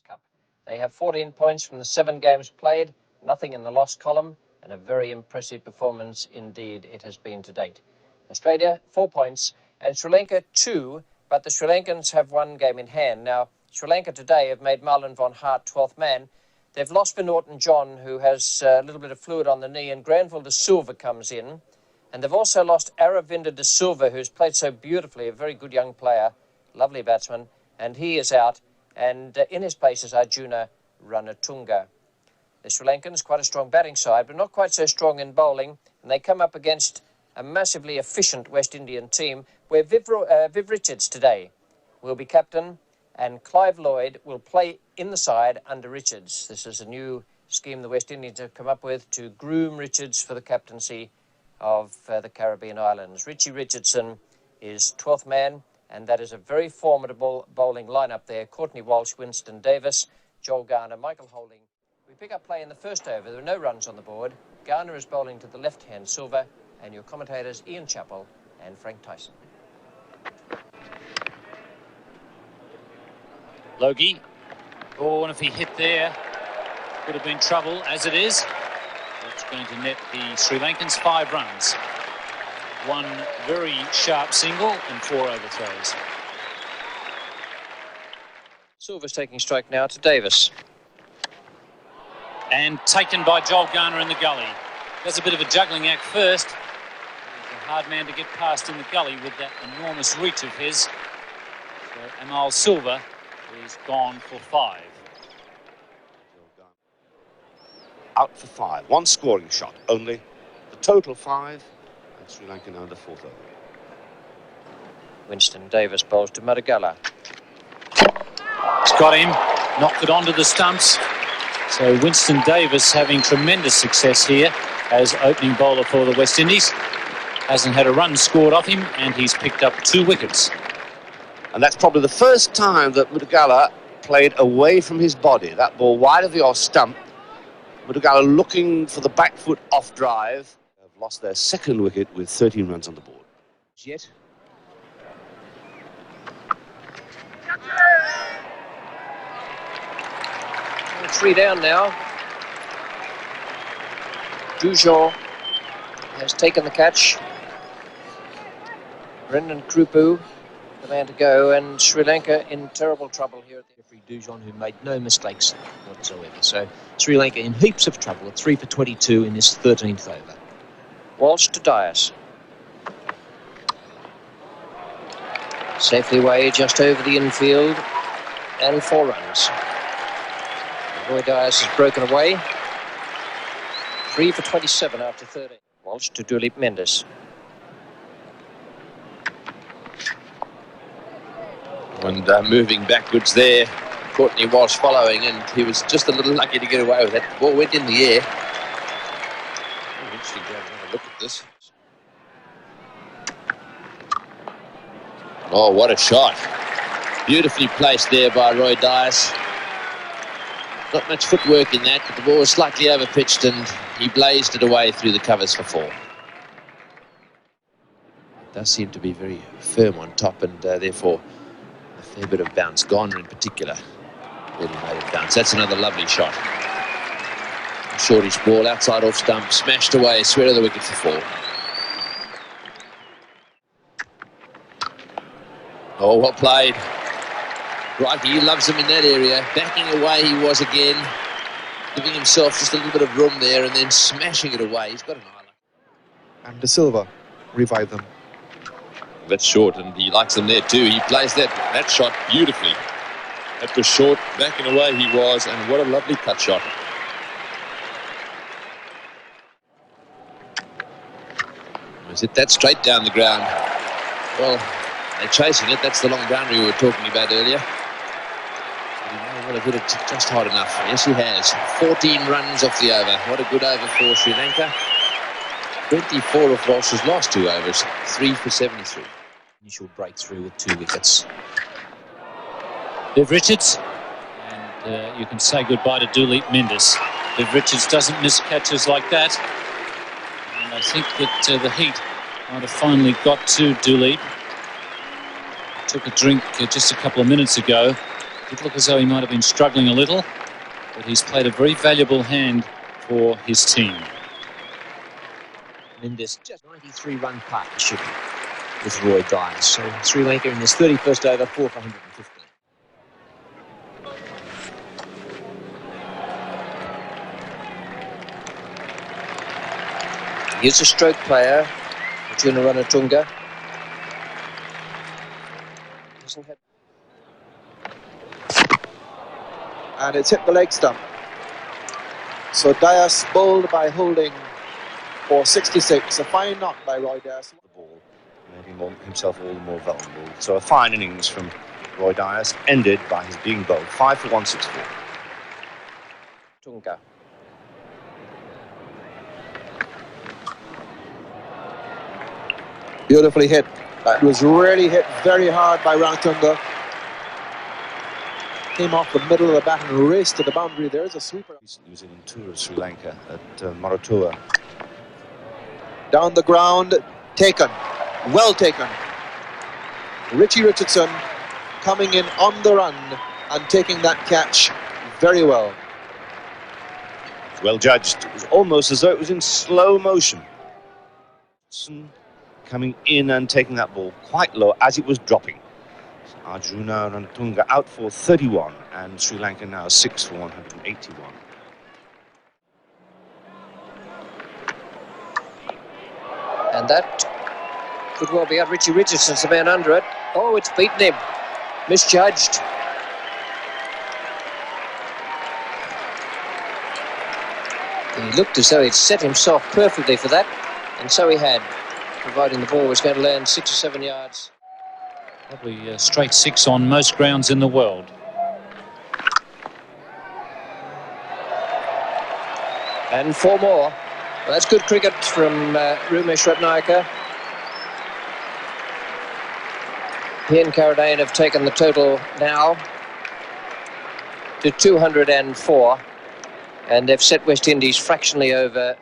Cup. They have 14 points from the 7 games played, nothing in the loss column, and a very impressive performance indeed it has been to date. Australia, 4 points, and Sri Lanka 2, but the Sri Lankans have 1 game in hand. Now, Sri Lanka today have made Marlon von Hart 12th man. They've lost Norton John, who has a little bit of fluid on the knee, and Granville de Silva comes in. And they've also lost Aravinda de Silva, who's played so beautifully, a very good young player, lovely batsman, and he is out. And in his place is Arjuna Ranatunga. The Sri Lankans, quite a strong batting side, but not quite so strong in bowling, and they come up against a massively efficient West Indian team, where Viv Richards today will be captain, and Clive Lloyd will play in the side under Richards. This is a new scheme the West Indians have come up with to groom Richards for the captaincy of the Caribbean islands. Richie Richardson is 12th man, and that is a very formidable bowling lineup there. Courtney Walsh, Winston Davis, Joel Garner, Michael Holding. We pick up play in the first over. There are no runs on the board. Garner is bowling to the left-hand Silva, and your commentators Ian Chappell and Frank Tyson. Logie. Oh, and if he hit there, would have been trouble, as it is. It's going to net the Sri Lankans 5 runs. 1 very sharp single and 4 overthrows. Silva's taking strike now to Davis. And taken by Joel Garner in the gully. Does a bit of a juggling act first. He's a hard man to get past in the gully with that enormous reach of his. So Amal Silva is gone for 5. Out for 5. 1 scoring shot only. The total 5. And Sri Lanka now in the 4th over. Winston Davis bowls to Madagala. It's got him. Knocked it onto the stumps. So Winston Davis having tremendous success here as opening bowler for the West Indies. Hasn't had a run scored off him, and he's picked up 2 wickets. And that's probably the first time that Madagala played away from his body. That ball wide of the off stump. Madagala looking for the back foot off drive. Have lost their 2nd wicket with 13 runs on the board. Yet. 3 down now. Dujon has taken the catch. Brendan Krupu, the man to go, and Sri Lanka in terrible trouble here at the Jeffrey Dujon, who made no mistakes whatsoever. So Sri Lanka in heaps of trouble at 3 for 22 in this 13th over. Walsh to Dias. Safely away just over the infield, and 4 runs. Roy Dias has broken away. 3 for 27 after 13. Walsh to Duleep Mendes. And moving backwards there, Courtney Walsh following, and he was just a little lucky to get away with it. The ball went in the air. Oh, interesting to have a look at this. Oh, what a shot. Beautifully placed there by Roy Dias. Not much footwork in that, but the ball was slightly overpitched and he blazed it away through the covers for 4. It does seem to be very firm on top, and therefore a fair bit of bounce. Garner in particular really made it bounce. That's another lovely shot. A shortish ball outside off stump, smashed away, square of the wicket for 4. Oh, well played. Right, he loves him in that area. Backing away he was again, giving himself just a little bit of room there and then smashing it away. He's got an eye. And De Silva revive them. That's short, and he likes them there too. He plays that shot beautifully. That was short, backing away he was, and what a lovely cut shot. Was it that straight down the ground? Well, they're chasing it. That's the long boundary we were talking about earlier. But he may well have hit it just hard enough. Yes, he has. 14 runs off the over. What a good over for Sri Lanka. 24 of Walsh's last 2 overs. 3 for 73. Initial breakthrough with 2 wickets. Viv Richards. And you can say goodbye to Duleep Mendes. Viv Richards doesn't miss catches like that. And I think that the heat might have finally got to Duleep. Took a drink just a couple of minutes ago, Did look as though he might have been struggling a little, but he's played a very valuable hand for his team. In this just 93-run partnership with Roy Dyer. So Sri Lanka in this 31st over, 4 for 150. Here's a stroke player, Arjuna Ranatunga. And it's hit the leg stump. So Dias bowled by holding for 66. A fine knock by Roy Dias. The ball, making himself all the more vulnerable. So a fine innings from Roy Dias, ended by his being bowled 5 for 164. Tunga. Beautifully hit. That was really hit very hard by Ranatunga. Came off the middle of the bat and raced to the boundary. There's a sweeper. He was in tour of Sri Lanka at Maratua. Down the ground, taken. Well taken. Richie Richardson coming in on the run and taking that catch very well. Well judged. It was almost as though it was in slow motion. Coming in and taking that ball quite low as it was dropping. Arjuna Ranatunga out for 31 and Sri Lanka now 6 for 181. And that could well be out. Richie Richardson's the man under it. Oh, it's beaten him. Misjudged. He looked as though he'd set himself perfectly for that, and so he had, providing the ball was going to land 6 or 7 yards. Probably a straight 6 on most grounds in the world. And 4 more. Well, that's good cricket from Rumesh Ratnayaka. He and Karadane have taken the total now to 204, and they've set West Indies fractionally over.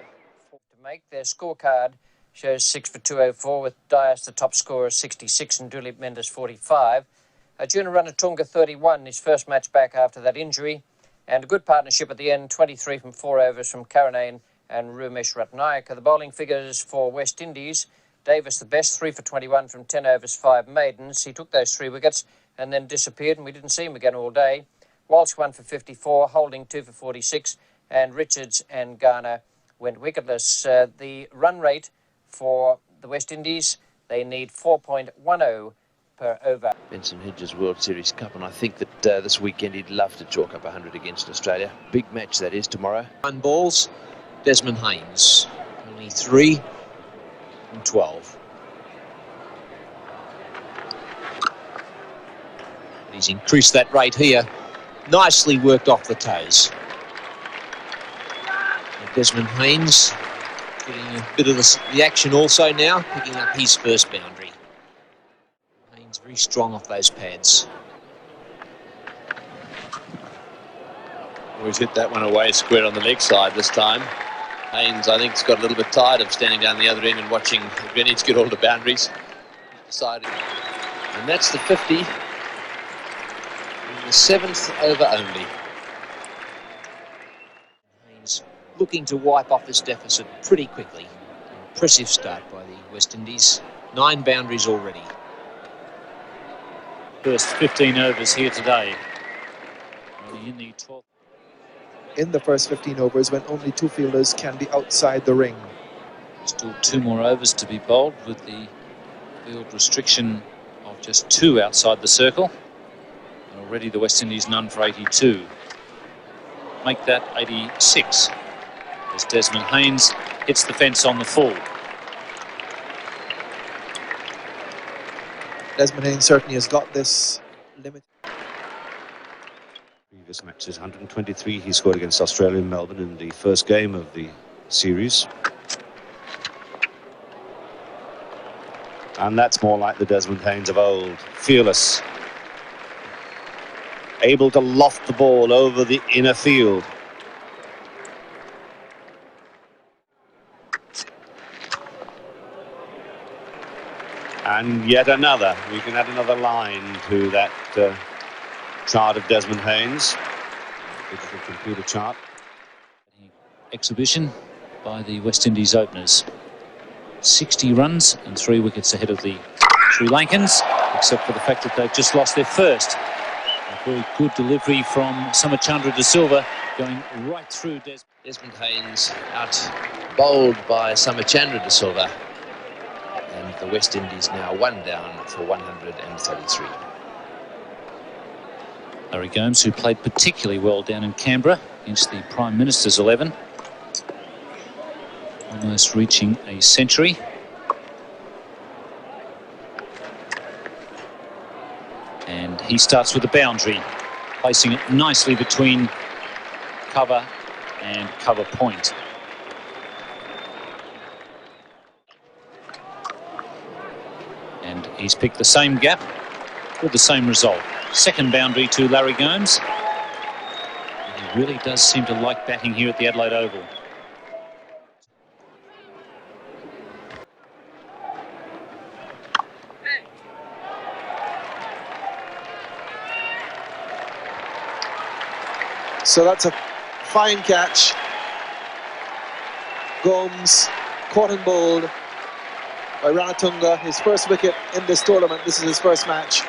To make their scorecard shows 6 for 204 with Dias the top scorer 66 and Dulip Mendes 45. Arjuna Ranatunga 31, his first match back after that injury, and a good partnership at the end, 23 from 4 overs from Karanane and Rumesh Ratnayaka. The bowling figures for West Indies: Davis the best, 3 for 21 from 10 overs, 5 maidens. He took those 3 wickets and then disappeared, and we didn't see him again all day. Walsh 1 for 54, Holding 2 for 46, and Richards and Garner went wicketless. The run rate for the West Indies, they need 4.10 per over. Benson Hedges World Series Cup, and I think that this weekend he'd love to chalk up 100 against Australia. Big match that is tomorrow. 1 balls, Desmond Haynes. Only 3 and 12. He's increased that rate here. Nicely worked off the toes. And Desmond Haynes getting a bit of the action also now, picking up his first boundary. Haynes very strong off those pads. Oh, he's hit that one away square on the leg side this time. Haynes, I think, has got a little bit tired of standing down the other end and watching Greenwich get all the boundaries. Decided. And that's the 50. In the 7th over only. Haynes looking to wipe off this deficit pretty quickly. Impressive start by the West Indies. 9 boundaries already. First 15 overs here today. Only in the 12th. In the first 15 overs, when only 2 fielders can be outside the ring. Still 2 more overs to be bowled with the field restriction of just 2 outside the circle. And already the West Indies none for 82. Make that 86 as Desmond Haynes hits the fence on the full. Desmond Haynes certainly has got this limit. Previous matches, 123 he scored against Australia in Melbourne in the first game of the series. And that's more like the Desmond Haynes of old. Fearless. Able to loft the ball over the inner field. And yet another. We can add another line to that chart of Desmond Haynes. Digital computer chart. Exhibition by the West Indies openers. 60 runs and 3 wickets ahead of the Sri Lankans, except for the fact that they've just lost their first. A very good delivery from Samachandra De Silva, going right through Desmond Haynes out bowled by Samachandra De Silva. And the West Indies now 1 down for 133. Larry Gomes, who played particularly well down in Canberra against the Prime Minister's 11. Almost reaching a century. And he starts with a boundary, placing it nicely between cover and cover point. And he's picked the same gap with the same result. Second boundary to Larry Gomes. And he really does seem to like batting here at the Adelaide Oval. So that's a fine catch. Gomes caught and bowled by Ranatunga, his first wicket in this tournament. This is his first match,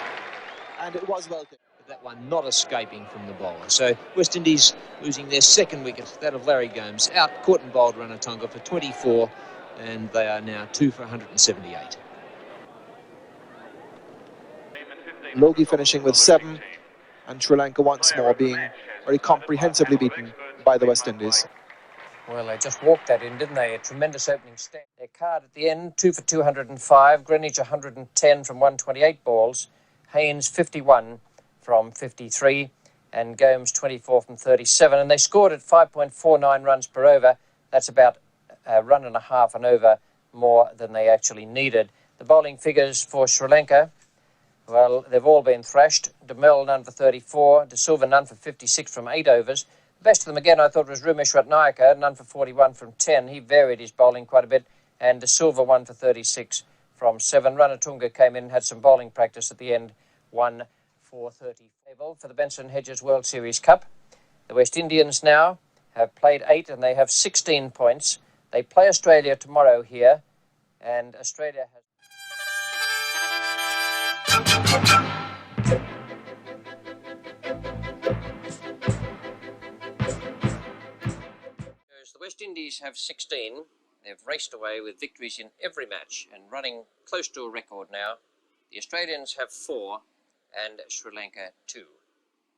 and it was well taken. That one not escaping from the bowler. So West Indies losing their second wicket, that of Larry Gomes, out caught and bowled Ranatunga for 24, and they are now 2 for 178. Logie finishing with 7, and Sri Lanka once more being very comprehensively beaten by the West Indies. Well, they just walked that in, didn't they? A tremendous opening stand. Their card at the end, 2 for 205. Greenwich 110 from 128 balls. Haynes 51 from 53. And Gomes 24 from 37. And they scored at 5.49 runs per over. That's about a run and a half an over more than they actually needed. The bowling figures for Sri Lanka, well, they've all been thrashed. Demel none for 34. De Silva none for 56 from 8 overs. The best of them again I thought was Rumesh Ratnayaka, none for 41 from 10. He varied his bowling quite a bit. And De Silva 1 for 36 from 7. Ranatunga came in, had some bowling practice at the end. 1 for 30. For the Benson Hedges World Series Cup. The West Indians now have played 8 and they have 16 points. They play Australia tomorrow here. And Australia has... The West Indies have 16. They've raced away with victories in every match and running close to a record now. The Australians have 4 and Sri Lanka 2.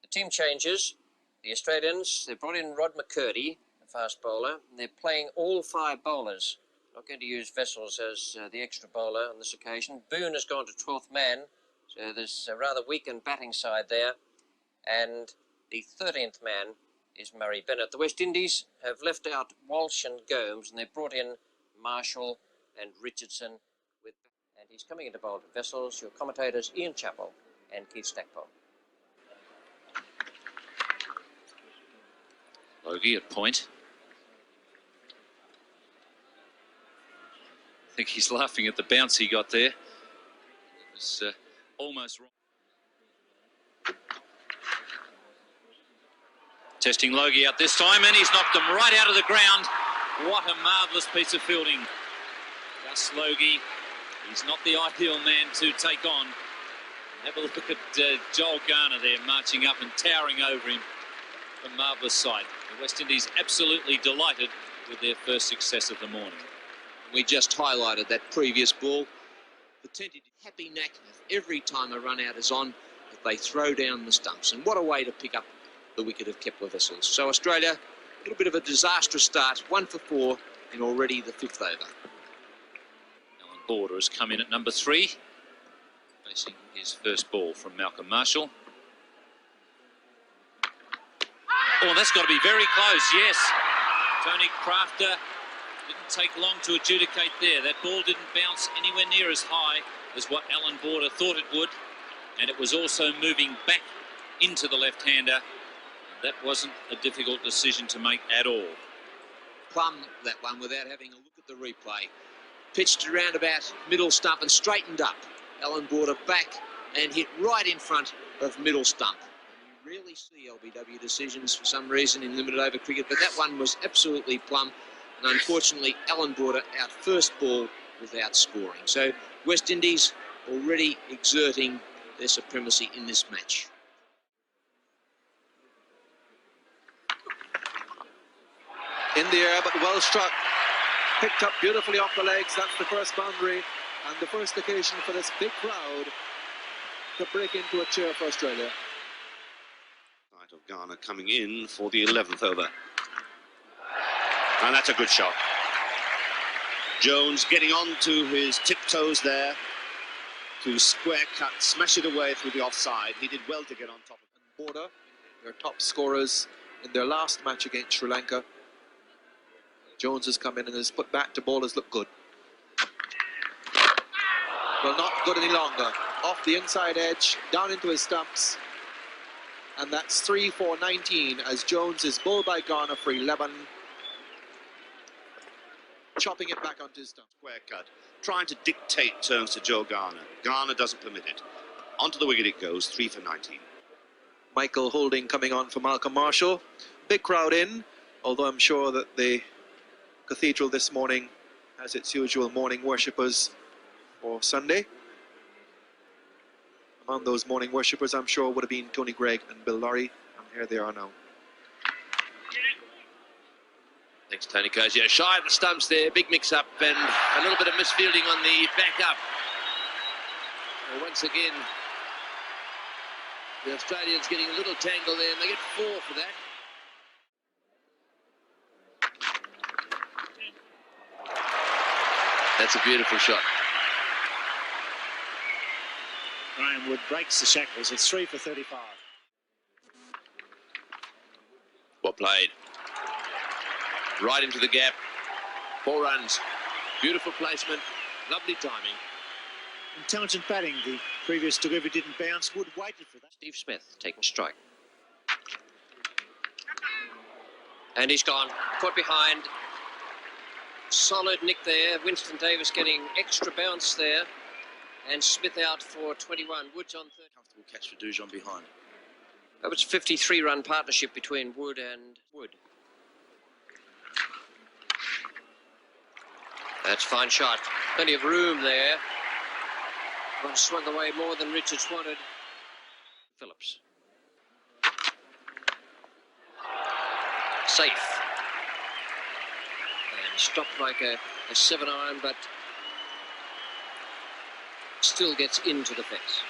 The team changes. The Australians, they've brought in Rod McCurdy, a fast bowler. And they're playing all 5 bowlers. Not going to use Vessels as the extra bowler on this occasion. Boone has gone to 12th man. So there's a rather weakened batting side there. And the 13th man is Murray Bennett. The West Indies have left out Walsh and Gomes, and they've brought in Marshall and Richardson. And he's coming into bowl to Vessels. Your commentators, Ian Chappell and Keith Stackpole. Logie at point. I think he's laughing at the bounce he got there. It was almost wrong. Testing Logie out this time, and he's knocked them right out of the ground. What a marvellous piece of fielding. Gus Logie, he's not the ideal man to take on. Have a look at Joel Garner there marching up and towering over him. A marvellous sight. The West Indies absolutely delighted with their first success of the morning. We just highlighted that previous ball. The tentative happy knack every time a run out is on, that they throw down the stumps. And what a way to pick up the wicket of Kepler Vessels. So Australia, a little bit of a disastrous start, 1 for 4 in already the 5th over. Alan Border has come in at number 3, facing his first ball from Malcolm Marshall. Oh, that's got to be very close, yes. Tony Crafter didn't take long to adjudicate there. That ball didn't bounce anywhere near as high as what Alan Border thought it would. And it was also moving back into the left-hander. That wasn't a difficult decision to make at all. Plumb that one without having a look at the replay. Pitched around about middle stump and straightened up. Alan Border back and hit right in front of middle stump. Rarely see LBW decisions for some reason in limited over cricket, but that one was absolutely plumb. And unfortunately, Allen brought it out first ball without scoring. So West Indies already exerting their supremacy in this match. In the air, but well struck. Picked up beautifully off the legs. That's the first boundary and the first occasion for this big crowd to break into a cheer for Australia. Side of Ghana coming in for the 11th over. And that's a good shot. Jones getting on to his tiptoes there to square cut, smash it away through the offside. He did well to get on top of it. And Border, their top scorers in their last match against Sri Lanka. Jones has come in and has put back to bowlers look good. Well, not good any longer. Off the inside edge, down into his stumps. And that's 3 for 19 as Jones is bowled by Ghana for 11. Chopping it back onto his stump. Square cut, trying to dictate terms to Joe Garner. Garner doesn't permit it. Onto the wicket it goes, 3 for 19. Michael Holding coming on for Malcolm Marshall. Big crowd in, although I'm sure that the Cathedral this morning has its usual morning worshippers for Sunday. Among those morning worshippers, I'm sure, would have been Tony Greig and Bill Lawry, and here they are now. Thanks, Tony Cozier. Shy of the stumps there, big mix-up and a little bit of misfielding on the back-up. Once again, the Australians getting a little tangle there, and they get 4 for that. That's a beautiful shot. Graham Wood breaks the shackles. It's 3 for 35. Well played. Right into the gap. 4 runs. Beautiful placement. Lovely timing. Intelligent batting. The previous delivery didn't bounce. Wood waited for that. Steve Smith taking strike. And he's gone. Caught behind. Solid nick there. Winston Davis getting extra bounce there. And Smith out for 21. Wood's on third. Comfortable catch for Dujon behind. That was a 53-run partnership between Wood and Wood. That's a fine shot. Plenty of room there. One swung away more than Richards wanted. Phillips. Safe. And stopped like a 7-iron, but still gets into the fence.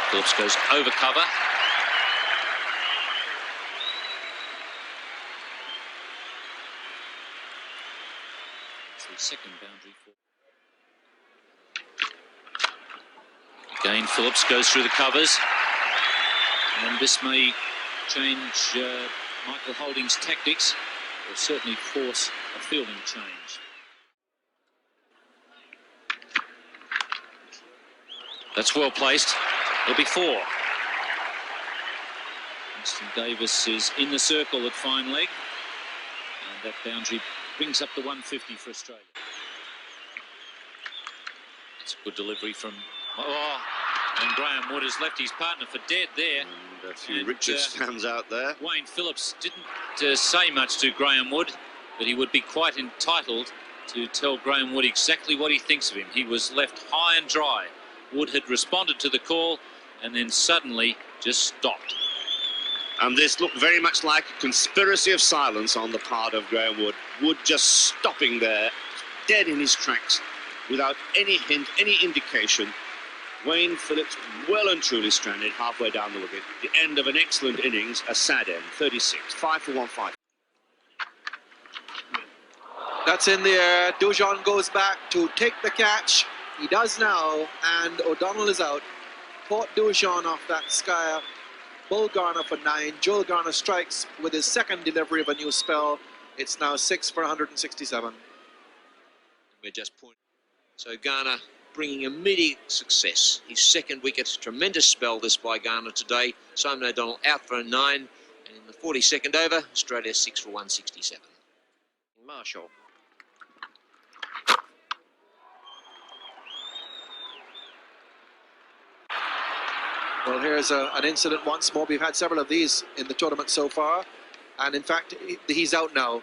Phillips goes over cover. It's the second boundary for. Again, Phillips goes through the covers. And this may change Michael Holding's tactics, or certainly force a fielding change. That's well placed. There'll be 4. Winston Davis is in the circle at fine leg. And that boundary brings up the 150 for Australia. It's a good delivery from... Oh, and Graham Wood has left his partner for dead there. And a few Richards stands out there. Wayne Phillips didn't say much to Graham Wood, but he would be quite entitled to tell Graham Wood exactly what he thinks of him. He was left high and dry. Wood had responded to the call and then suddenly just stopped. And this looked very much like a conspiracy of silence on the part of Graham Wood. Wood just stopping there, dead in his tracks, without any hint, any indication. Wayne Phillips well and truly stranded halfway down the wicket. The end of an excellent innings, a sad end, 36, 5 for 1-5. That's in the air. Dujon goes back to take the catch. He does now, and O'Donnell is out. Caught Dujon off that Skyer. Bull Garner for 9. Joel Garner strikes with his second delivery of a new spell. It's now 6 for 167. We're just pointing. So Garner bringing immediate success. His second wicket, tremendous spell this by Garner today. Simon O'Donnell out for a 9. And in the 42nd over, Australia 6 for 167. Marshall. Well, here's an incident once more. We've had several of these in the tournament so far, and in fact, he's out now.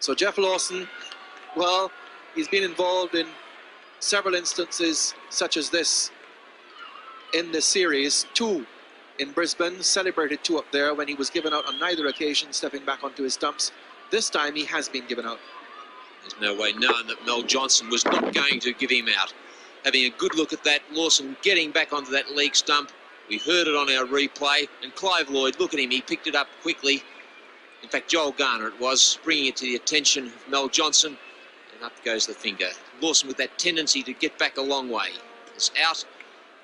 So Jeff Lawson, well, he's been involved in several instances such as this in this series. 2 in Brisbane, celebrated 2 up there when he was given out on neither occasion, stepping back onto his stumps. This time he has been given out. There's no way known that Mel Johnson was not going to give him out. Having a good look at that, Lawson getting back onto that leg stump. We heard it on our replay, and Clive Lloyd, look at him, he picked it up quickly. In fact, Joel Garner it was, bringing it to the attention of Mel Johnson, and up goes the finger. Lawson with that tendency to get back a long way is out,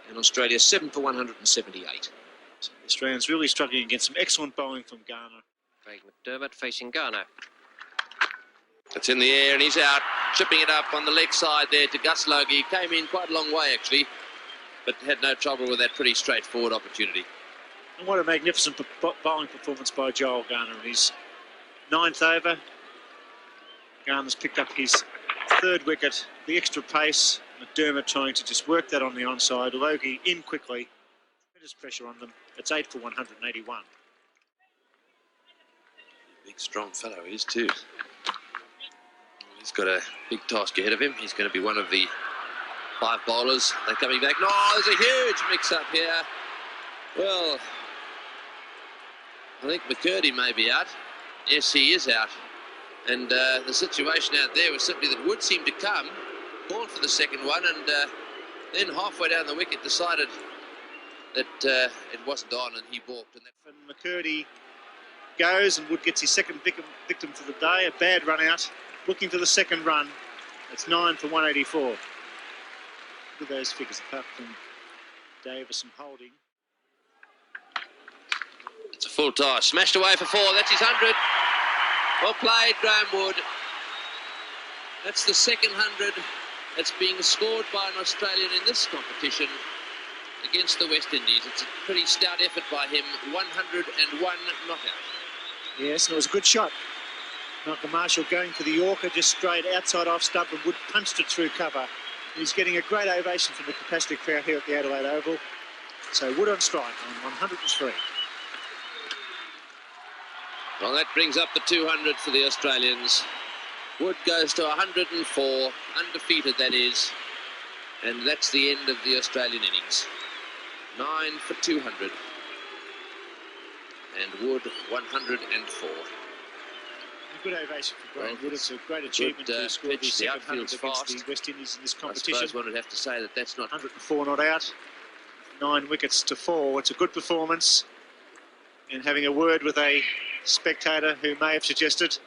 and Australia 7 for 178. So the Australians really struggling against some excellent bowling from Garner. Craig McDermott facing Garner. It's in the air and he's out, chipping it up on the leg side there to Gus Logie. He came in quite a long way actually, but had no trouble with that pretty straightforward opportunity. And what a magnificent bowling performance by Joel Garner in his 9th over. Garner's picked up his 3rd wicket, the extra pace. McDermott trying to just work that on the onside. Logie in quickly. Tremendous pressure on them. It's 8 for 181. Big strong fellow he is too. He's got a big task ahead of him. He's going to be one of the 5 bowlers. They're coming back. No, there's a huge mix-up here. Well, I think McCurdy may be out. Yes, he is out. And the situation out there was simply that Wood seemed to come, called for the second one, and then halfway down the wicket decided that it wasn't on, and he balked. And McCurdy goes, and Wood gets his second victim for the day. A bad run out. Looking for the second run. It's 9 for 184. Look at those figures, apart from Davis and Holding. It's a full toss. Smashed away for 4. That's his 100. Well played, Graham Wood. That's the second 100 that's being scored by an Australian in this competition against the West Indies. It's a pretty stout effort by him. 101 knockout. Yes, and it was a good shot. Malcolm Marshall going for the Yorker, just straight outside off stump, and Wood punched it through cover. He's getting a great ovation from the capacity crowd here at the Adelaide Oval. So Wood on strike on 103. Well, that brings up the 200 for the Australians. Wood goes to 104, undefeated that is, and that's the end of the Australian innings. 9 for 200, and Wood 104. A good ovation for Graham Wood. It's a great achievement to score the second 100 against the West Indies in this competition. I suppose one would have to say that that's not... 104 not out, 9 wickets to 4. It's a good performance. And having a word with a spectator who may have suggested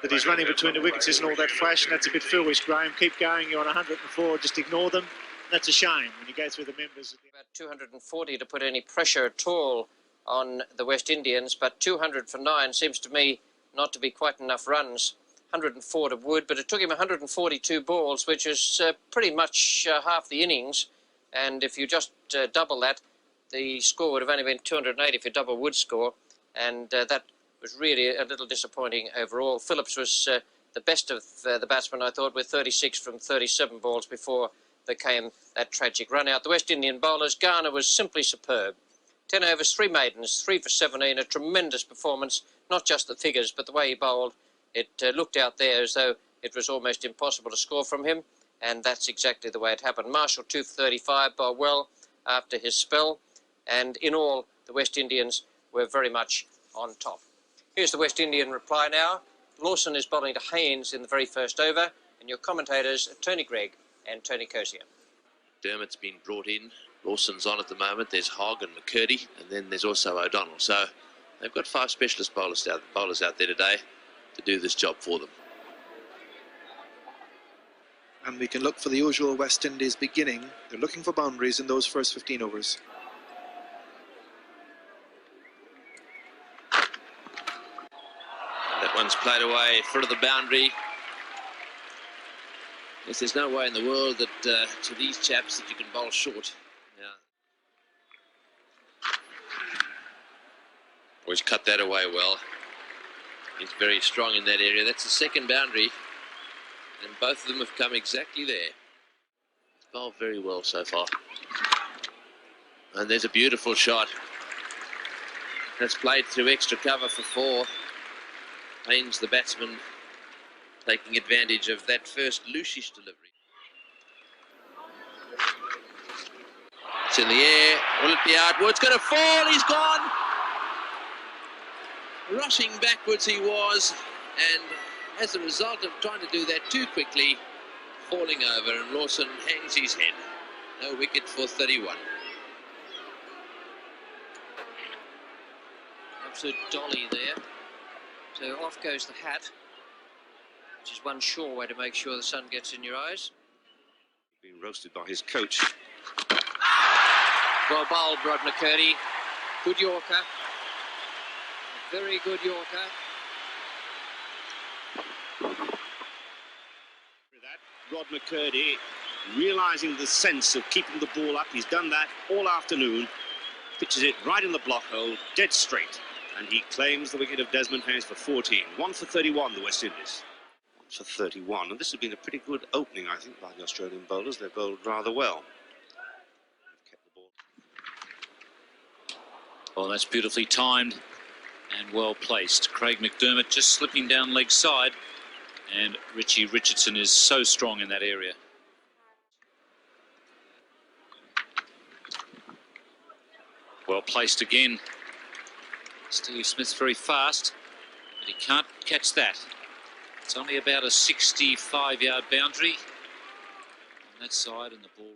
that he's running between the wickets isn't all that flash, and that's a bit foolish, Graham. Keep going, you're on 104, just ignore them. That's a shame when you go through the members. About 240 to put any pressure at all on the West Indians, but 200 for 9 seems to me not to be quite enough runs. 104 to Wood, but it took him 142 balls, which is pretty much half the innings. And if you just double that, the score would have only been 208 if you double Wood's score. And that was really a little disappointing overall. Phillips was the best of the batsmen, I thought, with 36 from 37 balls before there came that tragic run out. The West Indian bowlers, Garner was simply superb. 10 overs, 3 maidens, 3 for 17, a tremendous performance. Not just the figures, but the way he bowled. It looked out there as though it was almost impossible to score from him, and that's exactly the way it happened. Marshall 2 for 35, bowled well after his spell, and in all, the West Indians were very much on top. Here's the West Indian reply now. Lawson is bowling to Haynes in the very first over, and your commentators, Tony Greig and Tony Kosier. Dermott's been brought in. Lawson's on at the moment. There's Hogg and McCurdy, and then there's also O'Donnell. So they've got 5 specialist bowlers out there today to do this job for them. And we can look for the usual West Indies beginning. They're looking for boundaries in those first 15 overs. That one's played away in front of the boundary. Yes, there's no way in the world that to these chaps that you can bowl short. Yeah. Always cut that away well. He's very strong in that area. That's the second boundary, and both of them have come exactly there. He's bowled very well so far. And there's a beautiful shot. That's played through extra cover for 4. Haynes, the batsman, taking advantage of that first loosish delivery. It's in the air. Will it be out? Well, it's going to fall. He's gone. Rushing backwards he was, and as a result of trying to do that too quickly, falling over, and Lawson hangs his head. No wicket for 31. Absolute dolly there. So off goes the hat, which is one sure way to make sure the sun gets in your eyes. Being roasted by his coach. Well bowled, Rod McCurdy. Good Yorker. A very good Yorker. Rod McCurdy realising the sense of keeping the ball up. He's done that all afternoon. Pitches it right in the block hole, dead straight. And he claims the wicket of Desmond Haynes for 14. 1 for 31, the West Indies. 1 for 31. And this has been a pretty good opening, I think, by the Australian bowlers. They bowled rather well. They've kept the ball. Well, that's beautifully timed and well placed. Craig McDermott just slipping down leg side, and Richie Richardson is so strong in that area. Well placed again. Steve Smith's very fast, but he can't catch that. It's only about a 65-yard boundary on that side, and the ball.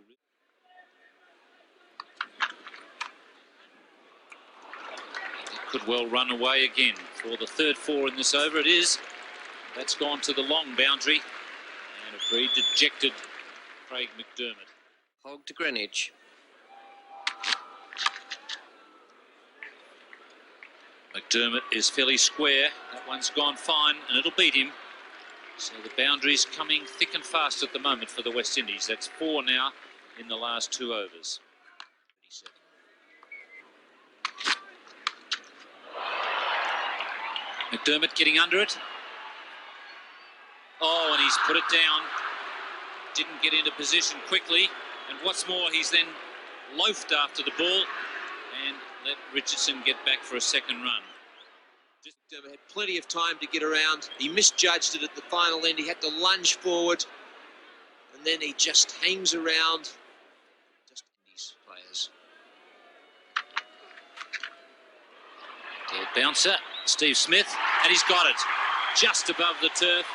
It could well run away again for the third 4 in this over. It is. That's gone to the long boundary, and a very dejected Craig McDermott. Hog to Greenwich. McDermott is fairly square. That one's gone fine, and it'll beat him. So the boundary's coming thick and fast at the moment for the West Indies. That's 4 now in the last 2 overs. 37. McDermott getting under it. Oh, and he's put it down. Didn't get into position quickly. And what's more, he's then loafed after the ball and let Richardson get back for a second run. McDermott had plenty of time to get around. He misjudged it at the final end. He had to lunge forward, and then he just hangs around. Just Indies players. Dead bouncer, Steve Smith, and he's got it just above the turf.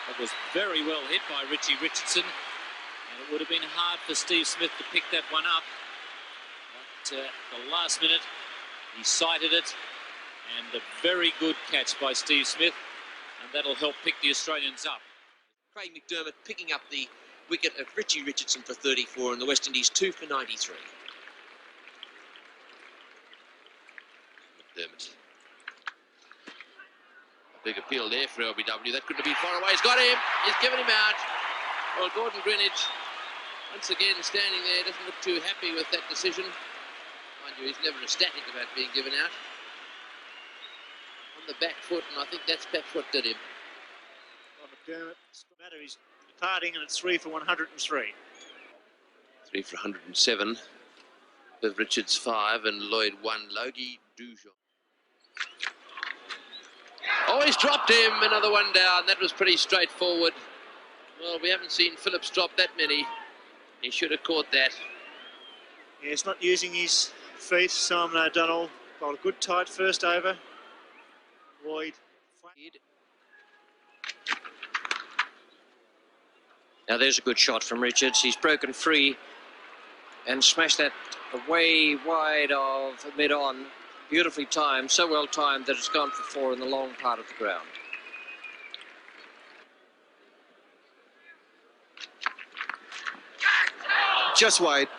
That was very well hit by Richie Richardson, and it would have been hard for Steve Smith to pick that one up. But the last minute, he sighted it, and a very good catch by Steve Smith, and that'll help pick the Australians up. Craig McDermott picking up the wicket of Richie Richardson for 34, and the West Indies 2 for 93. McDermott. A big appeal there for LBW. That couldn't have been far away. He's got him. He's given him out. Well, Gordon Greenwich, once again, standing there, doesn't look too happy with that decision. Mind you, he's never ecstatic about being given out. On the back foot, and I think that's back foot did him. Well, McDermott, he's departing, and it's 3 for 103. 3 for 107. With Richards 5 and Lloyd 1. Logie Dujon. Oh, he's dropped him. Another one down. That was pretty straightforward. Well, we haven't seen Phillips drop that many. He should have caught that. Yeah, he's not using his feet. Simon O'Donnell got a good tight first over. Lloyd. Now there's a good shot from Richards. He's broken free and smashed that way wide of mid-on. Beautifully timed, so well timed that it's gone for 4 in the long part of the ground. Just wide.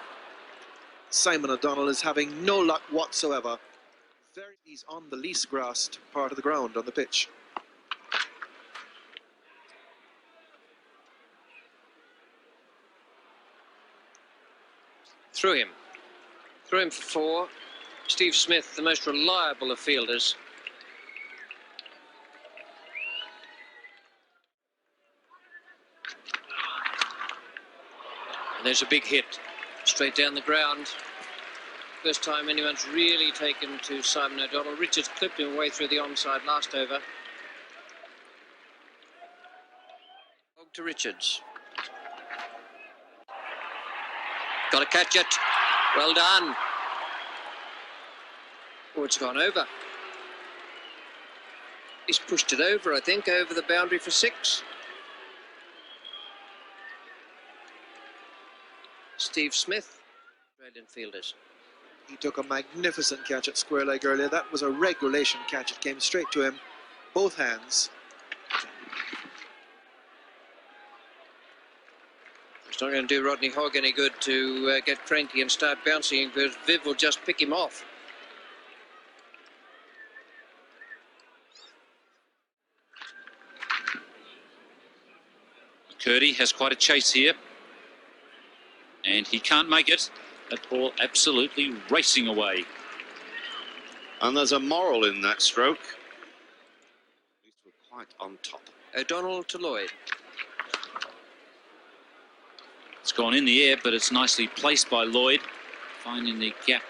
Simon O'Donnell is having no luck whatsoever. He's on the least grassed part of the ground on the pitch. Through him for 4. Steve Smith, the most reliable of fielders. And there's a big hit straight down the ground. First time anyone's really taken to Simon O'Donnell. Richards clipped him away through the onside last over. To Richards. Got to catch it. Well done. Oh, it's gone over. He's pushed it over, I think, over the boundary for 6. Steve Smith, Australian fielders. He took a magnificent catch at square leg earlier. That was a regulation catch. It came straight to him, both hands. It's not going to do Rodney Hogg any good to get cranky and start bouncing, because Viv will just pick him off. McCurdy has quite a chase here, and he can't make it. That ball absolutely racing away. And there's a moral in that stroke. At least we're quite on top. O'Donnell to Lloyd. It's gone in the air, but it's nicely placed by Lloyd, finding the gap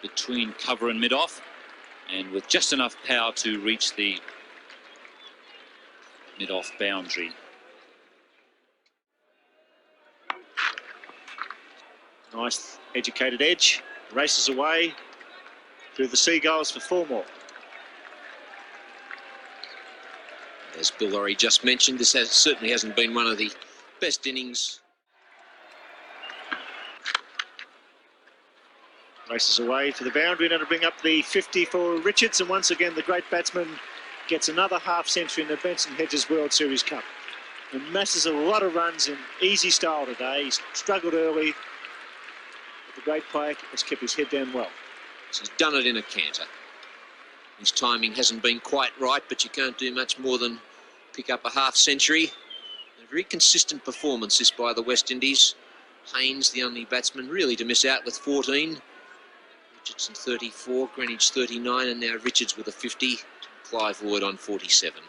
between cover and mid-off, and with just enough power to reach the mid-off boundary. Nice educated edge. Races away through the Seagulls for 4 more. As Bill Laurie just mentioned, this certainly hasn't been one of the best innings. Races away to the boundary, and it'll bring up the 50 for Richards. And once again, the great batsman gets another half-century in the Benson Hedges World Series Cup. And masses a lot of runs in easy style today. He's struggled early. The great player has kept his head down well. So he's done it in a canter. His timing hasn't been quite right, but you can't do much more than pick up a half-century. A very consistent performance this by the West Indies. Haynes, the only batsman really to miss out with 14. Richardson 34, Greenwich 39, and now Richards with a 50. Clive Lloyd on 47.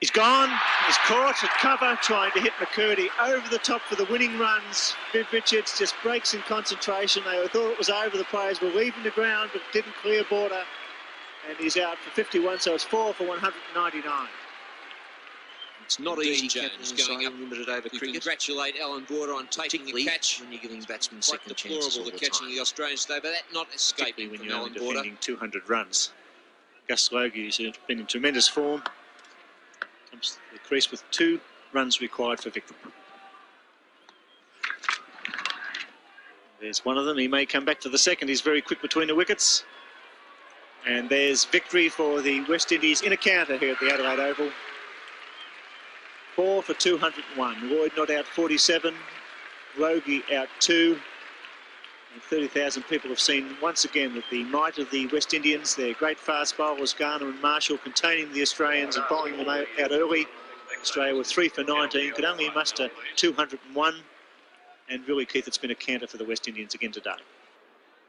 He's gone, he's caught at cover, trying to hit McCurdy over the top for the winning runs. Viv Richards just breaks in concentration. They thought it was over, the players were leaving the ground, but didn't clear border. And he's out for 51, so it's 4 for 199. It's not Dean easy Jones going up limited over cricket. Congratulate Alan Border on taking the catch when you're giving batsmen second chances all the catching the Australians today, but that not escaping when from you're Alan only Border. defending 200 runs. Gus Logie has been in tremendous form. Comes to the crease with 2 runs required for victory. There's one of them. He may come back to the second. He's very quick between the wickets. And there's victory for the West Indies in a counter here at the Adelaide Oval. 4 for 201. Lloyd not out 47. Logie out 2. And 30,000 people have seen once again that the might of the West Indians, their great fast bowlers Garner and Marshall, containing the Australians and bowling them out early. Australia were 3 for 19, could only muster 201. And really, Keith, it's been a counter for the West Indians again today.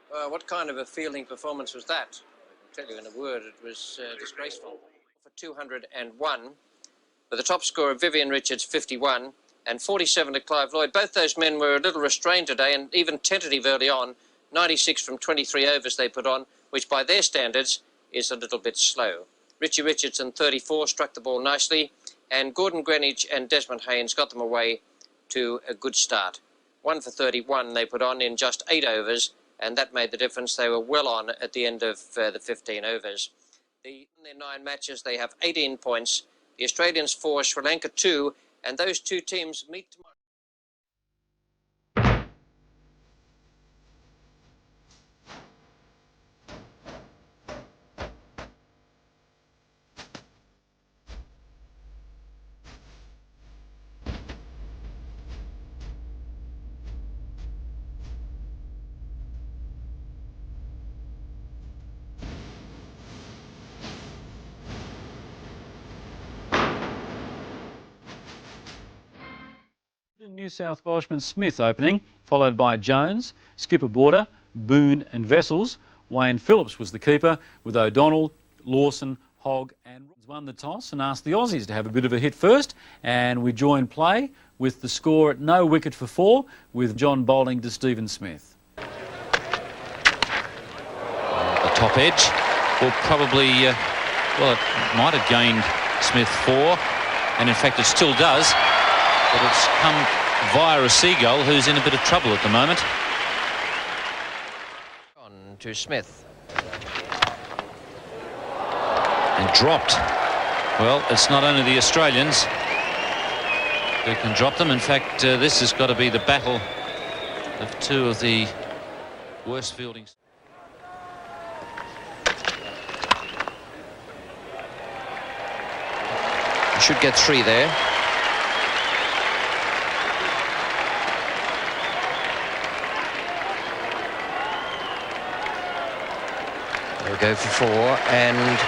What kind of a fielding performance was that? I can tell you in a word, it was disgraceful. For 201, with the top score of Vivian Richards, 51, and 47 to Clive Lloyd. Both those men were a little restrained today and even tentative early on. 96 from 23 overs they put on, which by their standards is a little bit slow. Richie Richardson, 34, struck the ball nicely, and Gordon Greenwich and Desmond Haynes got them away to a good start. 1 for 31 they put on in just 8 overs, and that made the difference. They were well on at the end of the 15 overs. In their 9 matches, they have 18 points. The Australians 4, Sri Lanka 2, and those 2 teams meet tomorrow. New South Welshman Smith opening, followed by Jones, skipper Border, Boone and Vessels. Wayne Phillips was the keeper, with O'Donnell, Lawson, Hogg and won the toss and asked the Aussies to have a bit of a hit first, and we join play with the score at no wicket for 4, with John bowling to Stephen Smith. The top edge will probably, well, it might have gained Smith 4, and in fact it still does, but it's come via a seagull who's in a bit of trouble at the moment. On to Smith. And dropped. Well, it's not only the Australians who can drop them. In fact, this has got to be the battle of two of the worst fieldings. You should get 3 there. They'll go for 4, and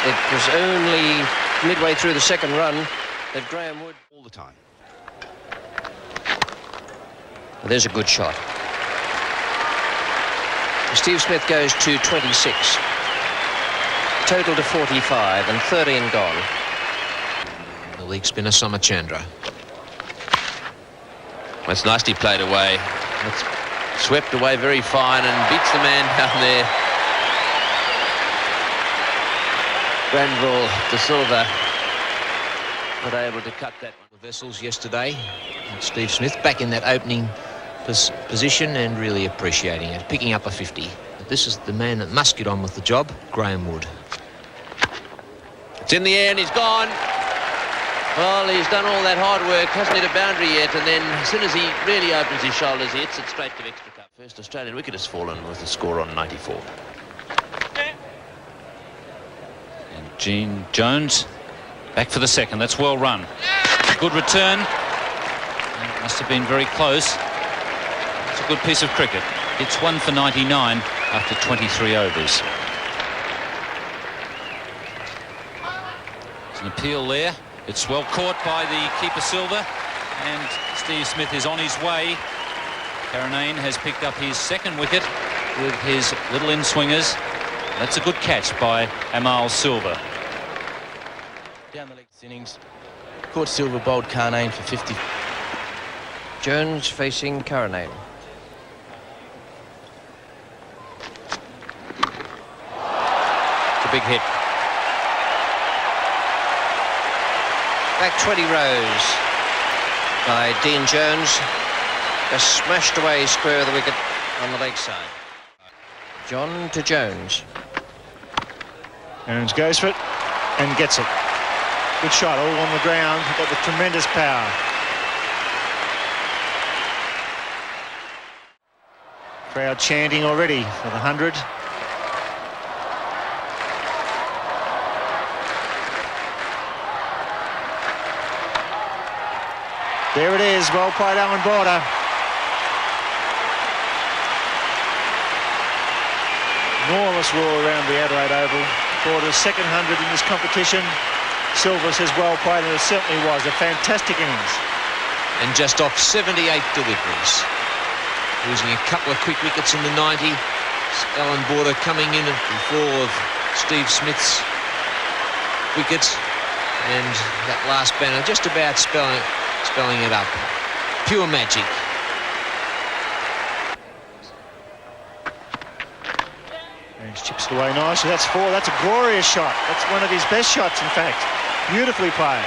it was only midway through the second run that Graham Wood All the time. There's a good shot. Steve Smith goes to 26. Total to 45 and 13 gone. The league spinner Somachandra. That's nicely played away. It's swept away very fine and beats the man down there. Granville De Silva not able to cut that one. The Vessels yesterday. And Steve Smith back in that opening position and really appreciating it, picking up a 50. But this is the man that must get on with the job, Graham Wood. It's in the air and he's gone. Well, he's done all that hard work, hasn't hit a boundary yet, and then as soon as he really opens his shoulders, he hits it straight to extra cup. First Australian wicket has fallen with the score on 94. And Gene Jones back for the second. That's well run. Good return. It must have been very close. It's a good piece of cricket. It's 1 for 99 after 23 overs. There's an appeal there. It's well caught by the keeper Silva, and Steve Smith is on his way. Karanane has picked up his second wicket with his little in-swingers. That's a good catch by Amal Silva. Down the leg innings, caught Silva, bowled Karanane for 50. Jones facing Karanane. It's a big hit. Back 20 rows by Dean Jones. Just smashed away square of the wicket on the leg side. John to Jones. Jones goes for it and gets it. Good shot, all on the ground, but with tremendous power. Crowd chanting already for the 100. There it is, well played Alan Border. Enormous roar around the Adelaide Oval. Border's second 100 in this competition. Silva says well played, and it certainly was a fantastic innings. And just off 78 deliveries. Losing a couple of quick wickets in the 90. Alan Border coming in before of Steve Smith's wicket. And that last banner just about spelling it up. Pure magic. And he's chips it away nicely. That's 4. That's a glorious shot. That's one of his best shots, in fact. Beautifully played.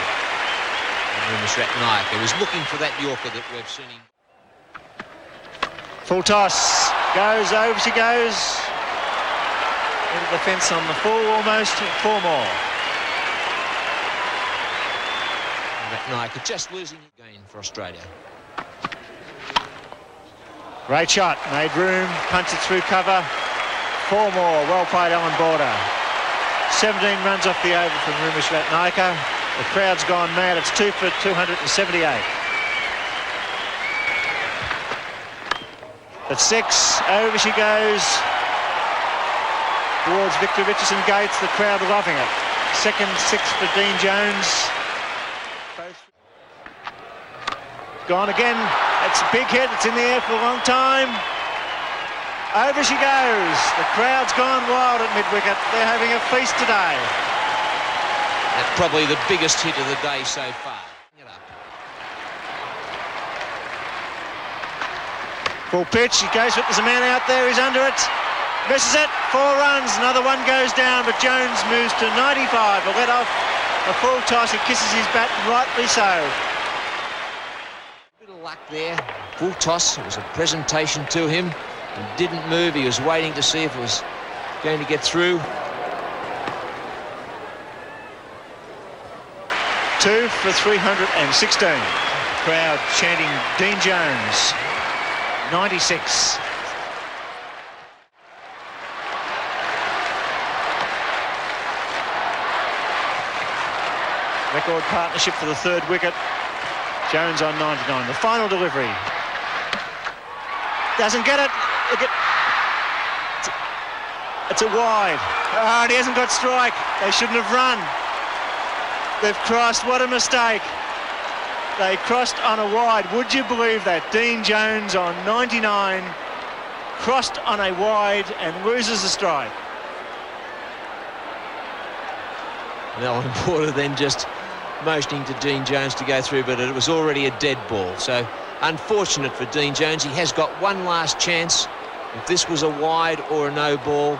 Rumish Ratnaik was looking for that Yorker that we've seen him. Full toss. Goes, over she goes. Into the fence on the full almost. 4 more. Ratnaik just losing again for Australia. Great shot. Made room. Punched it through cover. 4 more. Well played Alan Border. 17 runs off the over from Rumish Ratnaik. The crowd's gone mad. It's 2 for 278. At 6, over she goes towards Victor Richardson Gates. The crowd are loving it. Second 6 for Dean Jones. Both gone again. It's a big hit. It's in the air for a long time. Over she goes. The crowd's gone wild at mid-wicket. They're having a feast today. That's probably the biggest hit of the day so far. Full pitch, he goes for it, there's a man out there, he's under it. Misses it, 4 runs, another one goes down, but Jones moves to 95. A let off, a full toss, he kisses his bat, rightly so. Bit of luck there, full toss, it was a presentation to him. He didn't move, he was waiting to see if it was going to get through. 2 for 316. Crowd chanting Dean Jones, 96. Record partnership for the 3rd wicket. Jones on 99. The final delivery. Doesn't get it. It's a wide. Oh, and he hasn't got strike. They shouldn't have run. They've crossed. What a mistake. They crossed on a wide. Would you believe that? Dean Jones on 99 crossed on a wide and loses the strike. And Alan Porter then just motioning to Dean Jones to go through, but it was already a dead ball. So unfortunate for Dean Jones. He has got one last chance. If this was a wide or a no ball,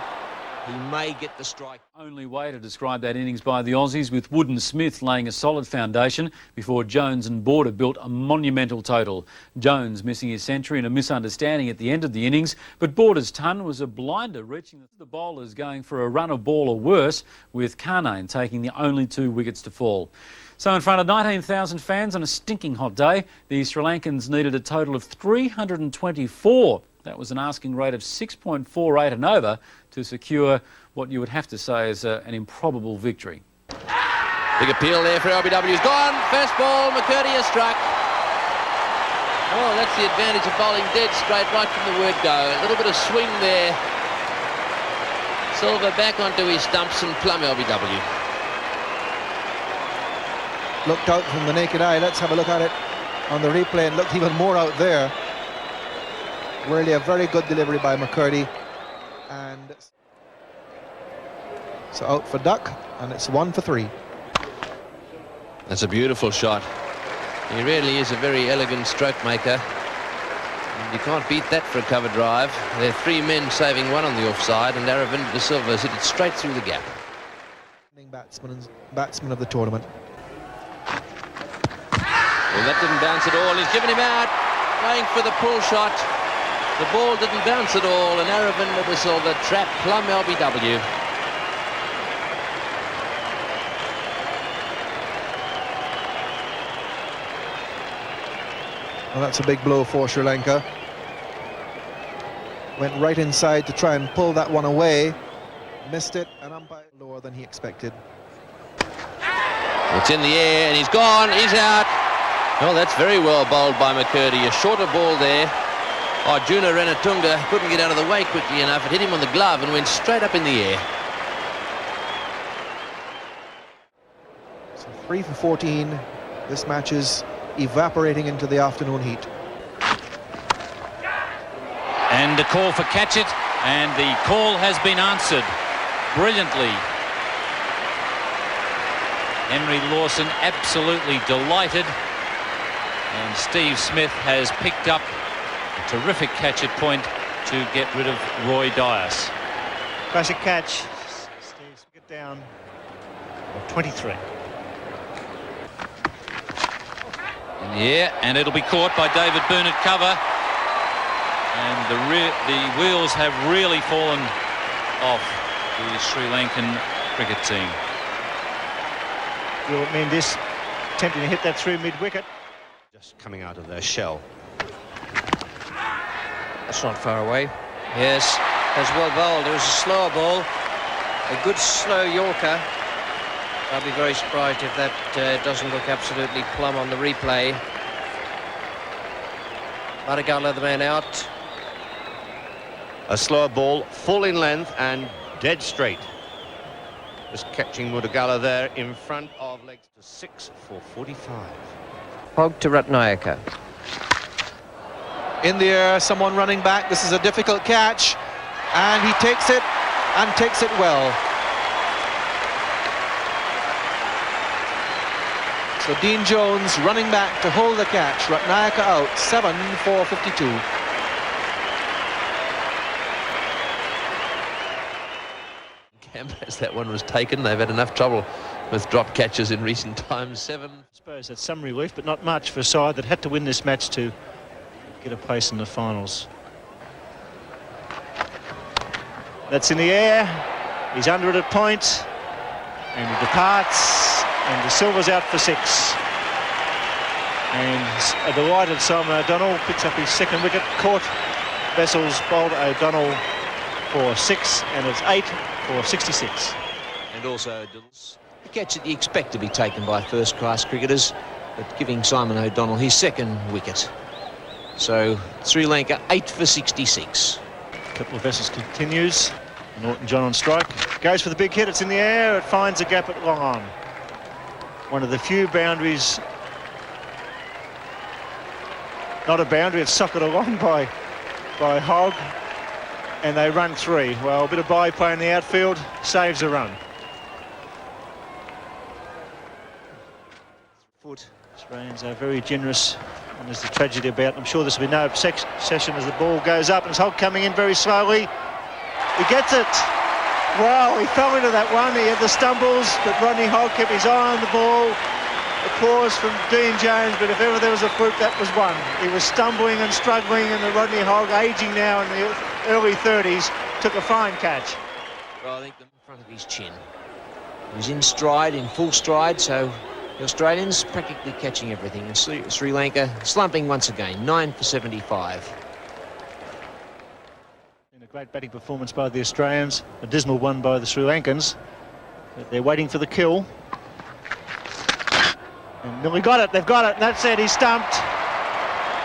he may get the strike. Only way to describe that innings by the Aussies, with Wood and Smith laying a solid foundation before Jones and Border built a monumental total. Jones missing his century and a misunderstanding at the end of the innings, but Border's ton was a blinder, reaching the bowlers going for a run of ball or worse, with Karnane taking the only 2 wickets to fall. So in front of 19,000 fans on a stinking hot day, the Sri Lankans needed a total of 324. That was an asking rate of 6.48 and over to secure what you would have to say is an improbable victory. Big appeal there for LBW. He's gone. First ball, McCurdy has struck. Oh, that's the advantage of bowling dead straight right from the word go. A little bit of swing there. Silver back onto his stumps and plumb LBW. Looked out from the naked eye. Let's have a look at it on the replay, and looked even more out there. Really a very good delivery by McCurdy. And so out for duck, and it's 1 for 3. That's a beautiful shot. He really is a very elegant stroke maker. And you can't beat that for a cover drive. There are 3 men saving 1 on the offside, and Aravinda De Silva has hit it straight through the gap. Batsman of the tournament. Well, that didn't bounce at all. He's given him out, going for the pull shot. The ball didn't bounce at all, and Aravinda De Silva trapped plumb LBW. Well, that's a big blow for Sri Lanka. Went right inside to try and pull that one away. Missed it, and umpire lower than he expected. It's in the air, and he's gone. He's out. Well, that's very well bowled by McCurdy. A shorter ball there. Arjuna Ranatunga couldn't get out of the way quickly enough. It hit him on the glove and went straight up in the air. So 3 for 14. This match is evaporating into the afternoon heat. And a call for catch it, and the call has been answered brilliantly. Henry Lawson absolutely delighted, and Steve Smith has picked up a terrific catch at point to get rid of Roy Dias. Classic catch. Steve's get down 23. Yeah, and it'll be caught by David Boone at cover. And the wheels have really fallen off the Sri Lankan cricket team. Will it mean this attempting to hit that through mid-wicket? Just coming out of their shell. That's not far away. Yes, that's well bowled. It was a slower ball, a good slow Yorker. I'll be very surprised if that doesn't look absolutely plumb on the replay. Madagala, the man out. A slower ball, full in length and dead straight. Just catching Mudagala there in front of legs to 6 for 45. Hog to Ratnayaka. In the air, someone running back. This is a difficult catch, and he takes it, and takes it well. So Dean Jones running back to hold the catch. Ratnayaka out, 7 for 52. camp as that one was taken. They've had enough trouble with drop catches in recent times. 7. I suppose that's some relief, but not much for a side that had to win this match to get a place in the finals. That's in the air. He's under it at point, and he departs, and De Silva's out for 6. And a delighted Simon O'Donnell picks up his second wicket. Caught Bessels bowled O'Donnell for 6, and it's 8 for 66. And also a catch that you expect to be taken by first-class cricketers, but giving Simon O'Donnell his second wicket. So Sri Lanka 8 for 66. A couple of Bessels continues. Norton John on strike. Goes for the big hit. It's in the air. It finds a gap at long on. One of the few boundaries. Not a boundary. It's socked along by Hogg. And they run 3. Well, a bit of byplay in the outfield. Saves a run. Foot. Australians are very generous. And there's the tragedy about. I'm sure this will be no obsession as the ball goes up. And it's Hogg coming in very slowly. He gets it. Wow, he fell into that one. He had the stumbles, but Rodney Hogg kept his eye on the ball. Applause from Dean Jones, but if ever there was a fluke, that was one. He was stumbling and struggling, and the Rodney Hogg, aging now in the early 30s, took a fine catch. Well, I think in front of his chin. He was in stride, in full stride, so the Australians practically catching everything. And Sri Lanka slumping once again, 9 for 75. Great batting performance by the Australians, a dismal one by the Sri Lankans. But they're waiting for the kill. And nearly got it, they've got it, and that's it, he's stumped.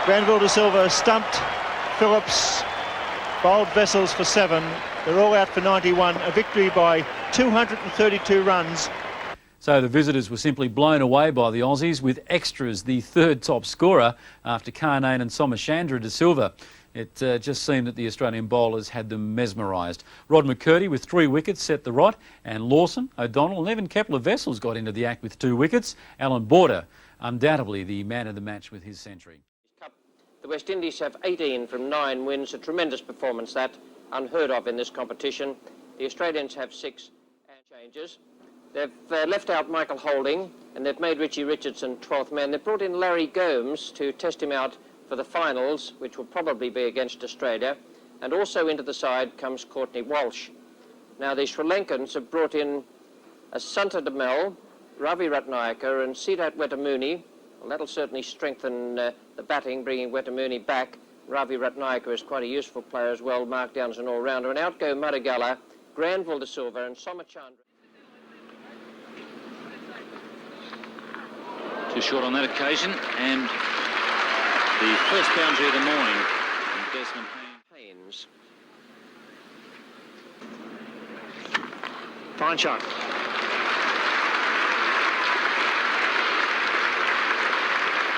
Granville De Silva stumped Phillips, bowled Bessels for 7. They're all out for 91, a victory by 232 runs. So the visitors were simply blown away by the Aussies, with extras the third top scorer after Karnane and Somachandra De Silva. It just seemed that the Australian bowlers had them mesmerised. Rod McCurdy with 3 wickets set the rot, and Lawson, O'Donnell and even Kepler-Wessels got into the act with 2 wickets. Alan Border, undoubtedly the man of the match with his century. The West Indies have 18 from 9 wins, a tremendous performance that, unheard of in this competition. The Australians have 6 changes. They've left out Michael Holding, and they've made Richie Richardson 12th man. They've brought in Larry Gomes to test him out for the finals, which will probably be against Australia, and also into the side comes Courtney Walsh. Now the Sri Lankans have brought in Asanta Demel, Ravi Ratnayaka and Siddharth Wetamuni. Well, that'll certainly strengthen the batting, bringing Wetamuni back. Ravi Ratnayaka is quite a useful player as well, marked down as an all-rounder. And out go Madagala, Granville De Silva and Somachandra. Too short on that occasion, and the first boundary of the morning from Desmond Haynes. Fine shot.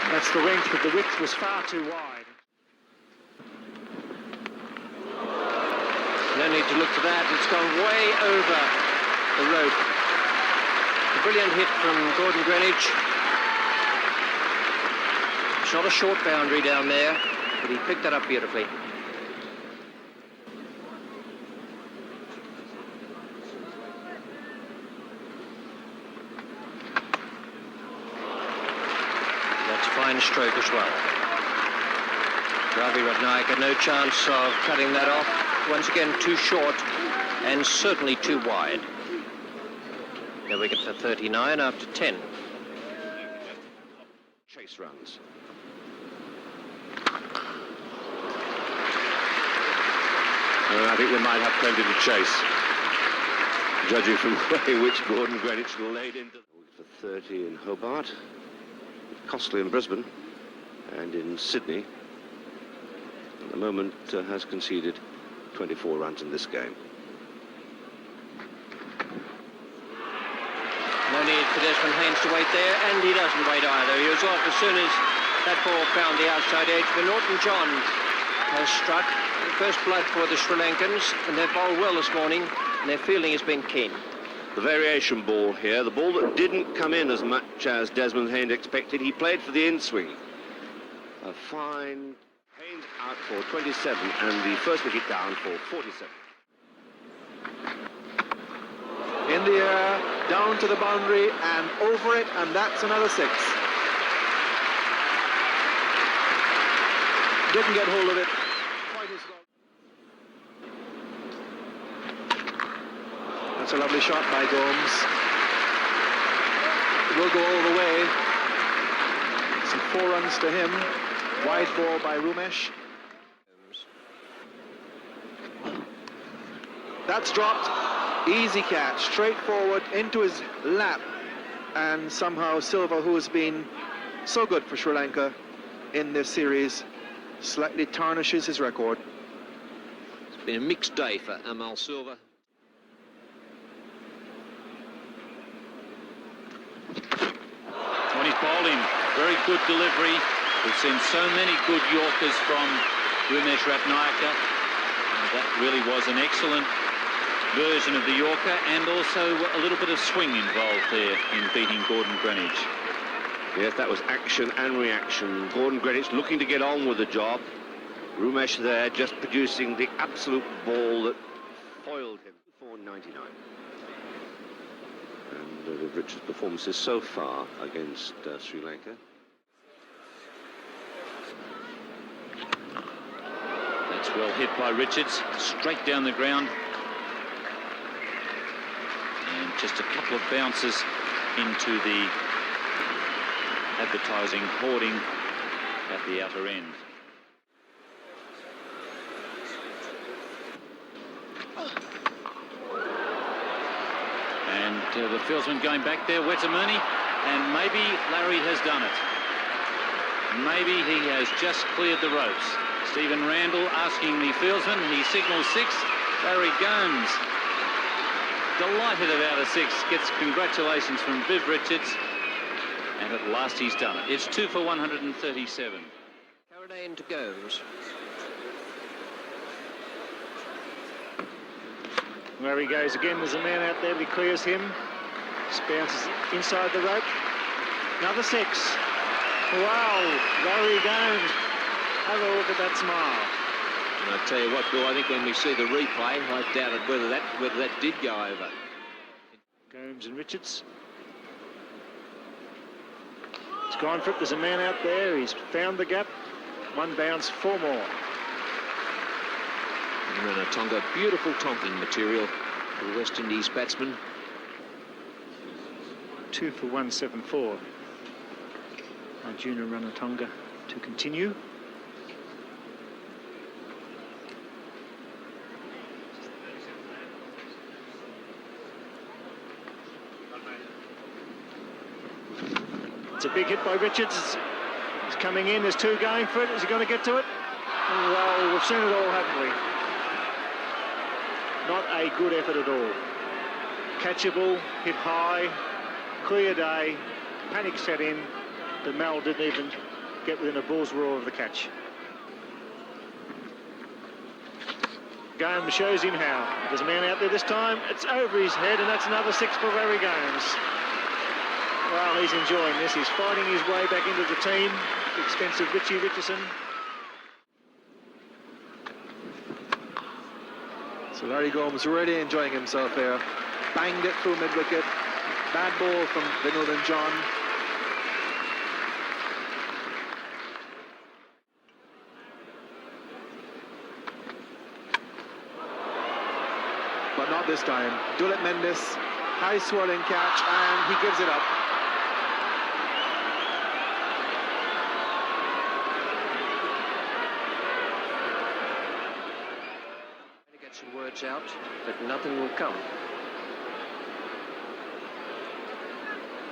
That's the length, but the width was far too wide. No need to look for that. It's gone way over the rope. A brilliant hit from Gordon Greenwich. Shot a short boundary down there, but he picked that up beautifully. That's a fine stroke as well. Ravi Ratnayaka, no chance of cutting that off. Once again, too short and certainly too wide. No wicket for 39 after 10. Chase runs. I think they might have plenty to chase, judging from the way which Gordon Greenwich laid into for 30 in Hobart, costly in Brisbane, and in Sydney. At the moment has conceded 24 runs in this game. No need for Desmond Haynes to wait there, and he doesn't wait either. He was off as soon as that ball found the outside edge. But Norton John has struck. First blood for the Sri Lankans, and they've bowled well this morning, and their fielding has been keen. The variation ball here, the ball that didn't come in as much as Desmond Haynes expected. He played for the in-swing. A fine Haynes out for 27, and the first wicket down for 47. in the air, down to the boundary and over it, and that's another 6. Didn't get hold of it quite as well. That's a lovely shot by Gomes. It will go all the way. So 4 runs to him. Wide ball by Rumesh. That's dropped. Easy catch, straight forward into his lap. And somehow Silva, who has been so good for Sri Lanka in this series, slightly tarnishes his record. It's been a mixed day for Amal Silva. When he's bowled in, very good delivery. We've seen so many good Yorkers from Umesh Ratnayaka. And that really was an excellent version of the Yorker, and also a little bit of swing involved there in beating Gordon Greenidge. Yes, that was action and reaction. Gordon Greenidge looking to get on with the job. Rumesh there just producing the absolute ball that foiled him. 499. And Viv Richards' performances so far against Sri Lanka. That's well hit by Richards, straight down the ground. And just a couple of bounces into the advertising hoarding at the outer end. And the fieldsman going back there, Wetamuni, and maybe Larry has done it. Maybe he has just cleared the ropes. Stephen Randall asking the fieldsman, he signals 6. Larry Gomes, delighted about a 6, gets congratulations from Viv Richards, and at last he's done it. It's 2 for 137. Carriday into Gomes. There he goes again. There's a man out there, but he clears him. Bounces inside the rope. Another 6. Wow, Larry Gomes. Have a look at that smile. And I tell you what, Bill, I think when we see the replay, I doubted whether that did go over. Gomes and Richards. He's gone for it. There's a man out there. He's found the gap. 1 bounce, 4 more. And Ranatonga, beautiful tonking material for the West Indies batsman. 2 for 174. Arjuna Ranatonga to continue. It's a big hit by Richards. He's coming in. There's 2 going for it. Is he going to get to it? Well, we've seen it all, haven't we? Not a good effort at all. Catchable, hit high, clear day, panic set in, but Mal didn't even get within a bull's roar of the catch. Gomes shows him how. There's a man out there this time. It's over his head, and that's another 6 for Larry Gomes. Well, he's enjoying this. He's fighting his way back into the team at the expense of Richie Richardson. So Larry Gomes really enjoying himself there. Banged it through mid-wicket. Bad ball from Vinod and John. But not this time. Dulit Mendes, high swirling catch, and he gives it up. Some words out, but nothing will come.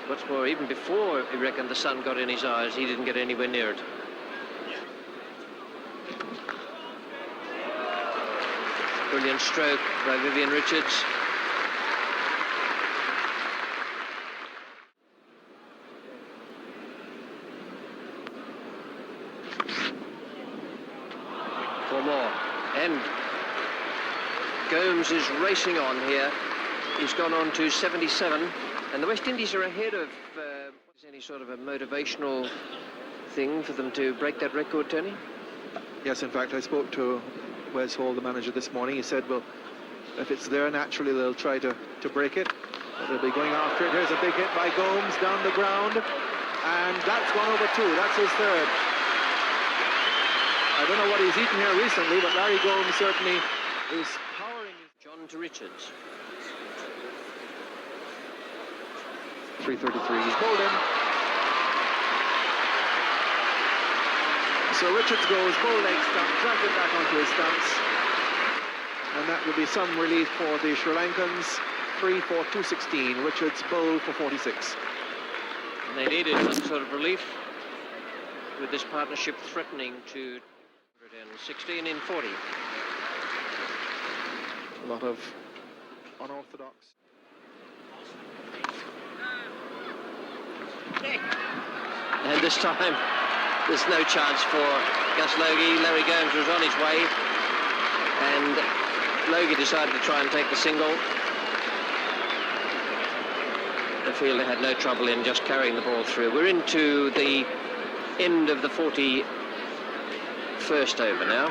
What's more, even before he reckoned the sun got in his eyes, he didn't get anywhere near it. Brilliant stroke by Vivian Richards. Four more. And Gomes is racing on here. He's gone on to 77, and the West Indies are ahead of any sort of a motivational thing for them to break that record, Tony? Yes, in fact, I spoke to Wes Hall, the manager, this morning. He said, well, If it's there, naturally they'll try to break it. But they'll be going after it. Here's a big hit by Gomes down the ground. And that's gone over 2. That's his third. I don't know what he's eaten here recently, but Larry Gomes certainly is powering his... John to Richards. 333. He's bowled in. So Richards goes bowl leg stump, drags it back onto his stumps. And that will be some relief for the Sri Lankans. 3 for 216. Richards bowled for 46. And they needed some sort of relief with this partnership threatening to 116 in 40. A lot of unorthodox. And this time, there's no chance for Gus Logie. Larry Gomes was on his way, and Logie decided to try and take the single. The fielder had no trouble in just carrying the ball through. We're into the end of the 41st over now.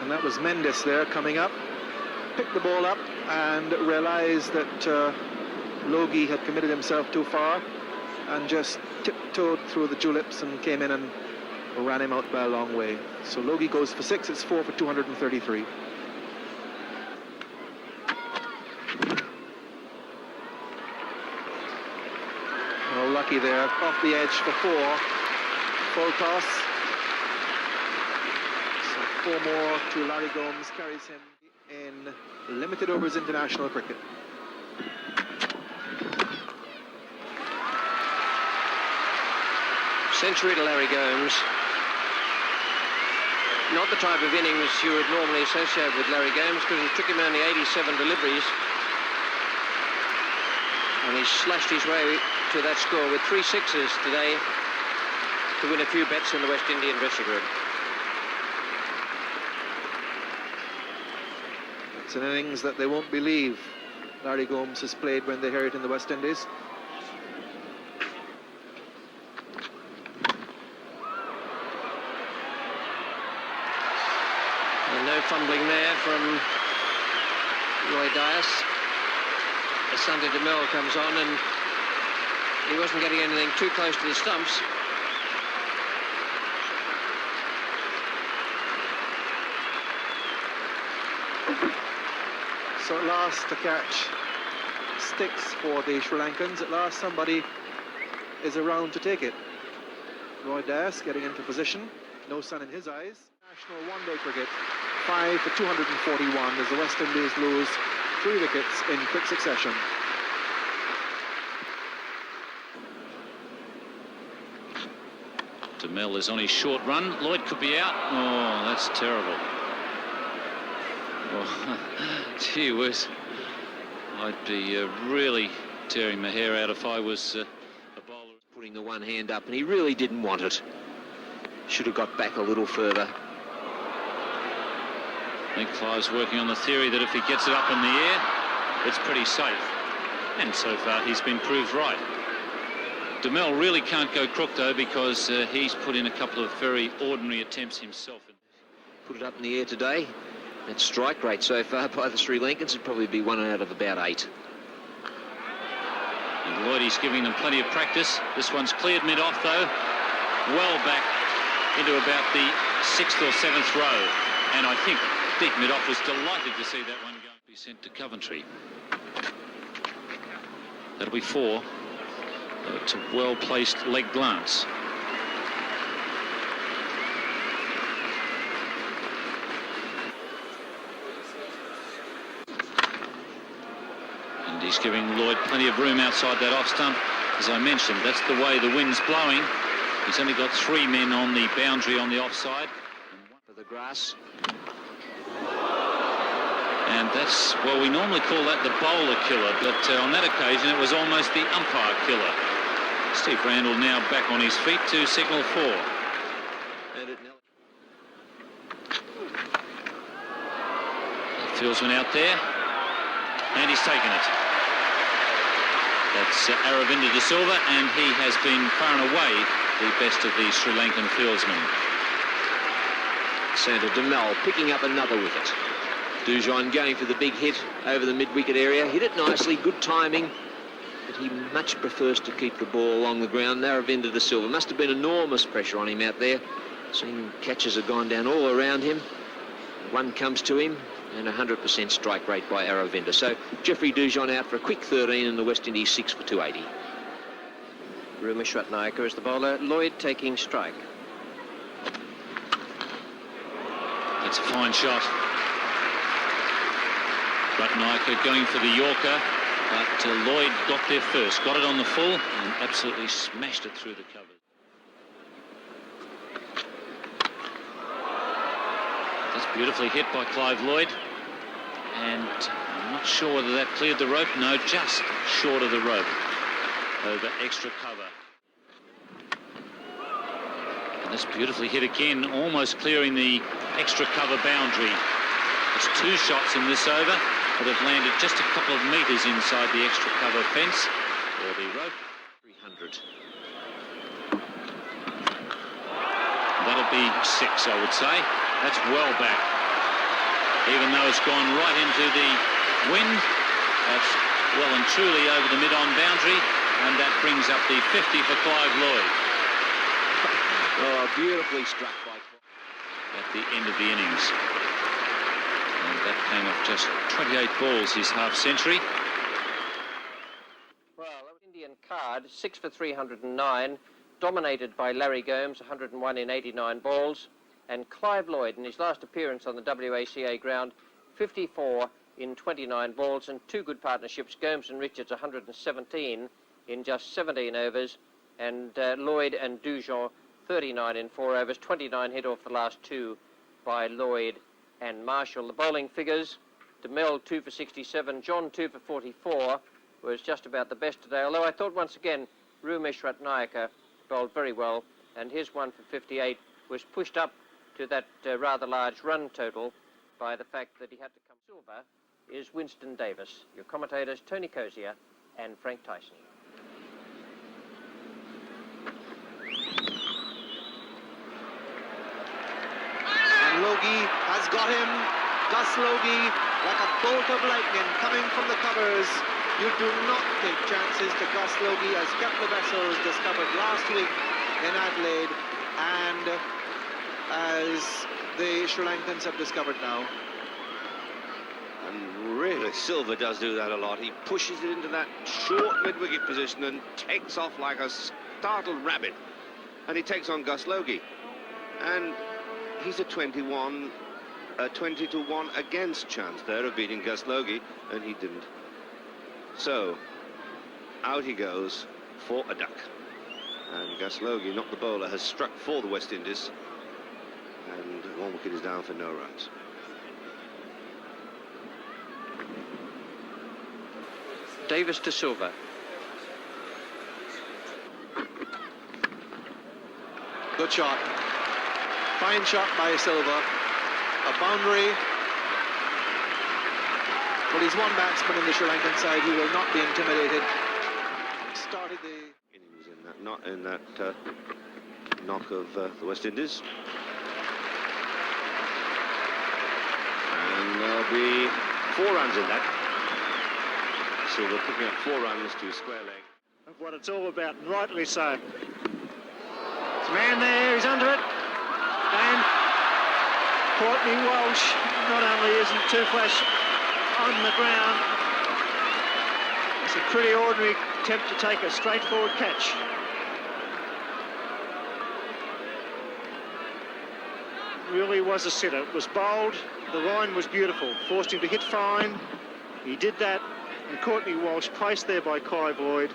And that was Mendes there coming up. Picked the ball up and realized that Logie had committed himself too far and just tiptoed through the tulips and came in and ran him out by a long way. So Logie goes for 6. It's 4 for 233. Oh, lucky there, off the edge for 4. Full toss. So 4 more to Larry Gomes, carries him in limited overs international cricket. Century to Larry Gomes. Not the type of innings you would normally associate with Larry Gomes, because it took him only 87 deliveries. And he slashed his way to that score with 3 sixes today to win a few bets in the West Indian dressing room. It's an innings that they won't believe Larry Gomes has played when they hear it in the West Indies. No fumbling there from Roy Dias. Asante Demel comes on, and he wasn't getting anything too close to the stumps. So at last the catch sticks for the Sri Lankans. At last somebody is around to take it. Roy Dias getting into position. No sun in his eyes. National one-day cricket. 5 for 241 as the West Indies lose 3 wickets in quick succession. Demel is on his short run. Lloyd could be out. Oh, that's terrible. Oh, gee whiz. I'd be really tearing my hair out if I was a bowler. Putting the one hand up, and he really didn't want it. Should have got back a little further. I think Clive's working on the theory that if he gets it up in the air, it's pretty safe. And so far, he's been proved right. Demel really can't go crook, though, because he's put in a couple of very ordinary attempts himself. Put it up in the air today. That strike rate so far by the Sri Lankans would probably be 1 out of about 8. And Lloydie's giving them plenty of practice. This one's cleared mid-off, though. Well back into about the 6th or 7th row. And I think Dick Mid-off was delighted to see that one go. Be sent to Coventry. That'll be 4. It's a well-placed leg glance. And he's giving Lloyd plenty of room outside that off stump. As I mentioned, that's the way the wind's blowing. He's only got 3 men on the boundary on the offside. And 1 for the grass. And that's, well, we normally call that the bowler killer, but on that occasion it was almost the umpire killer. Steve Randall now back on his feet to signal 4. Fieldsman out there, and he's taken it. That's Aravinda De Silva, and he has been far and away the best of the Sri Lankan fieldsmen. centre. Demel picking up another wicket. Dujon going for the big hit over the mid-wicket area. Hit it nicely, good timing, but he much prefers to keep the ball along the ground. Aravinda de Silva. Must have been enormous pressure on him out there. Seeing catches have gone down all around him. One comes to him, and 100% strike rate by Aravinda. So Jeffrey Dujon out for a quick 13 and the West Indies 6 for 280. Rumesh Ratnayaka is the bowler. Lloyd taking strike. That's a fine shot. Ratnayaka going for the Yorker, but Lloyd got there first, got it on the full and absolutely smashed it through the covers. That's beautifully hit by Clive Lloyd, and I'm not sure whether that cleared the rope. No, just short of the rope over extra cover. And that's beautifully hit again, almost clearing the extra cover boundary. There's 2 shots in this over that have landed just a couple of metres inside the extra cover fence or the rope. 300. That'll be 6, I would say. That's well back. Even though it's gone right into the wind, that's well and truly over the mid-on boundary, and that brings up the 50 for Clive Lloyd. Oh, beautifully struck by Clive At the end of the innings. And that came off just 28 balls, his half-century. Well, Indian card, 6 for 309, dominated by Larry Gomes, 101 in 89 balls, and Clive Lloyd, in his last appearance on the WACA ground, 54 in 29 balls, and 2 good partnerships, Gomes and Richards, 117 in just 17 overs, and Lloyd and Dujon, 39 in 4 overs, 29 hit off the last 2 by Lloyd and Marshall. The bowling figures, DeMel 2 for 67, John 2 for 44, was just about the best today, although I thought once again Rumesh Ratnayaka bowled very well, and his 1 for 58 was pushed up to that rather large run total by the fact that he had to come. Silver is Winston Davis. Your commentators Tony Cozier and Frank Tyson. And Logie has got him. Gus Logie, like a bolt of lightning coming from the covers. You do not take chances to Gus Logie, as Kepler Vessels discovered last week in Adelaide, and as the Sri Lankans have discovered now. And really, Silva does do that a lot. He pushes it into that short mid-wicket position and takes off like a startled rabbit. And he takes on Gus Logie. And he's a 20-to-1 against chance there of beating Gus Logie, and he didn't. So, out he goes for a duck. And Gus Logie, not the bowler, has struck for the West Indies. And 1 wicket is down for no runs. Davis to Silva. Good shot. Fine shot by Silva. A boundary. But he's one batsman in the Sri Lankan side. He will not be intimidated. Started the innings in that, not in that knock of the West Indies. And there'll be 4 runs in that. Silva picking up 4 runs to square leg. Of what it's all about, and rightly so. There's a man there, he's under it. And Courtney Walsh not only isn't too flash on the ground, it's a pretty ordinary attempt to take a straightforward catch. Really was a sitter. It was bold, the line was beautiful, forced him to hit fine. He did that, and Courtney Walsh, placed there by Clive Lloyd,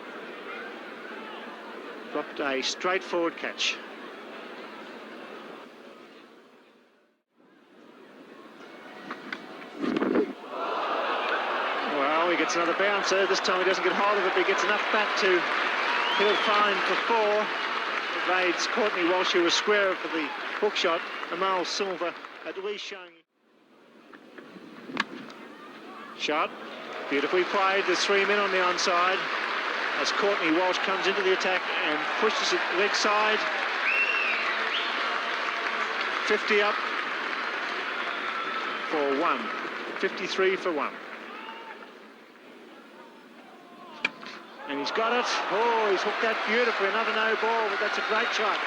dropped a straightforward catch. Well, he gets another bouncer. This time he doesn't get hold of it, but he gets enough back to hit it fine for 4. Evades Courtney Walsh, who was square for the hook shot. Amal Silva at least showing. Shot, beautifully played. There's 3 men on the onside as Courtney Walsh comes into the attack and pushes it leg side. 50 up, for 1. 53 for 1. And he's got it. Oh, he's hooked that beautifully. Another no ball, but that's a great shot.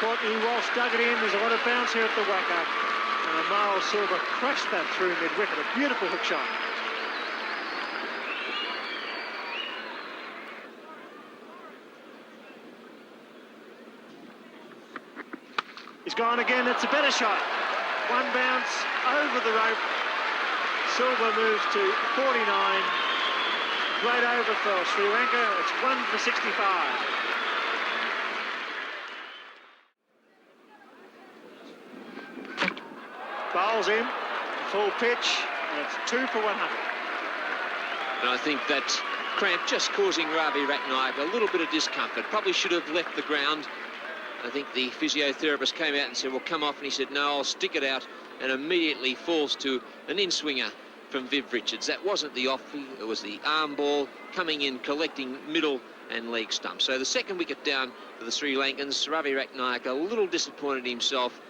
Courtney Walsh dug it in. There's a lot of bounce here at the Wacker. And Amal Silva crushed that through mid-wicket. A beautiful hook shot. He's gone again. That's a better shot. One bounce over the rope. Silva moves to 49. Great over for Sri Lanka. It's 1 for 65. Bowls in, full pitch, and it's 2 for 100. And I think that cramp just causing Ravi Ratnaik a little bit of discomfort. Probably should have left the ground. I think the physiotherapist came out and said, well, come off. And he said, no, I'll stick it out, and immediately falls to an in-swinger from Viv Richards. That wasn't the off, it was the arm ball coming in, collecting middle and leg stump. So the second wicket down for the Sri Lankans. Ravi Ratnaik a little disappointed himself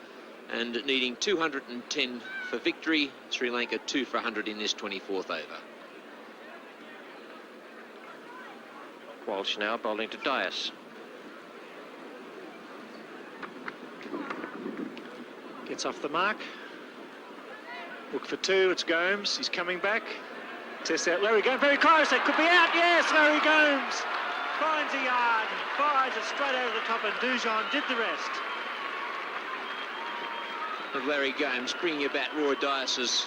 and needing 210 for victory. Sri Lanka 2 for 100 in this 24th over. Walsh now bowling to Dias. Gets off the mark. Look for 2, it's Gomes. He's coming back. Test out Larry Gomes. Very close, that could be out. Yes, Larry Gomes finds a yard, fires it straight over the top, and Dujon did the rest. Of Larry Gomes bringing about Roy Dias's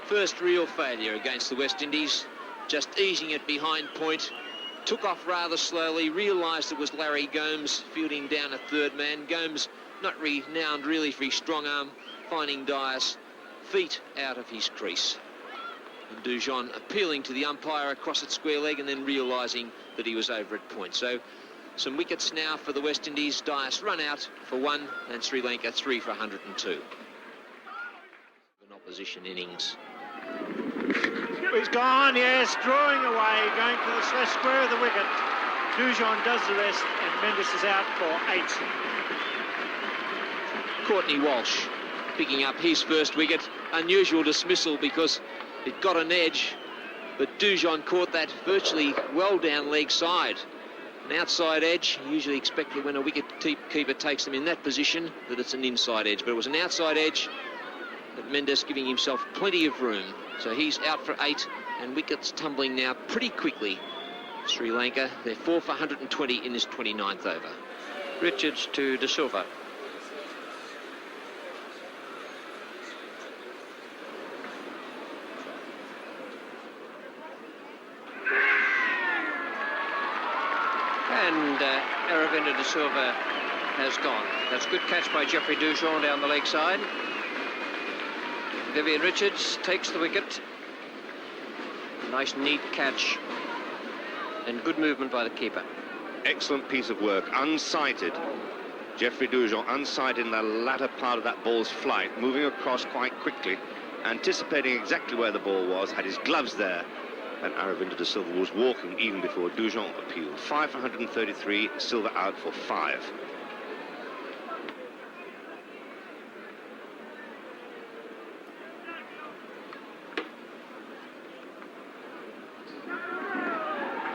first real failure against the West Indies. Just easing it behind point. Took off rather slowly, realised it was Larry Gomes fielding down a third man. Gomes not renowned really for his strong arm, finding Dias feet out of his crease. And Dujon appealing to the umpire across at square leg and then realising that he was over at point. So some wickets now for the West Indies. Dias run out for 1 and Sri Lanka 3 for 102. An opposition innings. He's gone, yes, drawing away, going for the slash square of the wicket. Dujon does the rest, and Mendes is out for 8. Courtney Walsh picking up his first wicket. Unusual dismissal because it got an edge, but Dujon caught that virtually well down leg side. An outside edge. You usually expect that when a wicket keeper takes them in that position that it's an inside edge, but it was an outside edge. But Mendes giving himself plenty of room. So he's out for 8, and wickets tumbling now pretty quickly. Sri Lanka, they're 4 for 120 in this 29th over. Richards to De Silva. And Aravinda De Silva has gone. That's a good catch by Geoffrey Dujon down the leg side. Vivian Richards takes the wicket. Nice neat catch and good movement by the keeper. Excellent piece of work, unsighted. Geoffrey Dujon unsighted in the latter part of that ball's flight, moving across quite quickly, anticipating exactly where the ball was, had his gloves there, and Aravinda De Silva was walking even before Dujon appealed. 5 for 133, Silva out for 5.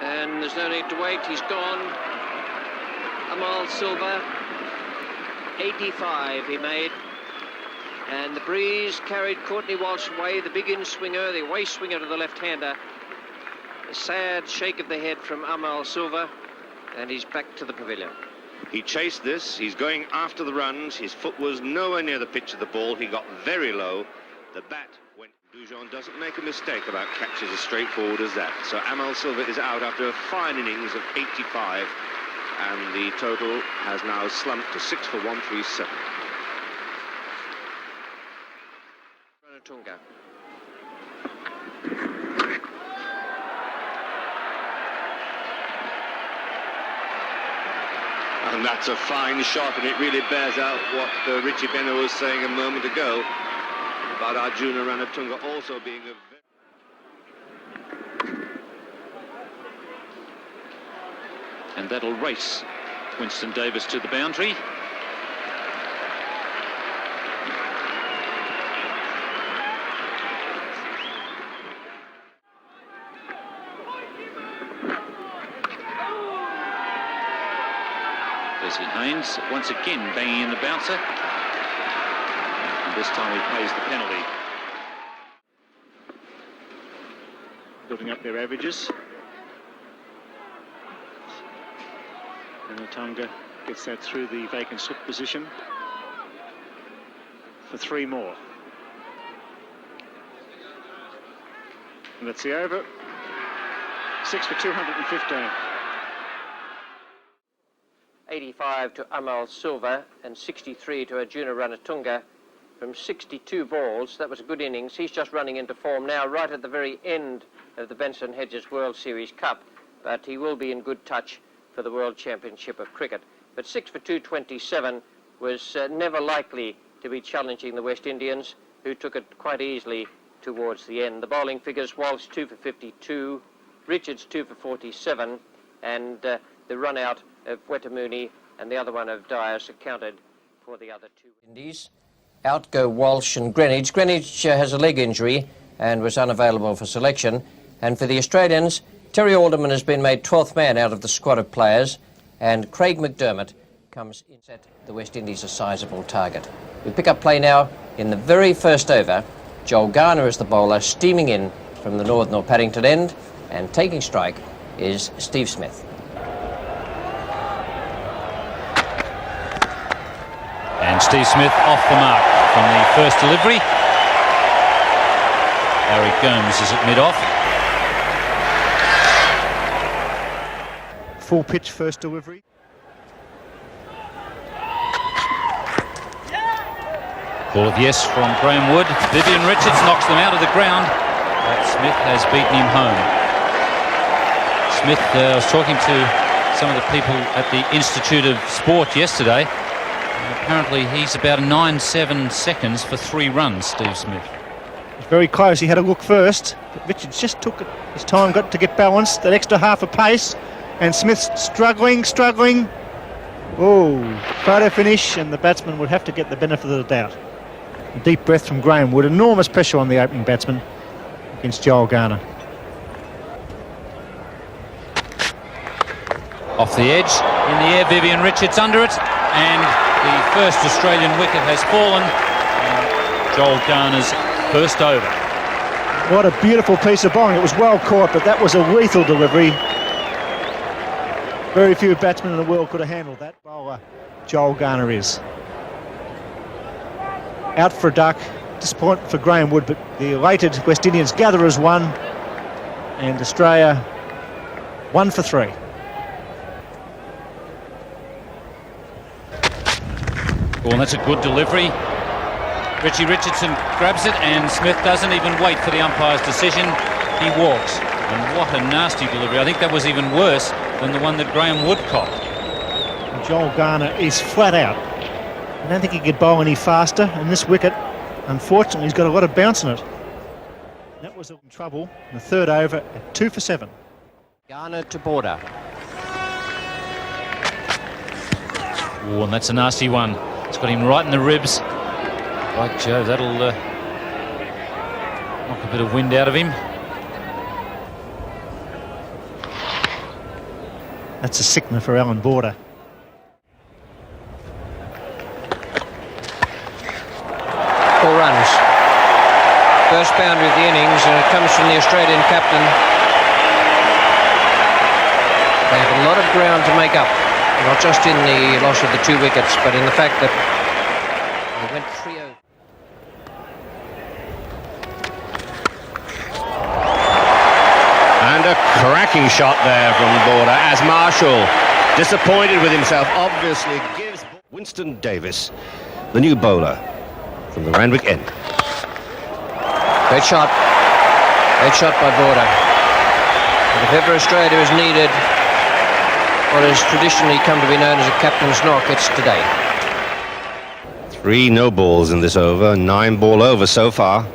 And there's no need to wait, he's gone. Amal Silva, 85 he made. And the breeze carried Courtney Walsh away, the big in-swinger, the away swinger to the left-hander. A sad shake of the head from Amal Silva, and he's back to the pavilion. He chased this, he's going after the runs, his foot was nowhere near the pitch of the ball, he got very low, the bat went. Dujon doesn't make a mistake about catches as straightforward as that. So Amal Silva is out after a fine innings of 85, and the total has now slumped to 6 for 137. Ranatunga. And that's a fine shot, and it really bears out what Richie Beno was saying a moment ago about Arjuna Ranatunga also being a very... And that'll race Winston Davis to the boundary. Dazzy Haynes once again banging in the bouncer. And this time he pays the penalty. Building up their averages. And Tonga gets that through the vacant slip position for 3 more. And that's the over. 6 for 215. 85 to Amal Silva and 63 to Arjuna Ranatunga from 62 balls. That was a good innings. He's just running into form now, right at the very end of the Benson Hedges World Series Cup, but he will be in good touch for the World Championship of Cricket. But 6 for 227 was never likely to be challenging the West Indians, who took it quite easily towards the end. The bowling figures: Walsh 2 for 52, Richards 2 for 47, and the run out of Wetamuni and the other one of Dias accounted for the other 2. Indies. Out go Walsh and Greenwich. Greenwich has a leg injury and was unavailable for selection. And for the Australians, Terry Alderman has been made 12th man out of the squad of players, and Craig McDermott comes in. Set the West Indies a sizeable target. We pick up play now in the very first over. Joel Garner is the bowler, steaming in from the Northern or Paddington end, and taking strike is Steve Smith. And Steve Smith off the mark from the first delivery. Harry Gomes is at mid-off. Full pitch first delivery. Call of yes from Graham Wood. Vivian Richards knocks them out of the ground, but Smith has beaten him home. Smith, I was talking to some of the people at the Institute of Sport yesterday. Apparently he's about 9-7 seconds for 3 runs, Steve Smith. It's very close. He had a look first, but Richards just took his time, got to get balanced, that extra half a pace, and Smith's struggling. Oh, photo finish, and the batsman would have to get the benefit of the doubt. A deep breath from Graham Wood. Enormous pressure on the opening batsman against Joel Garner. Off the edge, in the air, Vivian Richards under it, and the first Australian wicket has fallen. And Joel Garner's first over. What a beautiful piece of bowling. It was well caught, but that was a lethal delivery. Very few batsmen in the world could have handled that. Bowler Joel Garner is. Out for a duck. Disappointment for Graham Wood, but the elated West Indians gather as one, and Australia 1 for 3. Oh, and that's a good delivery. Richie Richardson grabs it, and Smith doesn't even wait for the umpire's decision. He walks, and what a nasty delivery. I think that was even worse than the one that Graham Wood copped. And Joel Garner is flat out. I don't think he could bowl any faster, and this wicket, unfortunately, he's got a lot of bounce in it. That was in trouble in the third over at 2 for 7. Garner to border. Oh, and that's a nasty one. It's got him right in the ribs. Right, Joe, that'll knock a bit of wind out of him. That's a sickener for Alan Border. Four runs. First boundary of the innings, and it comes from the Australian captain. They have a lot of ground to make up, not just in the loss of the 2 wickets, but in the fact that they went 3-0. And a cracking shot there from Border, as Marshall, disappointed with himself, obviously gives Winston Davis, the new bowler from the Randwick end. Great shot. Great shot by Border. And if ever Australia is needed what has traditionally come to be known as a captain's knock, it's today. 3 no balls in this over, 9 ball over so far.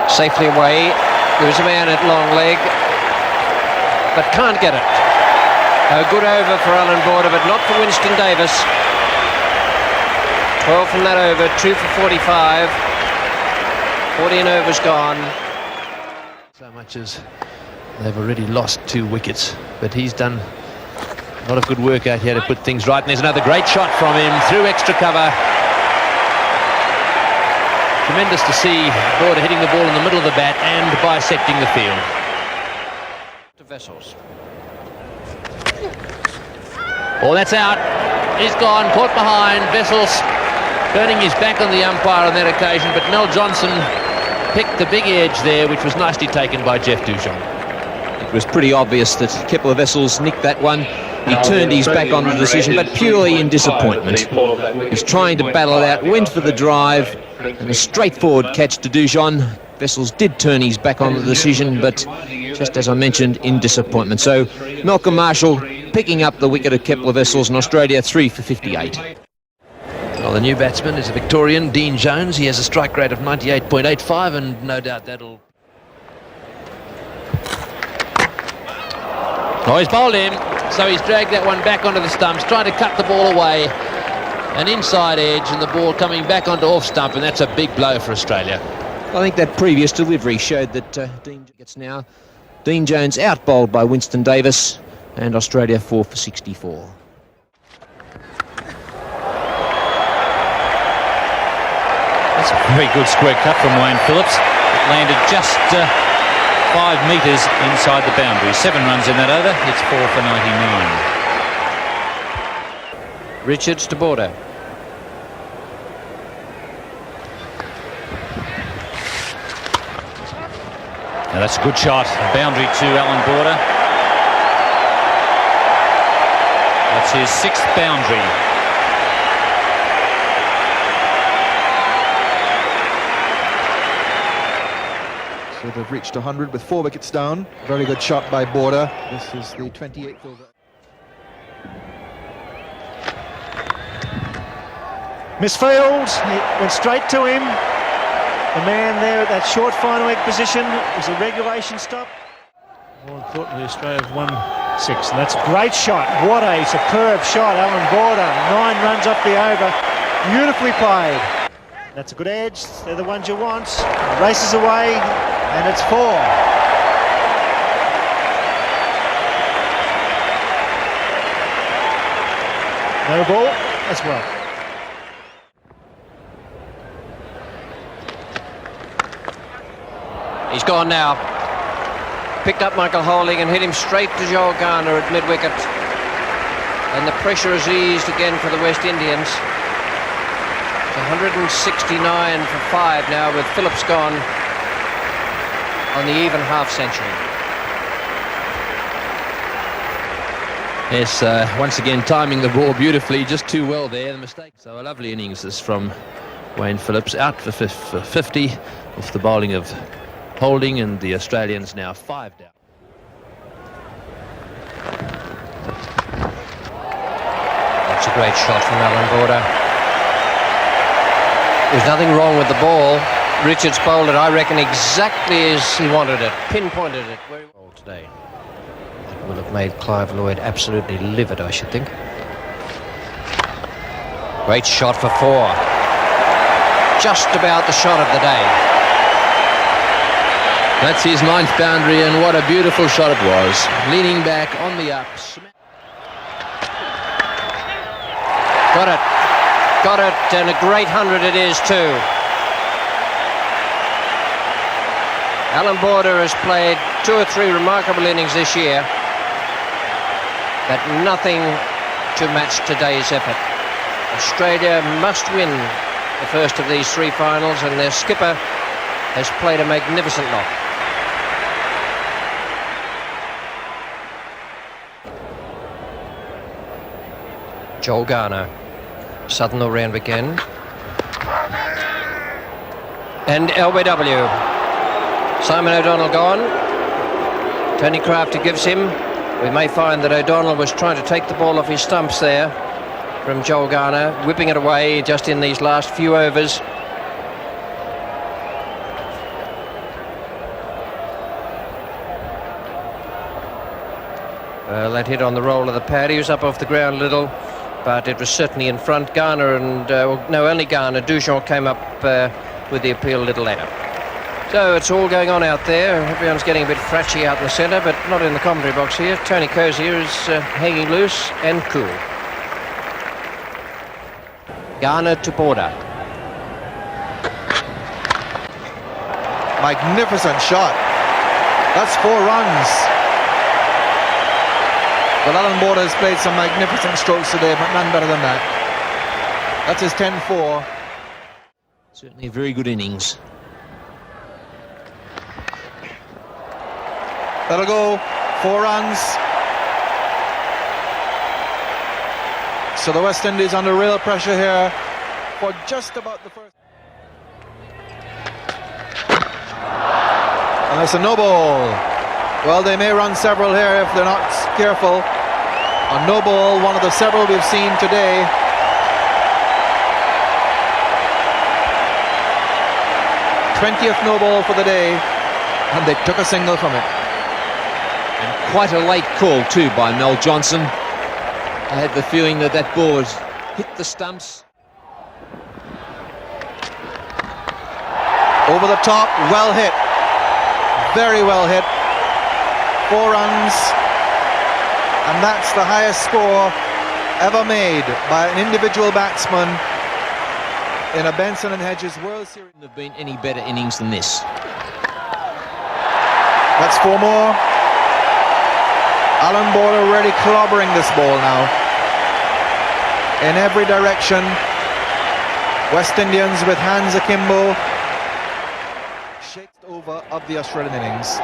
Safely away. There was a man at long leg, but can't get it. A good over for Alan Border, but not for Winston Davis. 12 from that over, 2 for 45. 14 overs gone. So much as they've already lost 2 wickets, but he's done A lot of good work out here to put things right. And there's another great shot from him through extra cover. Tremendous to see Border hitting the ball in the middle of the bat and bisecting the field. To Wessels. Oh, that's out. He's gone, caught behind. Wessels turning his back on the umpire on that occasion, but Mel Johnson picked the big edge there, which was nicely taken by Jeff Dujon. It was pretty obvious that Kepler Wessels nicked that one. He turned his back on the decision, but purely in disappointment. He was trying to battle it out, went for the drive, and a straightforward catch to Dujon. Wessels did turn his back on the decision, but just as I mentioned, in disappointment. So Malcolm Marshall picking up the wicket of Kepler Wessels, and Australia 3 for 58. Well, the new batsman is a Victorian, Dean Jones. He has a strike rate of 98.85, and no doubt that'll... Oh, he's bowled him, so he's dragged that one back onto the stumps, trying to cut the ball away. An inside edge, and the ball coming back onto off stump, and that's a big blow for Australia. I think that previous delivery showed that Dean gets now. Dean Jones out bowled by Winston Davis, and Australia 4 for 64. That's a very good square cut from Wayne Phillips. It landed just 5 metres inside the boundary. 7 runs in that over. It's 4 for 99. Richards to Border. Now that's a good shot. Boundary to Alan Border. That's his 6th boundary. So they've reached 100 with 4 wickets down. Very good shot by Border. This is the 28th over. Misfield, it went straight to him. The man there at that short final leg position was a regulation stop. More importantly, Australia have won 6, and that's a great shot. What a superb shot, Alan Border. 9 runs off the over. Beautifully played. That's a good edge. They're the ones you want. Races away, and it's 4. No ball as well. He's gone now. Picked up Michael Holding and hit him straight to Joel Garner at mid-wicket. And the pressure has eased again for the West Indians. It's 169 for 5 now, with Phillips gone on the even half-century. Yes, once again timing the ball beautifully, just too well there, the mistake. So a lovely innings this from Wayne Phillips, out for 50 off the bowling of Holding, and the Australians now 5 down. That's a great shot from Alan Border. There's nothing wrong with the ball. Richards bowled it, I reckon, exactly as he wanted it. Pinpointed it very well today. That will have made Clive Lloyd absolutely livid, I should think. Great shot for 4. Just about the shot of the day. That's his 9th boundary, and what a beautiful shot it was. Leaning back on the up. Got it. Got it, and a great 100 it is too. Alan Border has played 2 or 3 remarkable innings this year, but nothing to match today's effort. Australia must win the first of these 3 finals, and their skipper has played a magnificent lot. Joel Garner, Southern all-round again. And LBW. Simon O'Donnell gone. Tony Crafter gives him. We may find that O'Donnell was trying to take the ball off his stumps there from Joel Garner, whipping it away just in these last few overs. Well, that hit on the roll of the pad. He was up off the ground a little, but it was certainly in front. Garner and, no, only Garner. Dujon came up with the appeal a little later. So it's all going on out there. Everyone's getting a bit fratchy out in the centre, but not in the commentary box here. Tony Cozier is hanging loose and cool. Garner to Border. Magnificent shot. That's 4 runs. Well, Alan Border has played some magnificent strokes today, but none better than that. That's his 10-4. Certainly a very good innings. That'll go. 4 runs. So the West Indies under real pressure here for just about the first. And it's a no ball. Well, they may run several here if they're not careful. A no ball, one of the several we've seen today. th no ball for the day, and they took a single from it. And quite a late call too by Mel Johnson. I had the feeling that that ball has hit the stumps. Over the top, well hit. Very well hit. 4 runs. And that's the highest score ever made by an individual batsman in a Benson and Hedges World Series. There have been any better innings than this. That's 4 more. Alan Border really clobbering this ball now. In every direction. West Indians with hands akimbo. Shakes over of the Australian innings.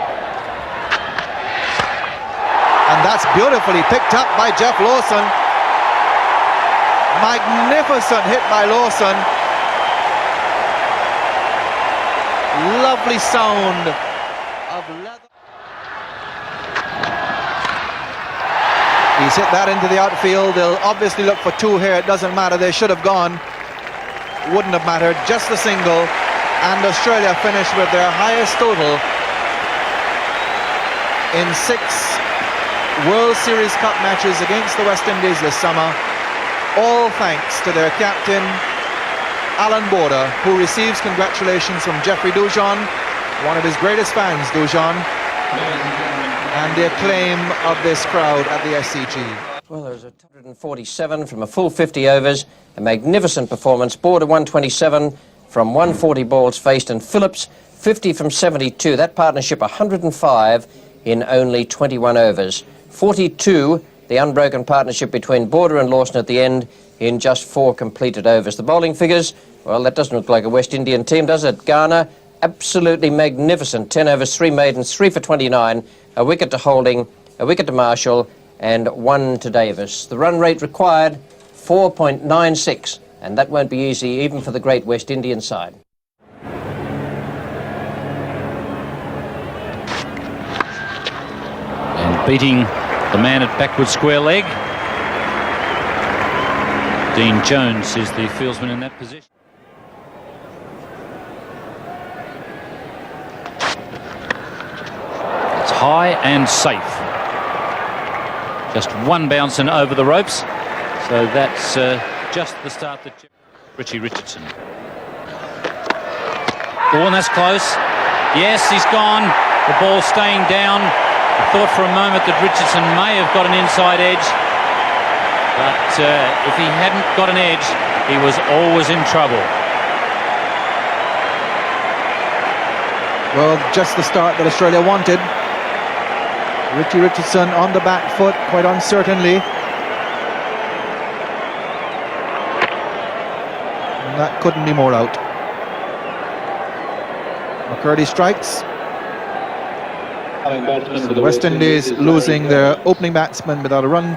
And that's beautifully picked up by Jeff Lawson. Magnificent hit by Lawson. Lovely sound of leather. He's hit that into the outfield. They'll obviously look for 2 here. It doesn't matter. They should have gone. Wouldn't have mattered. Just the single. And Australia finished with their highest total in 6 World Series Cup matches against the West Indies this summer. All thanks to their captain, Alan Border, who receives congratulations from Jeffrey Dujon, one of his greatest fans, Dujon, and the acclaim of this crowd at the SCG. Well, there was a 147 from a full 50 overs, a magnificent performance. Border 127 from 140 balls faced, and Phillips 50 from 72. That partnership 105 in only 21 overs. 42, the unbroken partnership between Border and Lawson at the end in just 4 completed overs. The bowling figures, well, that doesn't look like a West Indian team, does it? Garner, absolutely magnificent. 10 overs, 3 maidens, 3 for 29, a wicket to Holding, a wicket to Marshall, and 1 to Davis. The run rate required, 4.96, and that won't be easy even for the great West Indian side. And beating the man at backward square leg. Dean Jones is the fieldsman in that position. It's high and safe. Just 1 bounce and over the ropes. So that's just the start that Richie Richardson. Oh, and that's close. Yes, he's gone. The ball staying down. I thought for a moment that Richardson may have got an inside edge, but if he hadn't got an edge, he was always in trouble. Well, just the start that Australia wanted. Richie Richardson on the back foot, quite uncertainly. And that couldn't be more out. McCurdy strikes. So the West Indies losing their opening batsman without a run,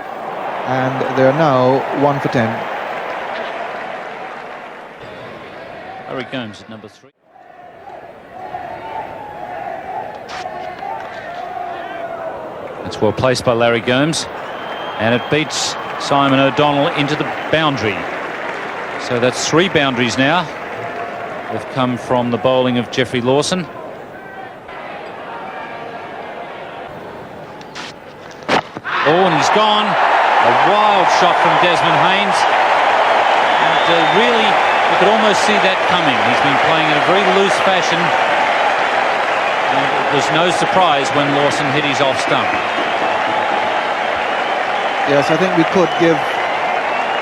and they're now 1 for 10. Larry Gomes at number 3. It's well placed by Larry Gomes, and it beats Simon O'Donnell into the boundary. So that's 3 boundaries now. They've come from the bowling of Jeffrey Lawson. Oh, and he's gone. A wild shot from Desmond Haynes. And really, you could almost see that coming. He's been playing in a very loose fashion. And it was no surprise when Lawson hit his off stump. Yes, I think we could give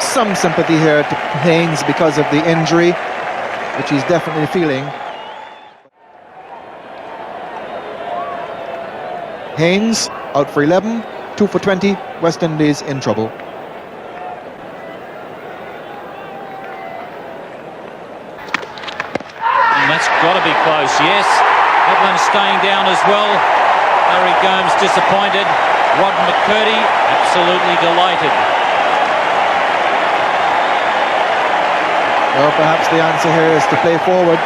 some sympathy here to Haynes because of the injury, which he's definitely feeling. Haynes out for 11, 2 for 20, West Indies in trouble. And that's got to be close, yes. That one's staying down as well. Larry Gomes disappointed. Rod McCurdy absolutely delighted. Well, perhaps the answer here is to play forward.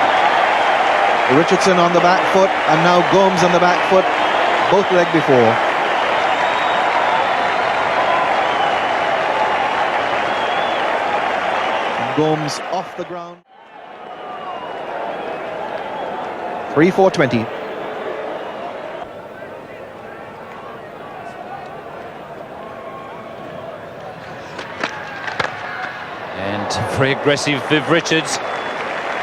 Richardson on the back foot, and now Gomes on the back foot, both leg before. And Gomes off the ground. 3-4-20. And very aggressive Viv Richards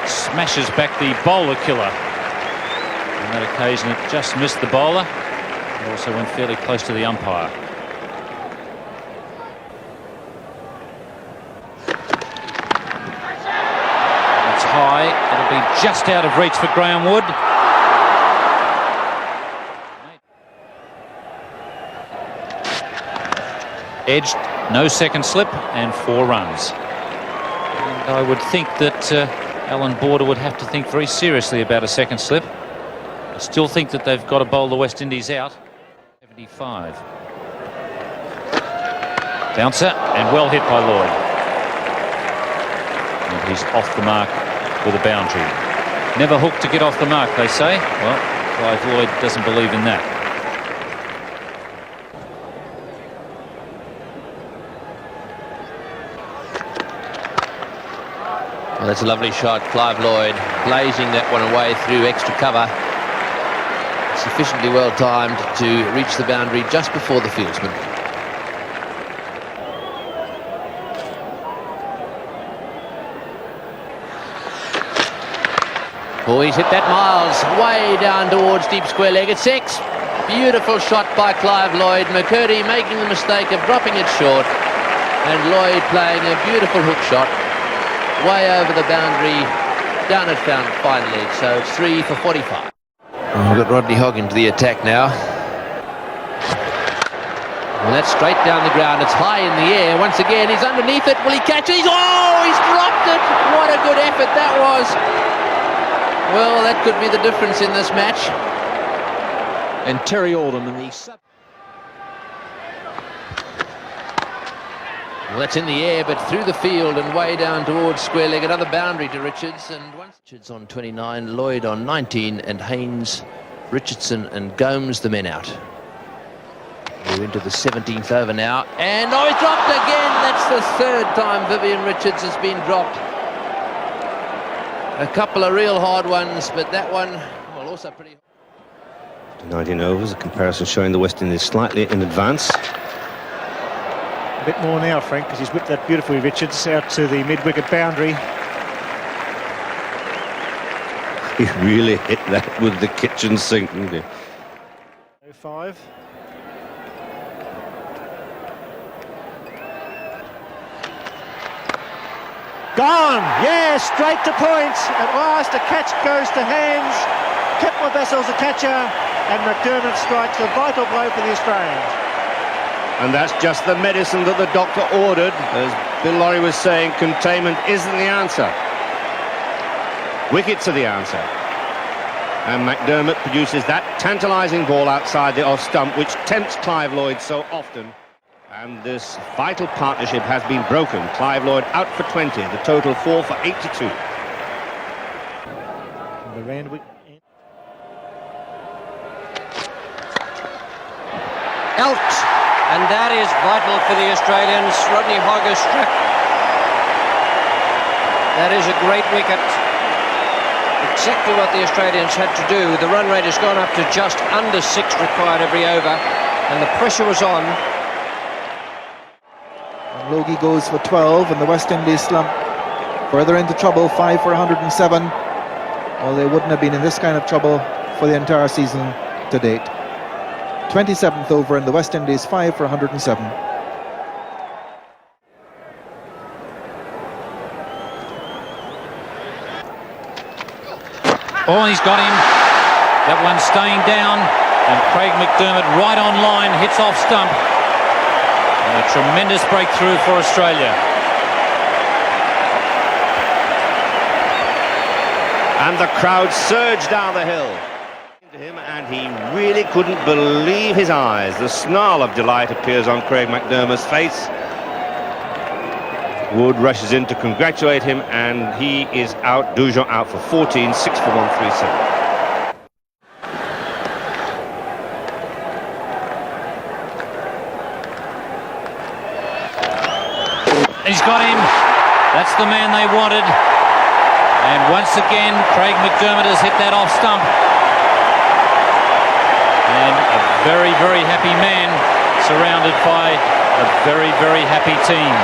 smashes back the bowler killer. On that occasion it just missed the bowler. It also went fairly close to the umpire. It's high. It'll be just out of reach for Graham Wood. Edged, no second slip, and 4 runs. And I would think that Alan Border would have to think very seriously about a second slip. I still think that they've got to bowl the West Indies out. 75. Bouncer, and well hit by Lloyd. And he's off the mark with a boundary. Never hooked to get off the mark, they say. Well, Clive Lloyd doesn't believe in that. Well, that's a lovely shot. Clive Lloyd blazing that one away through extra cover. Sufficiently well timed to reach the boundary just before the fieldsman. Oh, he's hit that miles way down towards deep square leg at 6. Beautiful shot by Clive Lloyd. McCurdy making the mistake of dropping it short, and Lloyd playing a beautiful hook shot way over the boundary, down at fine leg. So it's 3 for 45. Oh, we've got Rodney Hogg into the attack now. Well, that's straight down the ground. It's high in the air. Once again, he's underneath it. Will he catch it? Oh, he's dropped it. What a good effort that was. Well, that could be the difference in this match. And Terry Oldham in the... Well, that's in the air, but through the field and way down towards square leg. Another boundary to Richards, and once Richards on 29, Lloyd on 19, and Haynes, Richardson and Gomes the men out. We're into the 17th over now, and oh, he's dropped again. That's the 3rd time Vivian Richards has been dropped. A couple of real hard ones, but that one, well, also pretty... 19 overs, a comparison showing the West Indies slightly in advance. A bit more now, Frank, because he's whipped that beautifully, Richards, out to the mid-wicket boundary. He really hit that with the kitchen sink, didn't he? 5. Gone! Yeah, straight to point. At last, a catch goes to hands. Kepler Bessel's the catcher, and McDermott strikes a vital blow for the Australians. And that's just the medicine that the doctor ordered. As Bill Lawry was saying, containment isn't the answer. Wickets are the answer. And McDermott produces that tantalising ball outside the off stump, which tempts Clive Lloyd so often. And this vital partnership has been broken. Clive Lloyd out for 20, the total 4 for 82. The Randwick. Out! And that is vital for the Australians. Rodney Hogg has struck. That is a great wicket. Exactly what the Australians had to do. The run rate has gone up to just under 6 required every over, and the pressure was on. And Logie goes for 12, and the West Indies slump further into trouble, 5 for 107. Well, they wouldn't have been in this kind of trouble for the entire season to date. 27th over in the West Indies, 5 for 107. Oh, he's got him. That one's staying down, and Craig McDermott right on line, hits off stump. And a tremendous breakthrough for Australia. And the crowd surged down the hill to him, and he really couldn't believe his eyes. The snarl of delight appears on Craig McDermott's face. Wood rushes in to congratulate him, and he is out. Dujon out for 14, 6 for 137. He's got him. That's the man they wanted. And once again, Craig McDermott has hit that off stump. And a very, very happy man surrounded by a very, very happy team.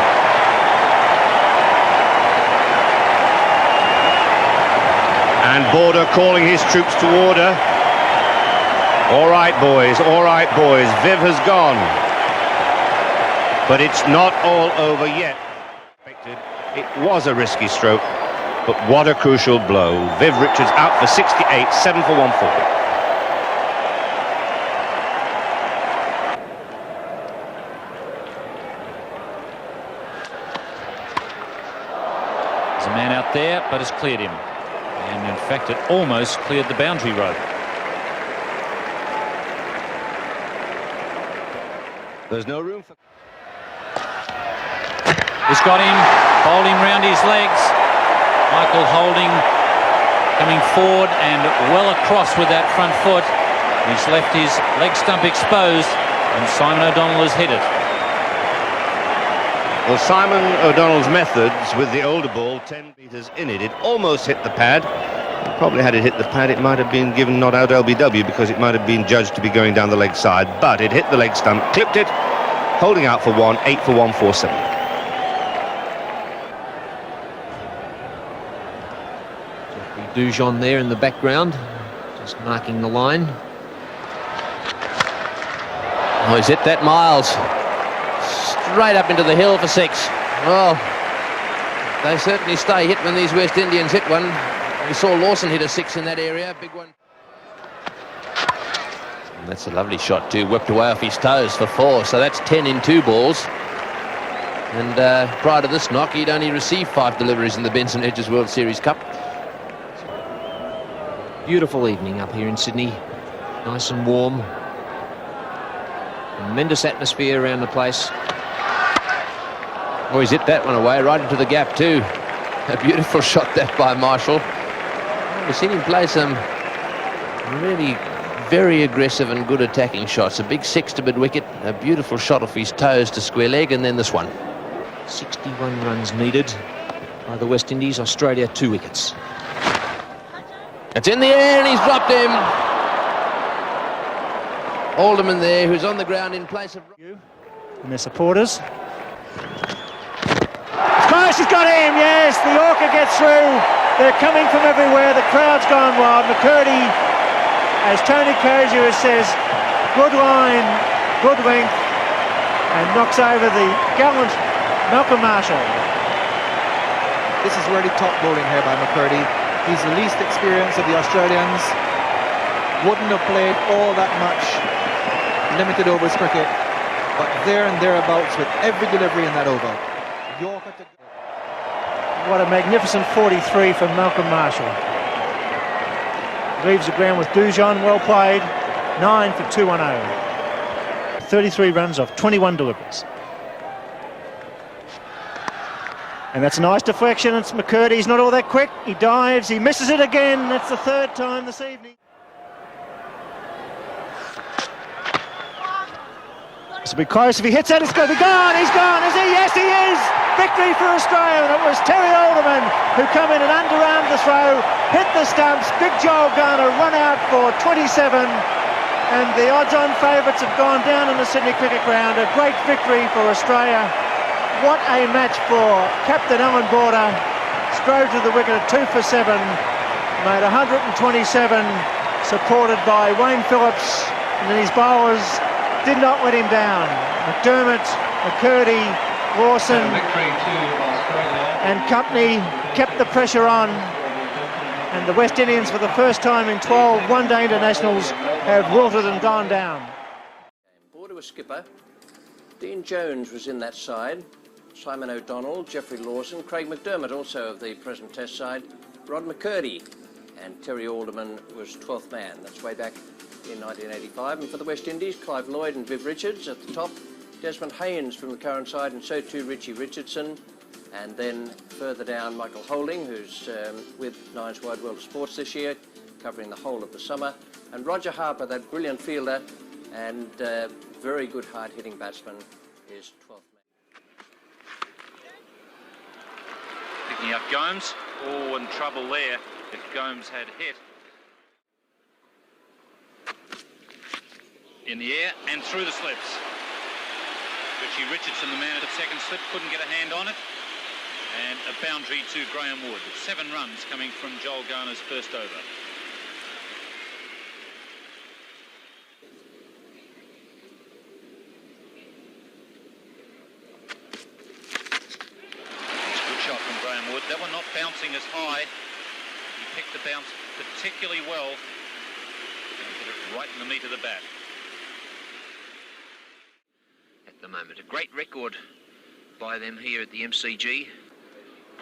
And Border calling his troops to order. All right, boys, all right, boys. Viv has gone. But it's not all over yet. It was a risky stroke, but what a crucial blow. Viv Richards out for 68, 7 for 140. There's a man out there, but it's cleared him. And in fact, it almost cleared the boundary rope. There's no room for... He's got him, bowled him round his legs. Michael Holding coming forward and well across with that front foot. He's left his leg stump exposed, and Simon O'Donnell has hit it. Well, Simon O'Donnell's methods with the older ball, 10 metres in it. It almost hit the pad. Probably had it hit the pad, it might have been given not out LBW because it might have been judged to be going down the leg side. But it hit the leg stump, clipped it, Holding out for 1, 8 for 147. Dujon there in the background, just marking the line. Oh, he's hit that Miles. Straight up into the hill for 6. Well, they certainly stay hit when these West Indians hit one. We saw Lawson hit a 6 in that area, big one. And that's a lovely shot too, whipped away off his toes for 4, so that's 10 in 2 balls. And prior to this knock, he'd only received 5 deliveries in the Benson Hedges World Series Cup. Beautiful evening up here in Sydney, nice and warm. Tremendous atmosphere around the place. Oh, he's hit that one away, right into the gap too. A beautiful shot that by Marshall. We've seen him play some really very aggressive and good attacking shots. A big 6 to mid-wicket, a beautiful shot off his toes to square leg, and then this one. 61 runs needed by the West Indies, Australia 2 wickets. It's in the air and he's dropped him. Alderman there, who's on the ground in place of... And their supporters. Close, he's got him, yes, the Yorker gets through. They're coming from everywhere, the crowd's gone wild. McCurdy, as Tony Kosier says, good line, good length, and knocks over the gallant Malcolm Marshall. This is really top bowling here by McCurdy. He's the least experienced of the Australians. Wouldn't have played all that much limited overs cricket, but there and thereabouts with every delivery in that over. Yorker to... What a magnificent 43 from Malcolm Marshall. Leaves the ground with Dujon, well played. 9 for 210. 33 runs off 21 deliveries. And that's a nice deflection. It's McCurdy. He's not all that quick. He dives. He misses it again. That's the 3rd time this evening. This will be close. If he hits that, it's going to be gone. He's gone, is he? Yes, he is. Victory for Australia. And it was Terry Alderman who come in and underarmed the throw, hit the stumps. Big Joel Garner run out for 27. And the odds-on favourites have gone down in the Sydney Cricket Ground. A great victory for Australia. What a match for Captain Alan Border. Strode to the wicket at 2 for 7. Made 127. supported by Wayne Phillips, and then his bowlers did not let him down. McDermott, McCurdy, Lawson and company kept the pressure on, and the West Indians for the first time in 12 one-day internationals have wilted and gone down. Border was skipper. Dean Jones was in that side. Simon O'Donnell, Geoffrey Lawson, Craig McDermott also of the present Test side, Rod McCurdy, and Terry Alderman was 12th man. That's way back in 1985. And for the West Indies, Clive Lloyd and Viv Richards at the top, Desmond Haynes from the current side, and so too Richie Richardson. And then further down, Michael Holding, who's with Nine's Wide World of Sports this year, covering the whole of the summer. And Roger Harper, that brilliant fielder and very good hard-hitting batsman, is 12th man. Picking up Gomes. Oh, and trouble there if Gomes had hit. In the air and through the slips. Richie Richardson, the man at the second slip, couldn't get a hand on it. And a boundary to Graham Wood. 7 runs coming from Joel Garner's first over. That one not bouncing as high. He picked the bounce particularly well and hit it right in the meat of the bat. At the moment, a great record by them here at the MCG.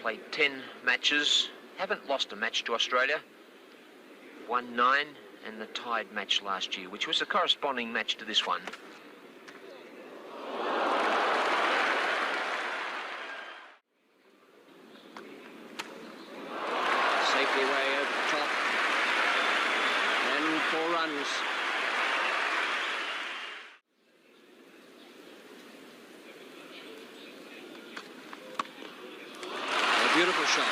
Played 10 matches, haven't lost a match to Australia. Won 9 and the tied match last year, which was a corresponding match to this one. Beautiful shot.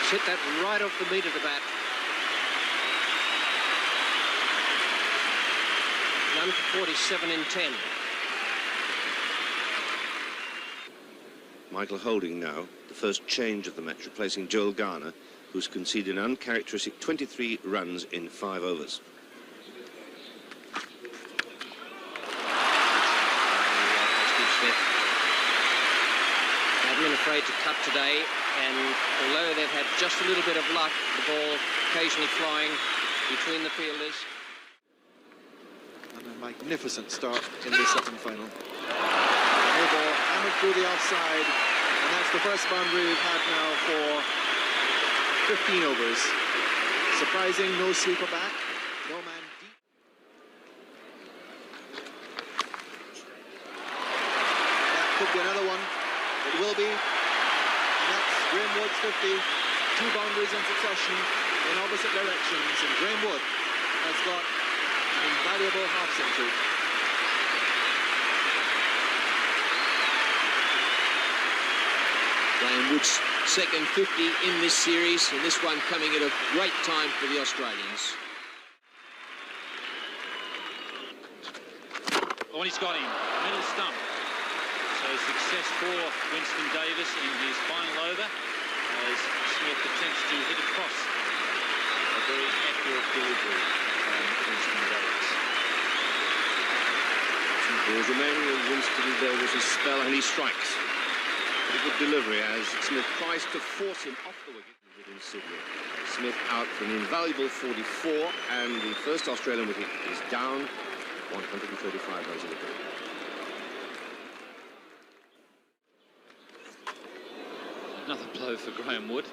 He's hit that right off the meat of the bat. None for 47 in 10. Michael Holding now, the first change of the match, replacing Joel Garner, who's conceded an uncharacteristic 23 runs in 5 overs. Been afraid to cut today, and although they've had just a little bit of luck, the ball occasionally flying between the fielders. And a magnificent start in this second final. No ball hammered through the offside, and that's the first boundary we've had now for 15 overs. Surprising, no sweeper back, no man deep. That could be another one. It will be, and that's Graham Wood's 50, 2 boundaries in succession in opposite directions, and Graham Wood has got an invaluable half-century. Graham Wood's second 50 in this series, and this one coming at a great time for the Australians. Oh, and he's got him. Middle stump. So success for Winston Davis in his final over as Smith attempts to hit across. A very accurate delivery from Winston Davis. 2 balls remaining in Winston Davis' spell, and he strikes. Pretty good delivery as Smith tries to force him off the wicket within Sydney. Smith out for an invaluable 44, and the first Australian wicket is down 135 runs in the game. Another blow for Graham Wood.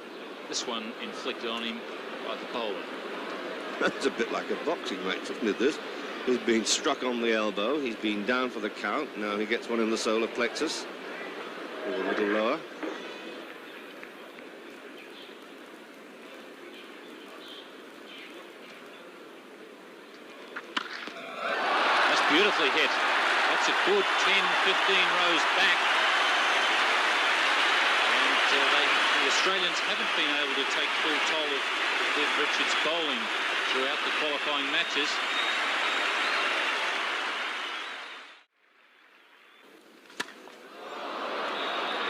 This one inflicted on him by the bowler. That's a bit like a boxing match, isn't it, this? He's been struck on the elbow, he's been down for the count, now he gets one in the solar plexus. Or a little lower. That's beautifully hit. That's a good 10, 15 rows back. The Australians haven't been able to take full toll of Viv Richards' bowling throughout the qualifying matches.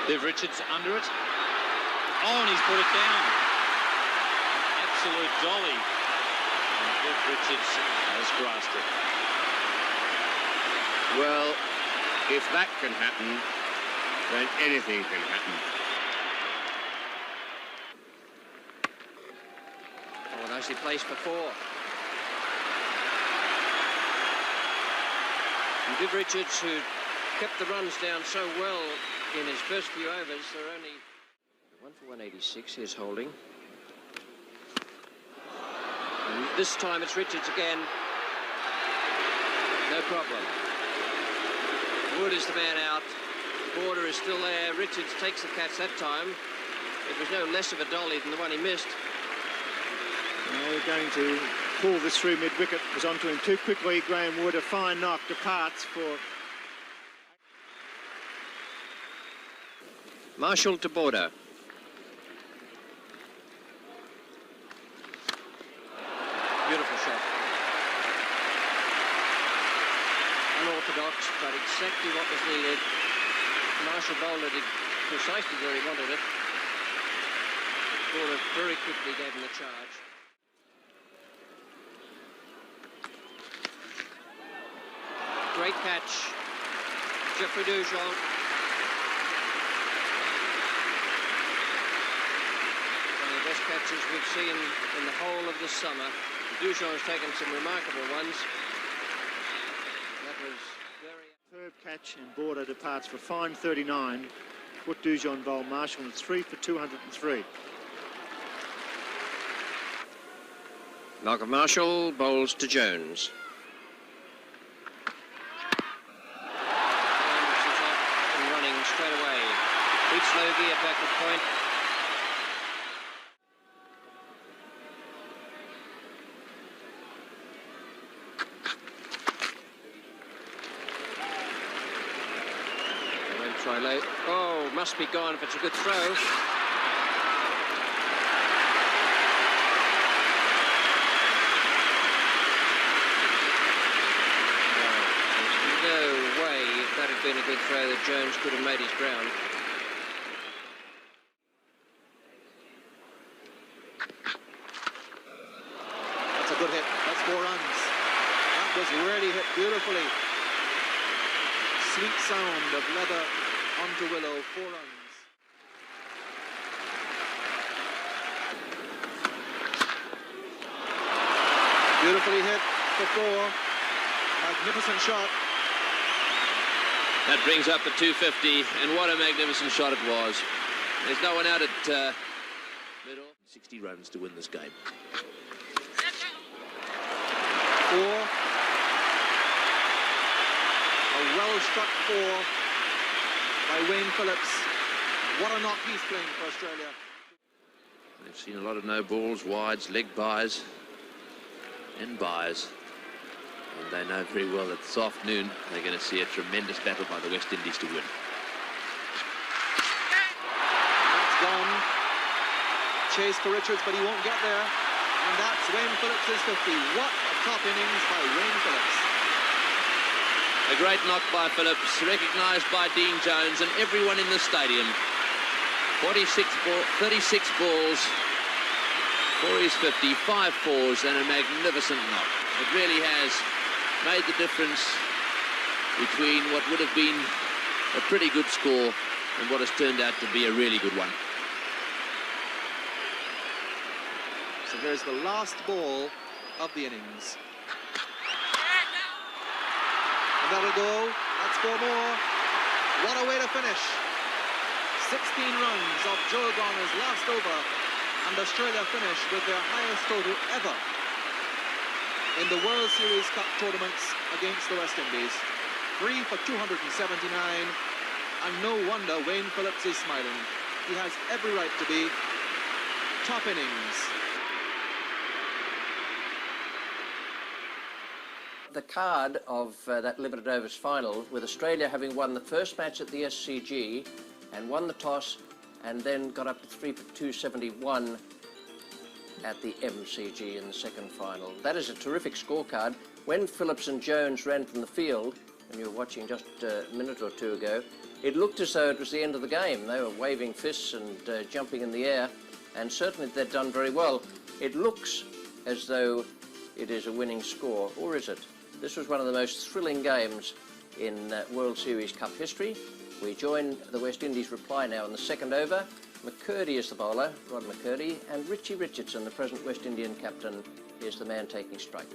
Viv Richards under it. Oh, and he's put it down. absolute dolly. And Viv Richards has grasped it. Well, if that can happen, then anything can happen. Oh, nicely placed for 4. And Viv Richards, who kept the runs down so well in his first few overs, they're only 1 for 186. Here's Holding. And this time it's Richards again. No problem. Wood is the man out. Border is still there. Richards takes the catch that time. It was no less of a dolly than the one he missed. They're going to pull this through mid-wicket. Was onto him too quickly. Graham Wood, a fine knock, departs for... Marshall to Border. Beautiful shot. Unorthodox, but exactly what was needed. Marshall bowled it precisely where he wanted it. Border very quickly gave him the charge. Great catch. Jeffrey Dujon. One of the best catches we've seen in the whole of this summer. Dujon has taken some remarkable ones. That was very... Superb catch, and Border departs for fine 39. Put Dujon bowl Marshall is 3 for 203. Malcolm Marshall bowls to Jones. Anderson's off and running straight away. Beats Logie at backward point. Try low. Oh, must be gone if it's a good throw. There's no way, if that had been a good throw, that Jones could have made his ground. That's a good hit. That's 4 runs. That was really hit beautifully. Sweet sound of leather onto willow, 4 runs. Beautifully hit for 4. Magnificent shot. That brings up the 250, and what a magnificent shot it was. There's no one out at middle. 60 runs to win this game. 4. A well-struck 4 by Wayne Phillips. What a knock he's playing for Australia. They've seen a lot of no balls, wides, leg buys, and buys. And they know very well that this afternoon they're going to see a tremendous battle by the West Indies to win. That's gone. Chase for Richards, but he won't get there. And that's Wayne Phillips' 50. What a top innings by Wayne Phillips. A great knock by Phillips, recognised by Dean Jones and everyone in the stadium. 36 balls for his 50, 5 fours and a magnificent knock. It really has made the difference between what would have been a pretty good score and what has turned out to be a really good one. So here's the last ball of the innings. And that'll go. That's 4 more. What a way to finish. 16 runs off Joe Garner's last over, and Australia finish with their highest total ever in the World Series Cup tournaments against the West Indies. 3 for 279, and no wonder Wayne Phillips is smiling. He has every right to be. Top innings. The card of that limited overs final, with Australia having won the first match at the SCG and won the toss, and then got up to 3 for 271 at the MCG in the second final. That is a terrific scorecard. When Phillips and Jones ran from the field, and you were watching just a minute or two ago, it looked as though it was the end of the game. They were waving fists and jumping in the air, and certainly they'd done very well. It looks as though it is a winning score, or is it? This was one of the most thrilling games in World Series Cup history. We join the West Indies reply now in the second over. McCurdy is the bowler, Rod McCurdy, and Richie Richardson, the present West Indian captain, is the man taking strike.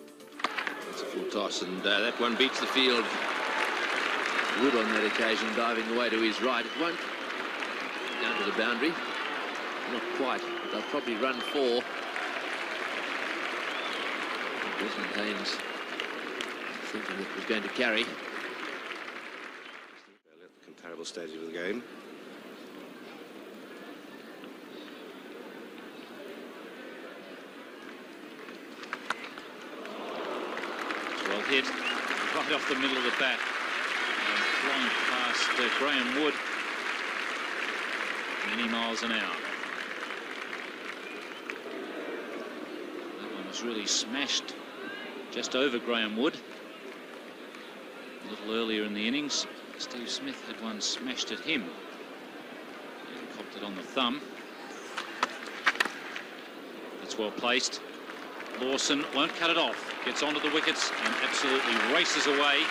It's a full toss, and that one beats the field. Wood on that occasion diving away to his right. It won't down to the boundary. Not quite, but they'll probably run 4. Desmond Haynes thinking it was going to carry. At the comparable stage of the game. Well hit, right off the middle of the bat. Flying past Graham Wood. Many miles an hour. That one was really smashed just over Graham Wood. A little earlier in the innings, Steve Smith had one smashed at him and copped it on the thumb. That's well placed. Lawson won't cut it off, gets onto the wickets and absolutely races away.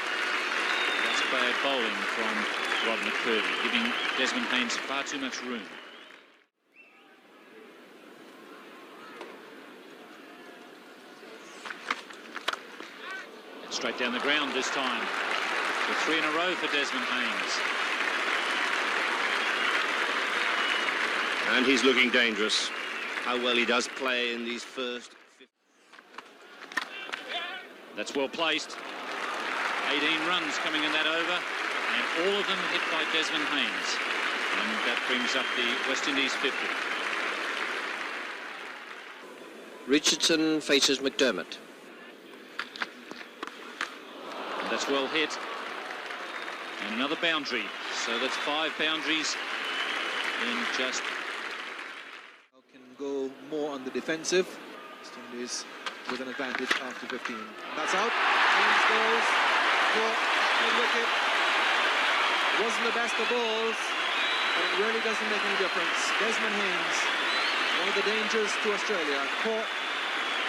That's bad bowling from Rod McCurdy, giving Desmond Haynes far too much room. And straight down the ground this time. The 3 in a row for Desmond Haynes. And he's looking dangerous. How well he does play in these first 50. That's well placed. 18 runs coming in that over, and all of them hit by Desmond Haynes. And that brings up the West Indies 50. Richardson faces McDermott. And that's well hit. And another boundary. So that's 5 boundaries in just... Can go more on the defensive. West Indies with an advantage after 15. And that's out. Haynes goes. Caught at wicket. Wasn't the best of balls, but it really doesn't make any difference. Desmond Haynes, one of the dangers to Australia, caught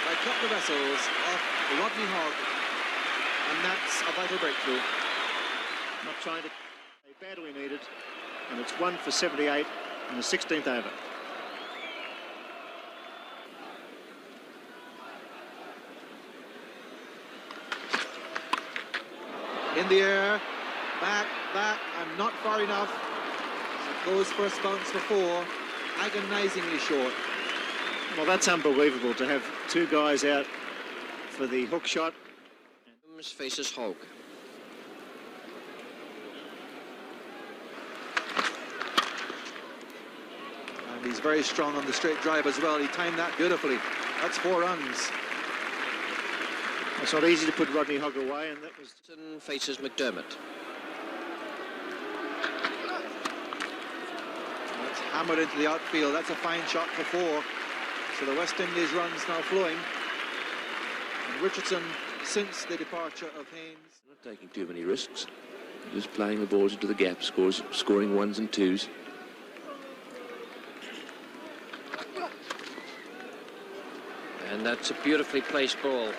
by Cut the Vessels off Rodney Hogg, and that's a vital breakthrough. Not trying to badly needed, and it's 1 for 78 in the 16th over. In the air, back, and not far enough. So it goes first bounce for 4, agonizingly short. Well, that's unbelievable to have 2 guys out for the hook shot. Holmes faces Hogg. And he's very strong on the straight drive as well. He timed that beautifully. That's 4 runs. It's not easy to put Rodney Hogg away, and that was... faces McDermott. That's hammered into the outfield. That's a fine shot for 4. So the West Indies runs now flowing. And Richardson, since the departure of Haynes... Not taking too many risks. Just playing the balls into the gap, scoring 1s and 2s. And that's a beautifully placed ball.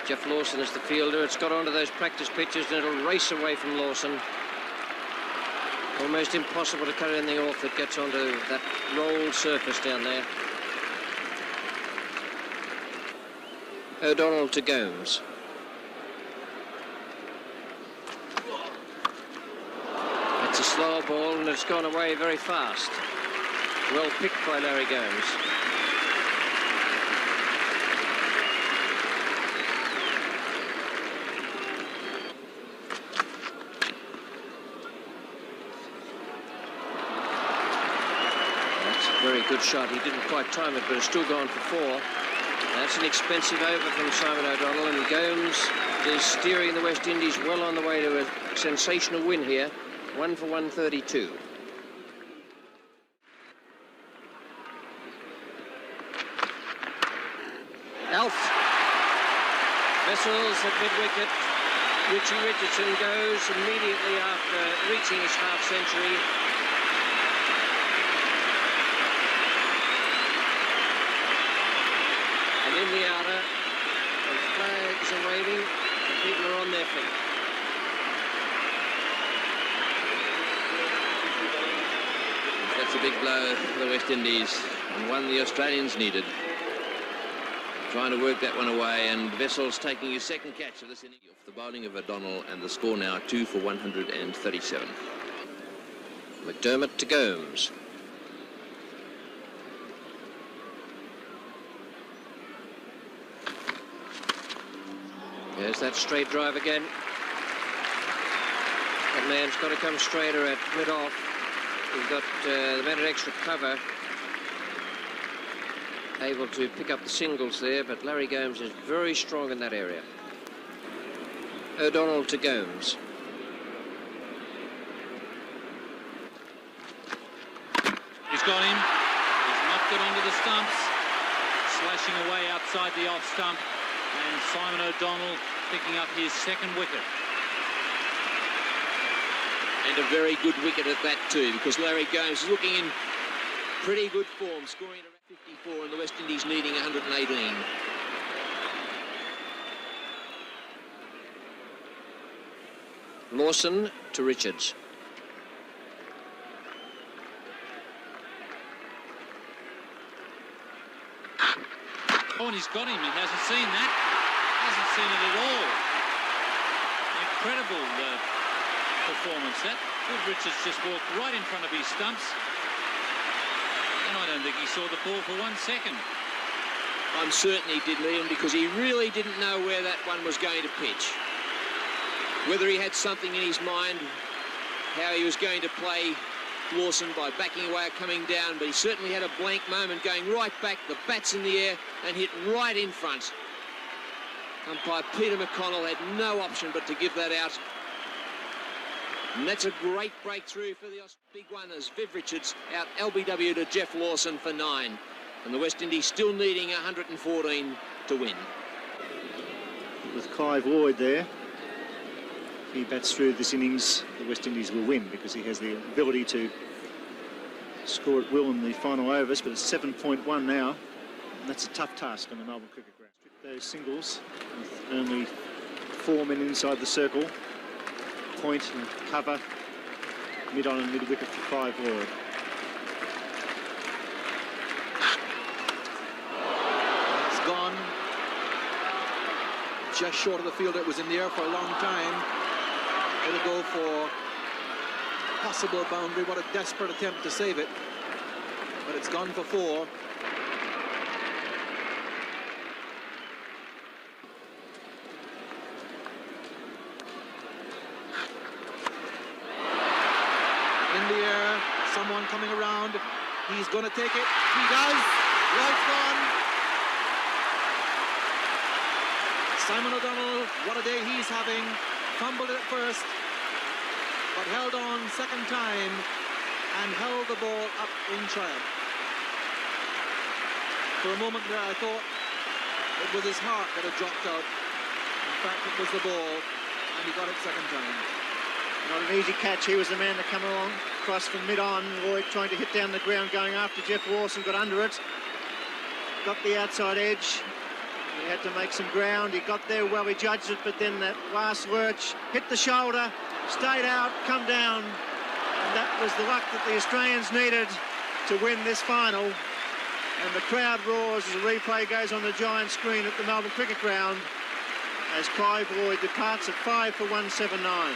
Jeff Lawson is the fielder. It's got onto those practice pitches and it'll race away from Lawson. Almost impossible to cut anything off that gets onto that rolled surface down there. O'Donnell to Gomes. That's a slow ball and it's gone away very fast. Well picked by Larry Gomes. Very good shot. He didn't quite time it, but it's still gone for 4. That's an expensive over from Simon O'Donnell, and Gomes is steering the West Indies well on the way to a sensational win here. 1 for 132. Alf. Vessels at mid-wicket. Richie Richardson goes immediately after reaching his half-century. the outer. The flags are waving and people are on their feet. That's a big blow for the West Indies, and one the Australians needed. Trying to work that one away, and Wessels taking his second catch of this inning off the bowling of O'Donnell, and the score now 2 for 137. McDermott to Gomes. There's that straight drive again. That man's got to come straighter at mid-off. We've got the man at extra cover, able to pick up the singles there, but Larry Gomes is very strong in that area. O'Donnell to Gomes. He's got him. He's knocked it onto the stumps, slashing away outside the off stump, and Simon O'Donnell picking up his second wicket. And a very good wicket at that too, because Larry Gomes is looking in pretty good form, scoring around 54 and the West Indies needing 118. Lawson to Richards. Oh, and he's got him. He hasn't seen that. Hasn't seen it at all. Incredible performance that. Good Richards just walked right in front of his stumps. And I don't think he saw the ball for 1 second. I'm certain he did, Liam, because he really didn't know where that one was going to pitch. Whether he had something in his mind, how he was going to play Lawson by backing away or coming down, but he certainly had a blank moment going right back, the bat's in the air, and hit right in front. Umpire Peter McConnell had no option but to give that out. And that's a great breakthrough for the big one as Viv Richards out LBW to Jeff Lawson for 9. And the West Indies still needing 114 to win. With Clive Lloyd there, if he bats through this innings, the West Indies will win because he has the ability to score at will in the final overs, but it's 7.1 now, and that's a tough task on the Melbourne Cricket Ground. Strip those singles with only 4 men inside the circle. Point and cover, mid-on and mid-wicket for Clive Lloyd. It's gone. Just short of the fielder. It was in the air for a long time. It'll go for possible boundary. What a desperate attempt to save it. But it's gone for 4. In the air, someone coming around. He's going to take it. He does. Light's gone. Simon O'Donnell, what a day he's having. Fumbled it at first, but held on second time and held the ball up in triumph. For a moment there, I thought it was his heart that had dropped out. In fact, it was the ball, and he got it second time. Not an easy catch. He was the man to come along, cross from mid-on. Lloyd trying to hit down the ground, going after Jeff Lawson, got under it. Got the outside edge. He had to make some ground. He got there well, he judged it, but then that last lurch hit the shoulder, stayed out, come down. And that was the luck that the Australians needed to win this final. And the crowd roars as the replay goes on the giant screen at the Melbourne Cricket Ground as Clive Lloyd departs at 5 for 179.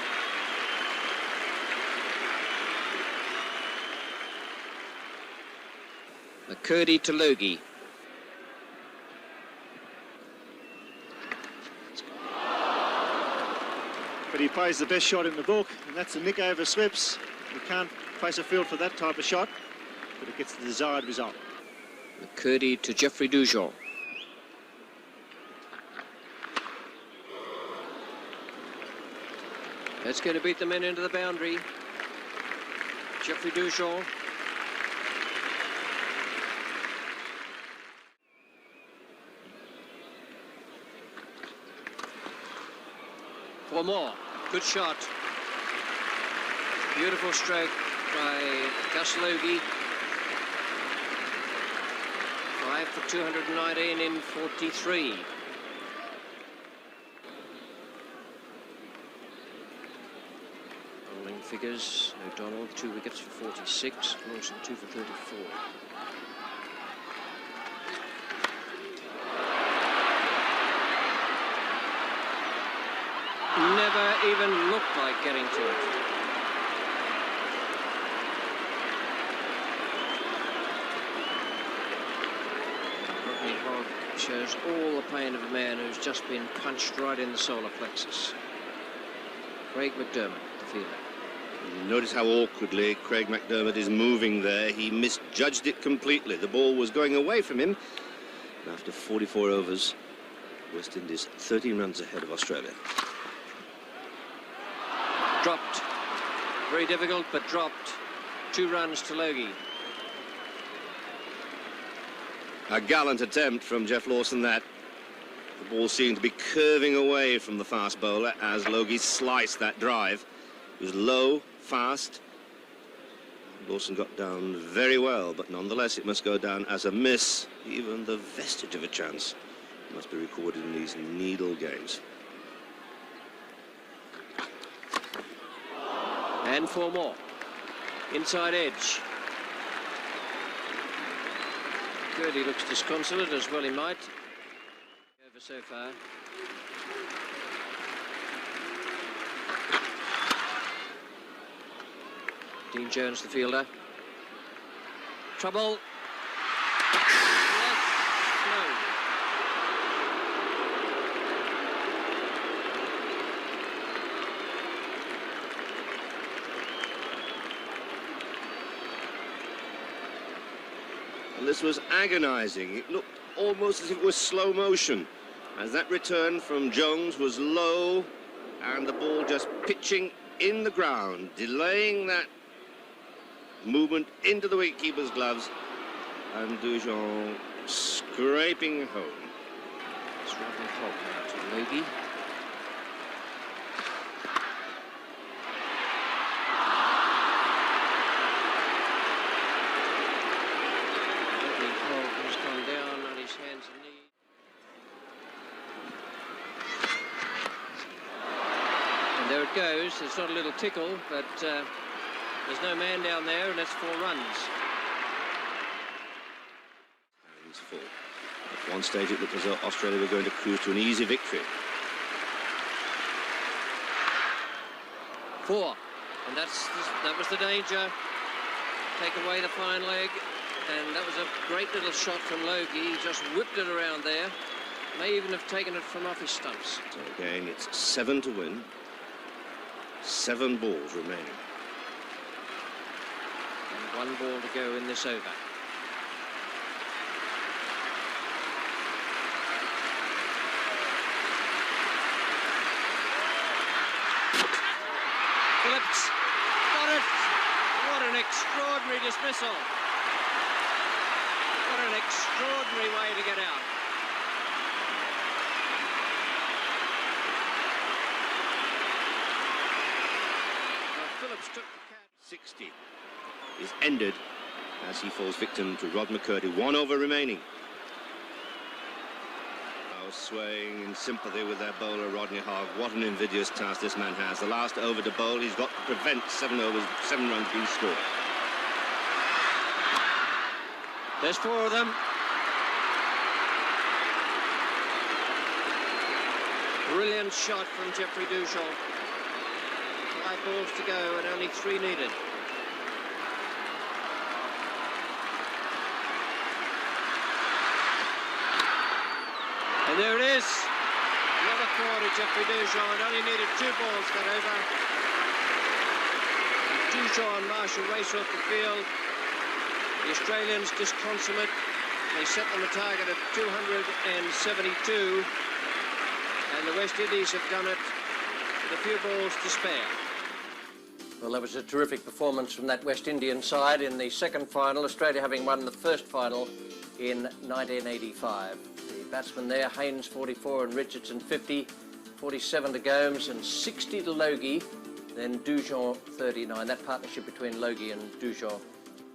McCurdy to Logie. But he plays the best shot in the book, and that's a nick over slips. You can't place a field for that type of shot, but it gets the desired result. McCurdy to Jeffrey Dujon. That's going to beat the men into the boundary. Jeffrey Dujon. For more. Good shot. Beautiful stroke by Gus Logie. 5 for 219 in 43. Rolling figures, O'Donnell 2 wickets for 46, Lawson 2 for 34. Never even looked like getting to it. Rodney Hogg shows all the pain of a man who's just been punched right in the solar plexus. Craig McDermott, the fielder. Notice how awkwardly Craig McDermott is moving there. He misjudged it completely. The ball was going away from him. And after 44 overs, West Indies 13 runs ahead of Australia. Dropped. Very difficult, but dropped. 2 runs to Logie. A gallant attempt from Jeff Lawson, that. The ball seemed to be curving away from the fast bowler as Logie sliced that drive. It was low, fast. Lawson got down very well, but nonetheless it must go down as a miss. Even the vestige of a chance must be recorded in these needle games. And 4 more. Inside edge. Purdy looks disconsolate, as well he might. Over so far. Dean Jones, the fielder. Trouble. And this was agonizing. It looked almost as if it was slow motion, as that return from Jones was low and the ball just pitching in the ground, delaying that movement into the wicketkeeper's gloves, and Dujon scraping home. It's Rodney Hogg now to Logie. Rodney Hogg has gone down on his hands and knees. And there it goes. It's not a little tickle, but there's no man down there, and that's 4 runs. Hands full. At one stage it looked as though Australia were going to cruise to an easy victory. 4. And that was the danger. Take away the fine leg. And that was a great little shot from Logie. He just whipped it around there. May even have taken it from off his stumps. So again, it's 7 to win. 7 balls remaining. And 1 ball to go in this over. Phillips got it. What an extraordinary dismissal. What an extraordinary way to get out. Well, Phillips took the catch. 60 is ended as he falls victim to Rod McCurdy. 1 over remaining. Swaying in sympathy with their bowler, Rodney Hogg. What an invidious task this man has. The last over to bowl, he's got to prevent 7 overs, 7 runs being scored. There's 4 of them. Brilliant shot from Jeffrey Dujon. 5 balls to go and only 3 needed. And there it is. Another 4 to Jeffrey Dujon. Only needed 2 balls got over. Dujon and Marshall race off the field. The Australians disconsolate. They set them a target of 272. And the West Indies have done it with a few balls to spare. Well, that was a terrific performance from that West Indian side in the second final, Australia having won the first final in 1985. The batsmen there, Haynes 44 and Richardson 50, 47 to Gomes and 60 to Logie, then Dujon 39. That partnership between Logie and Dujon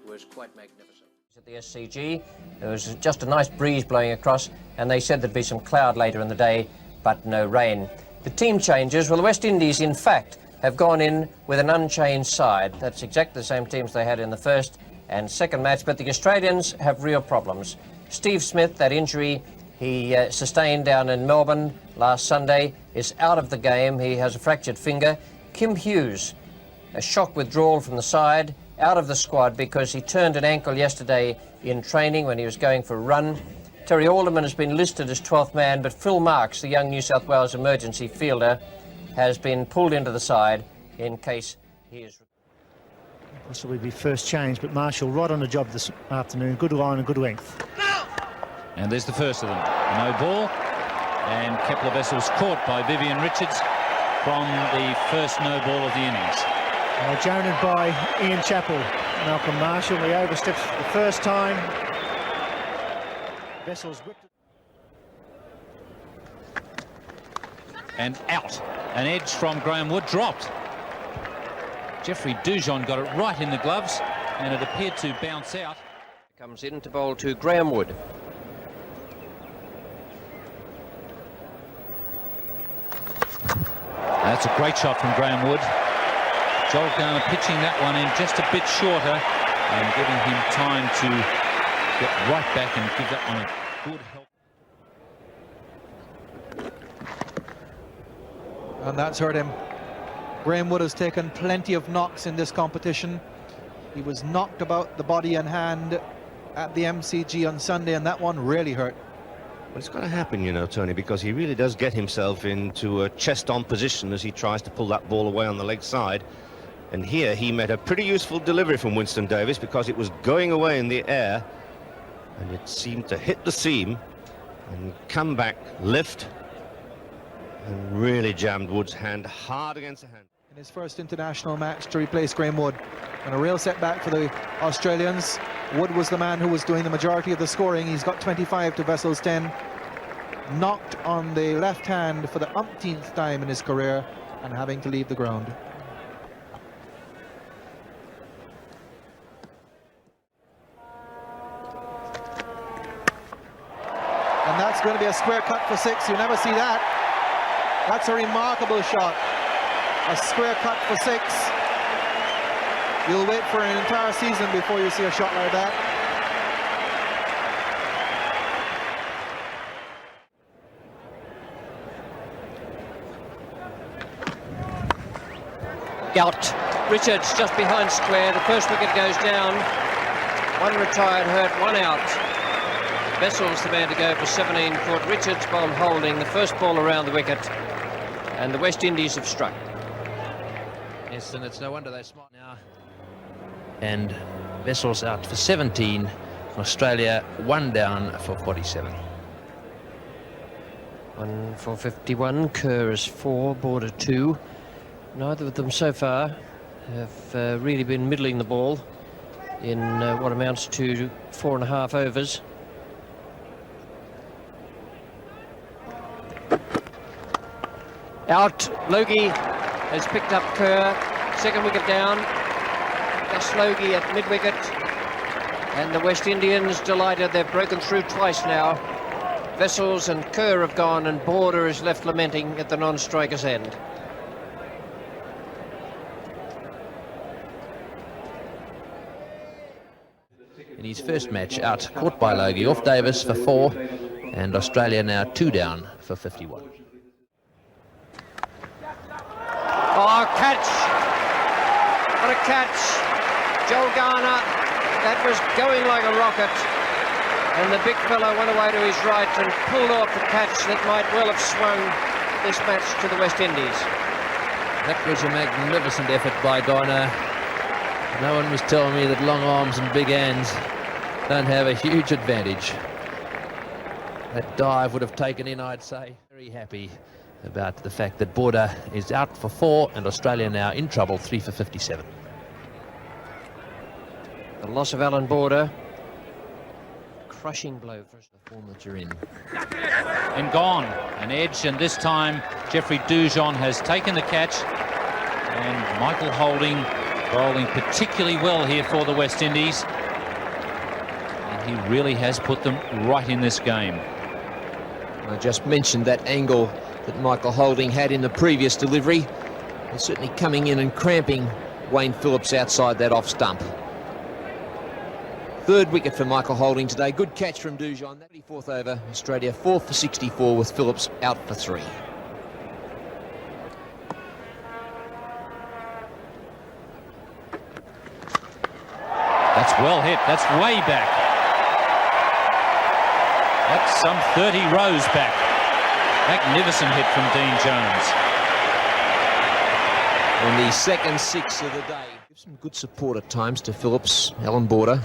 was quite magnificent. At the SCG, there was just a nice breeze blowing across, and they said there'd be some cloud later in the day, but no rain. The team changes, well, the West Indies, in fact, have gone in with an unchanged side. That's exactly the same teams they had in the first and second match, but the Australians have real problems. Steve Smith, that injury he sustained down in Melbourne last Sunday, is out of the game. He has a fractured finger. Kim Hughes, a shock withdrawal from the side, out of the squad because he turned an ankle yesterday in training when he was going for a run. Terry Alderman has been listed as 12th man, but Phil Marks, the young New South Wales emergency fielder, has been pulled into the side in case he is... Possibly be first change, but Marshall right on the job this afternoon. Good line and good length. And there's the first of them. No ball. And Kepler Wessels caught by Vivian Richards from the first no ball of the innings. Jonesed by Ian Chappell. Malcolm Marshall, he oversteps for the first time. Wessels whipped it. And out. An edge from Graham Wood dropped. Jeffrey Dujon got it right in the gloves, and it appeared to bounce out. Comes in to bowl to Graham Wood. That's a great shot from Graham Wood. Joel Garner pitching that one in just a bit shorter and giving him time to get right back and give that one a good help. And that's hurt him. Graham Wood has taken plenty of knocks in this competition. He was knocked about the body and hand at the MCG on Sunday, and that one really hurt. Well, it's going to happen, you know, Tony, because he really does get himself into a chest-on position as he tries to pull that ball away on the leg side. And here he met a pretty useful delivery from Winston Davis because it was going away in the air and it seemed to hit the seam and come back, lift, and really jammed Wood's hand hard against the hand. In his first international match to replace Graham Wood, and a real setback for the Australians. Wood was the man who was doing the majority of the scoring. He's got 25 to Wessels 10. Knocked on the left hand for the umpteenth time in his career and having to leave the ground. And that's going to be a square cut for 6. You never see that. That's a remarkable shot. A square cut for 6. You'll wait for an entire season before you see a shot like that. Out. Richards just behind square. The first wicket goes down. One retired, hurt, one out. Wessels the man to go for 17 foot. Richards bomb holding the first ball around the wicket. And the West Indies have struck. Yes, and it's no wonder they're smart now. And Wessels out for 17. Australia 1 down for 47. 1 for 51. Kerr is 4, Border 2. Neither of them so far have really been middling the ball in what amounts to 4.5 overs. Out. Logie has picked up Kerr. Second wicket down. Gus Logie at mid-wicket. And the West Indians delighted. They've broken through twice now. Wessels and Kerr have gone, and Border is left lamenting at the non-striker's end. In his first match out, caught by Logie off Davis for 4, and Australia now 2 down for 51. Oh, catch! What a catch! Joel Garner, that was going like a rocket. And the big fellow went away to his right and pulled off the catch that might well have swung this match to the West Indies. That was a magnificent effort by Garner. No one was telling me that long arms and big hands don't have a huge advantage. That dive would have taken in, I'd say. Very happy about the fact that Border is out for 4 and Australia now in trouble, 3 for 57. The loss of Alan Border. Crushing blow for us. The form that you're in. And gone. An edge, and this time Jeffrey Dujon has taken the catch. And Michael Holding bowling particularly well here for the West Indies. he really has put them right in this game. I just mentioned that angle that Michael Holding had in the previous delivery. And certainly coming in and cramping Wayne Phillips outside that off stump. Third wicket for Michael Holding today. Good catch from Dujon. 34th over, Australia 4 for 64 with Phillips out for 3. That's well hit. That's way back. That's some 30 rows back. Magnificent hit from Dean Jones. And the second 6 of the day. Give some good support at times to Phillips, Alan Border.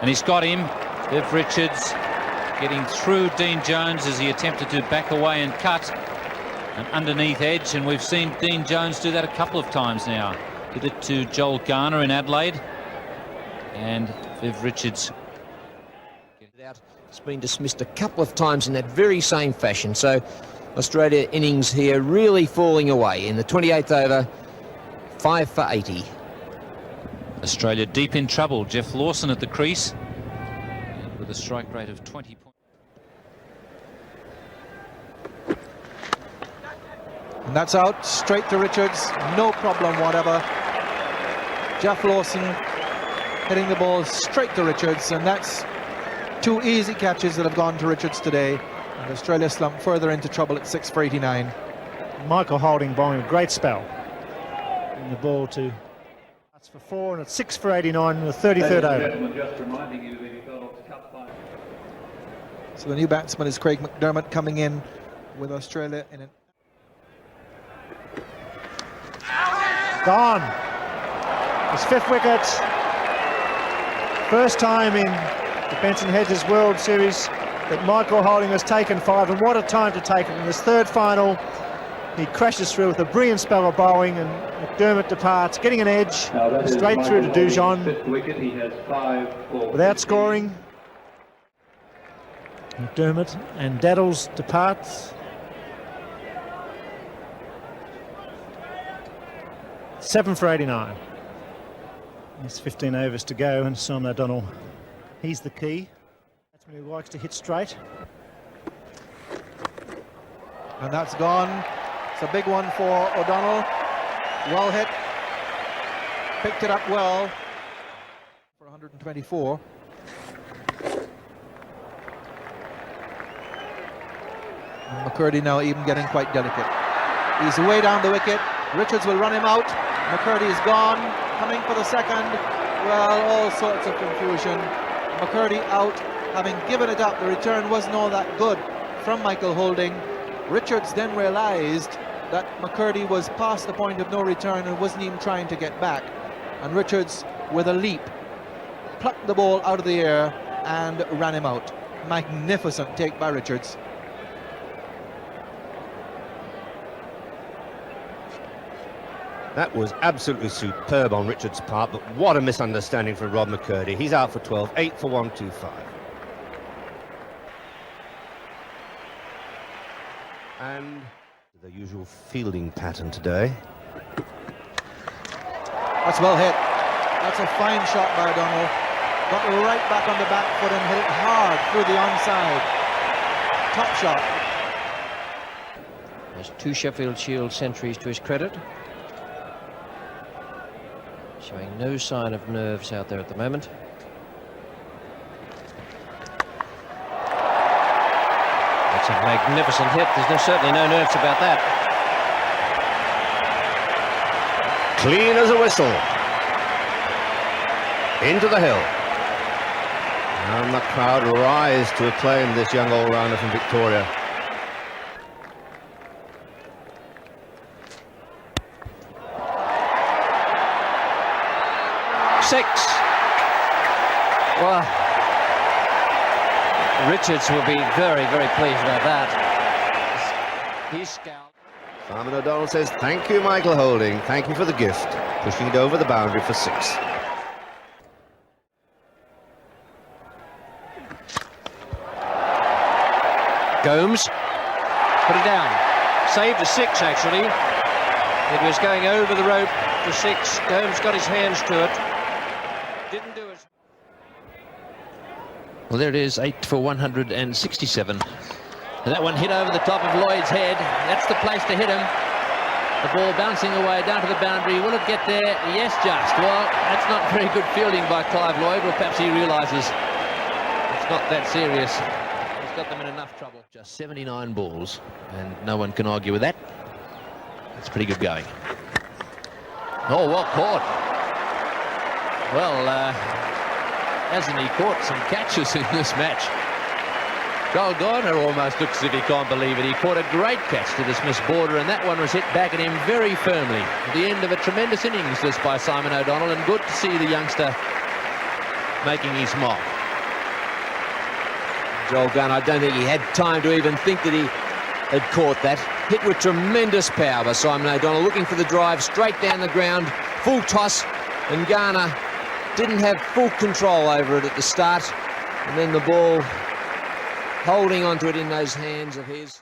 And he's got him. Bev Richards getting through Dean Jones as he attempted to back away and cut an underneath edge. And we've seen Dean Jones do that a couple of times now. Did it to Joel Garner in Adelaide. And Bev Richards. It's been dismissed a couple of times in that very same fashion. So Australia innings here really falling away in the 28th over, 5 for 80. Australia deep in trouble. Jeff Lawson at the crease with a strike rate of 20 points. And that's out, straight to Richards, no problem whatever. Jeff Lawson hitting the ball straight to Richards, and that's 2 easy catches that have gone to Richards today. And Australia slumped further into trouble at 6 for 89. Michael Holding bowling a great spell. And the ball to... That's for 4, and it's 6 for 89 in the 33rd over. So the new batsman is Craig McDermott coming in with Australia in it. Gone. His 5th wicket. First time in the Benson Hedges World Series that Michael Holding has taken 5, and what a time to take it. In this 3rd final, he crashes through with a brilliant spell of bowling, and McDermott departs, getting an edge straight through to Dujon without scoring. McDermott and Daddles depart. Seven for 89. There's 15 overs to go, and Simon O'Donnell, he's the key. That's when he likes to hit straight. And that's gone. It's a big one for O'Donnell. Well hit. Picked it up well for 124. And McCurdy now even getting quite delicate. He's way down the wicket. Richards will run him out. McCurdy is gone. Coming for the second. Well, all sorts of confusion. McCurdy out, having given it up. The return wasn't all that good from Michael Holding. Richards then realized that McCurdy was past the point of no return and wasn't even trying to get back. And Richards, with a leap, plucked the ball out of the air and ran him out. Magnificent take by Richards. That was absolutely superb on Richards' part, but what a misunderstanding from Rob McCurdy. He's out for 12, 8 for 125. And the usual fielding pattern today. That's well hit. That's a fine shot by O'Donnell. Got right back on the back foot and hit it hard through the onside. Top shot. There's 2 Sheffield Shield centuries to his credit. Showing no sign of nerves out there at the moment. That's a magnificent hit. There's certainly no nerves about that. Clean as a whistle. Into the hill. And the crowd rise to acclaim this young all-rounder from Victoria. Six. Well, Richards will be very, very pleased about that. He's scowled. Simon O'Donnell says, thank you, Michael Holding. Thank you for the gift. Pushing it over the boundary for 6. Gomes put it down. Saved a 6, actually. It was going over the rope for 6. Gomes got his hands to it. Didn't do it. Well, there it is, 8 for 167. And that one hit over the top of Lloyd's head. That's the place to hit him. The ball bouncing away down to the boundary. Will it get there? Yes, just. Well, that's not very good fielding by Clive Lloyd. Well, perhaps he realises it's not that serious. He's got them in enough trouble. Just 79 balls, and no one can argue with that. That's pretty good going. Oh, well caught. Well, hasn't he caught some catches in this match? Joel Garner almost looks as if he can't believe it. He caught a great catch to dismiss Border, and that one was hit back at him very firmly. At the end of a tremendous innings, this by Simon O'Donnell, and good to see the youngster making his mark. Joel Garner, I don't think he had time to even think that he had caught that. Hit with tremendous power by Simon O'Donnell, looking for the drive straight down the ground, full toss, and Garner didn't have full control over it at the start, and then the ball holding onto it in those hands of his.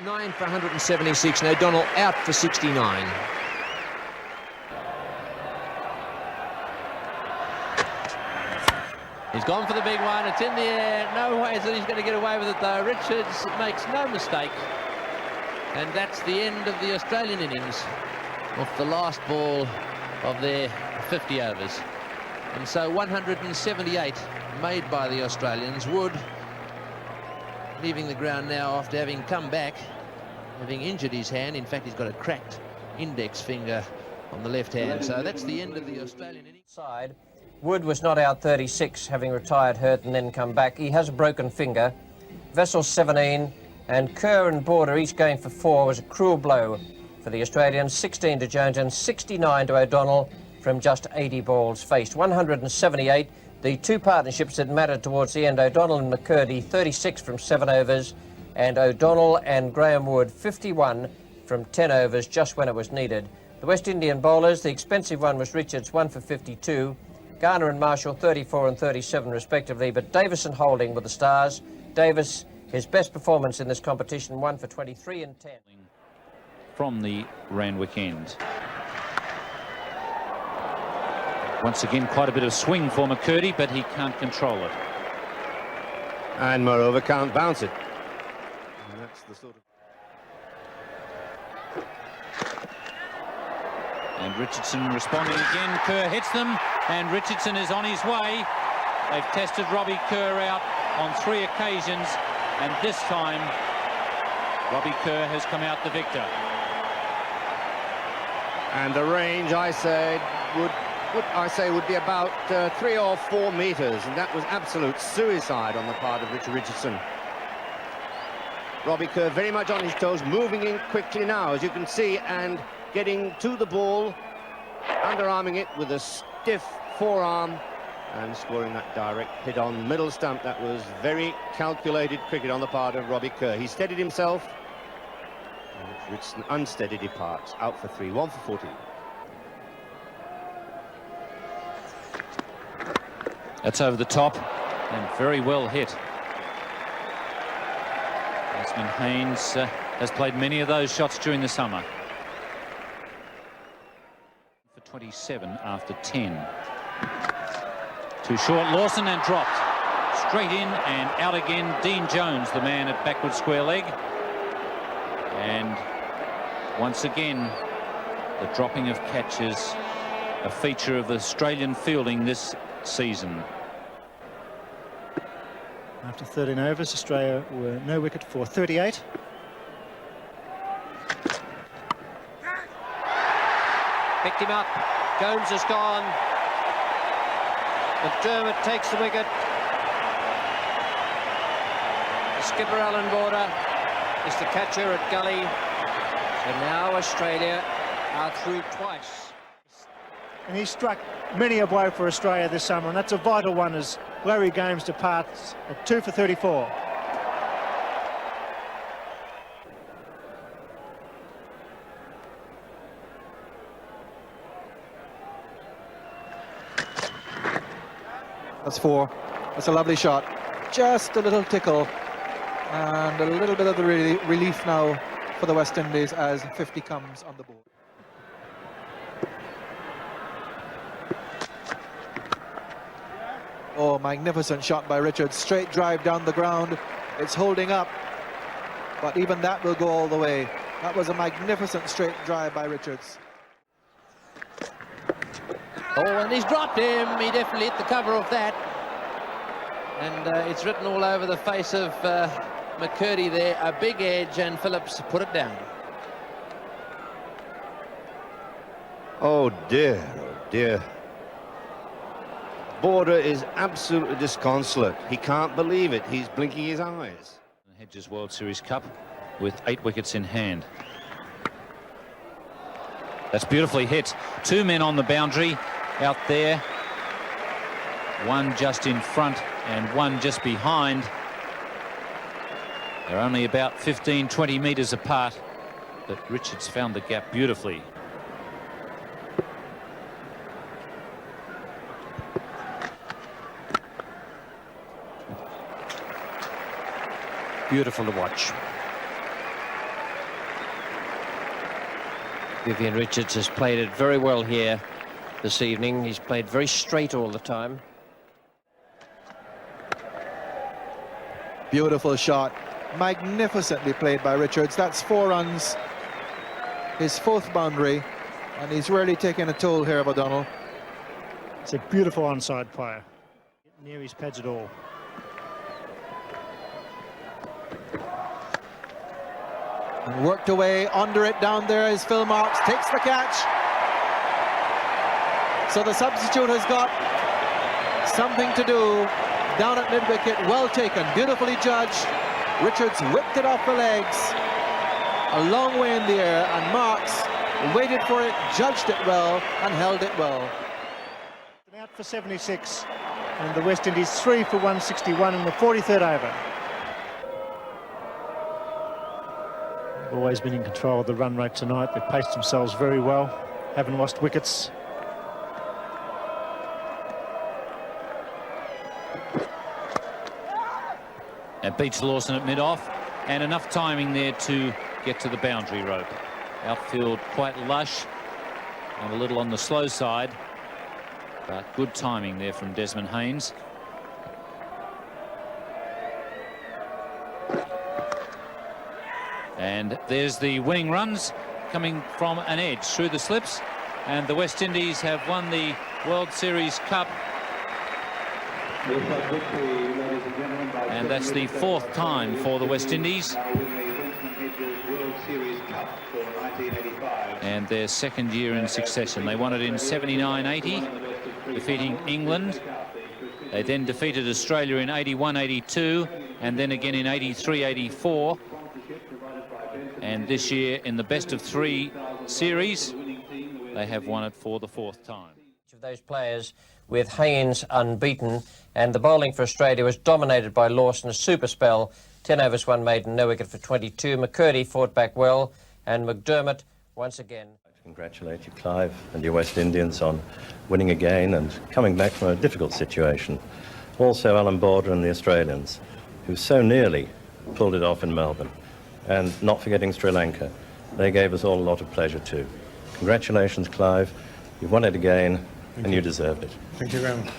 9 for 176, and O'Donnell out for 69. He's gone for the big one. It's in the air. No way that he's going to get away with it, though. Richards makes no mistake. And that's the end of the Australian innings off the last ball of their 50 overs. And so 178 made by the Australians. Wood leaving the ground now after having come back, having injured his hand. In fact, he's got a cracked index finger on the left hand. So that's the end of the Australian innings. Side. Wood was not out 36, having retired hurt and then come back. He has a broken finger. Vessel 17 and Kerr and Border each going for 4 was a cruel blow for the Australians. 16 to Jones and 69 to O'Donnell from just 80 balls faced. 178. The two partnerships that mattered towards the end, O'Donnell and McCurdy, 36 from 7 overs, and O'Donnell and Graham Wood, 51 from 10 overs, just when it was needed. The West Indian bowlers, the expensive one was Richards, 1 for 52, Garner and Marshall, 34 and 37 respectively, but Davis and Holding were the stars. Davis, his best performance in this competition, 1 for 23 and 10. From the Randwick end. Once again, quite a bit of swing for McCurdy, but he can't control it. And moreover, can't bounce it. And that's the sort of... And Richardson responding again. Kerr hits them, and Richardson is on his way. They've tested Robbie Kerr out on 3 occasions, and this time Robbie Kerr has come out the victor. And the range, I said, would be about 3 or 4 metres, and that was absolute suicide on the part of Richard Richardson. Robbie Kerr very much on his toes, moving in quickly now, as you can see, and getting to the ball, underarming it with a stiff forearm, and scoring that direct hit on middle stump. That was very calculated cricket on the part of Robbie Kerr. He steadied himself, and Richardson unsteady departs, out for 3, 1 for 14. That's over the top and very well hit. Batsman Haynes has played many of those shots during the summer. For 27 after 10. Too short, Lawson, and dropped. Straight in and out again. Dean Jones, the man at backward square leg. And once again, the dropping of catches, a feature of Australian fielding this season. After 13 overs, Australia were no wicket for 38. Picked him up. Jones has gone. McDermott takes the wicket. The skipper, Alan Border, is the catcher at Gully. So now Australia are through twice. And he struck many a blow for Australia this summer, and that's a vital one as Larry Games departs at 2 for 34. That's 4. That's a lovely shot. Just a little tickle and a little bit of the relief now for the West Indies as 50 comes on the board. Oh, magnificent shot by Richards. Straight drive down the ground. It's holding up, but even that will go all the way. That was a magnificent straight drive by Richards. Oh, and he's dropped him. He definitely hit the cover of that. And it's written all over the face of McCurdy there. A big edge, and Phillips put it down. Oh dear, oh dear. Border is absolutely disconsolate. He can't believe it. He's blinking his eyes. Hedges World Series Cup with 8 wickets in hand. That's beautifully hit. 2 men on the boundary out there. 1 just in front and 1 just behind. They're only about 15-20 metres apart, but Richards found the gap beautifully. Beautiful to watch. Vivian Richards has played it very well here this evening. He's played very straight all the time. Beautiful shot. Magnificently played by Richards. That's 4 runs. His 4th boundary. And he's really taking a toll here of O'Donnell. It's a beautiful onside player. Near his pads at all. And worked away, under it, down there is Phil Marks, takes the catch. So the substitute has got something to do down at mid-wicket. Well taken, beautifully judged. Richards whipped it off the legs, a long way in the air, and Marks waited for it, judged it well, and held it well. Out for 76, and the West Indies 3 for 161 in the 43rd over. Always been in control of the run rate tonight. They've paced themselves very well, haven't lost wickets. It beats Lawson at mid-off, and enough timing there to get to the boundary rope. Outfield quite lush and a little on the slow side, but good timing there from Desmond Haynes. And there's the winning runs coming from an edge through the slips, and the West Indies have won the World Series Cup. And that's the 4th time for the West Indies. And their 2nd year in succession. They won it in 79-80, defeating England. They then defeated Australia in 81-82, and then again in 83-84. And this year, in the best of 3 series, they have won it for the 4th time. Each of those players with Haynes unbeaten, and the bowling for Australia was dominated by Lawson, a super spell. 10 overs, 1 maiden, no wicket for 22. McCurdy fought back well, and McDermott once again. Congratulate you, Clive, and your West Indians on winning again and coming back from a difficult situation. Also Alan Border and the Australians, who so nearly pulled it off in Melbourne. And not forgetting Sri Lanka. They gave us all a lot of pleasure too. Congratulations, Clive. You've won it again, and you deserved it. Thank you very much.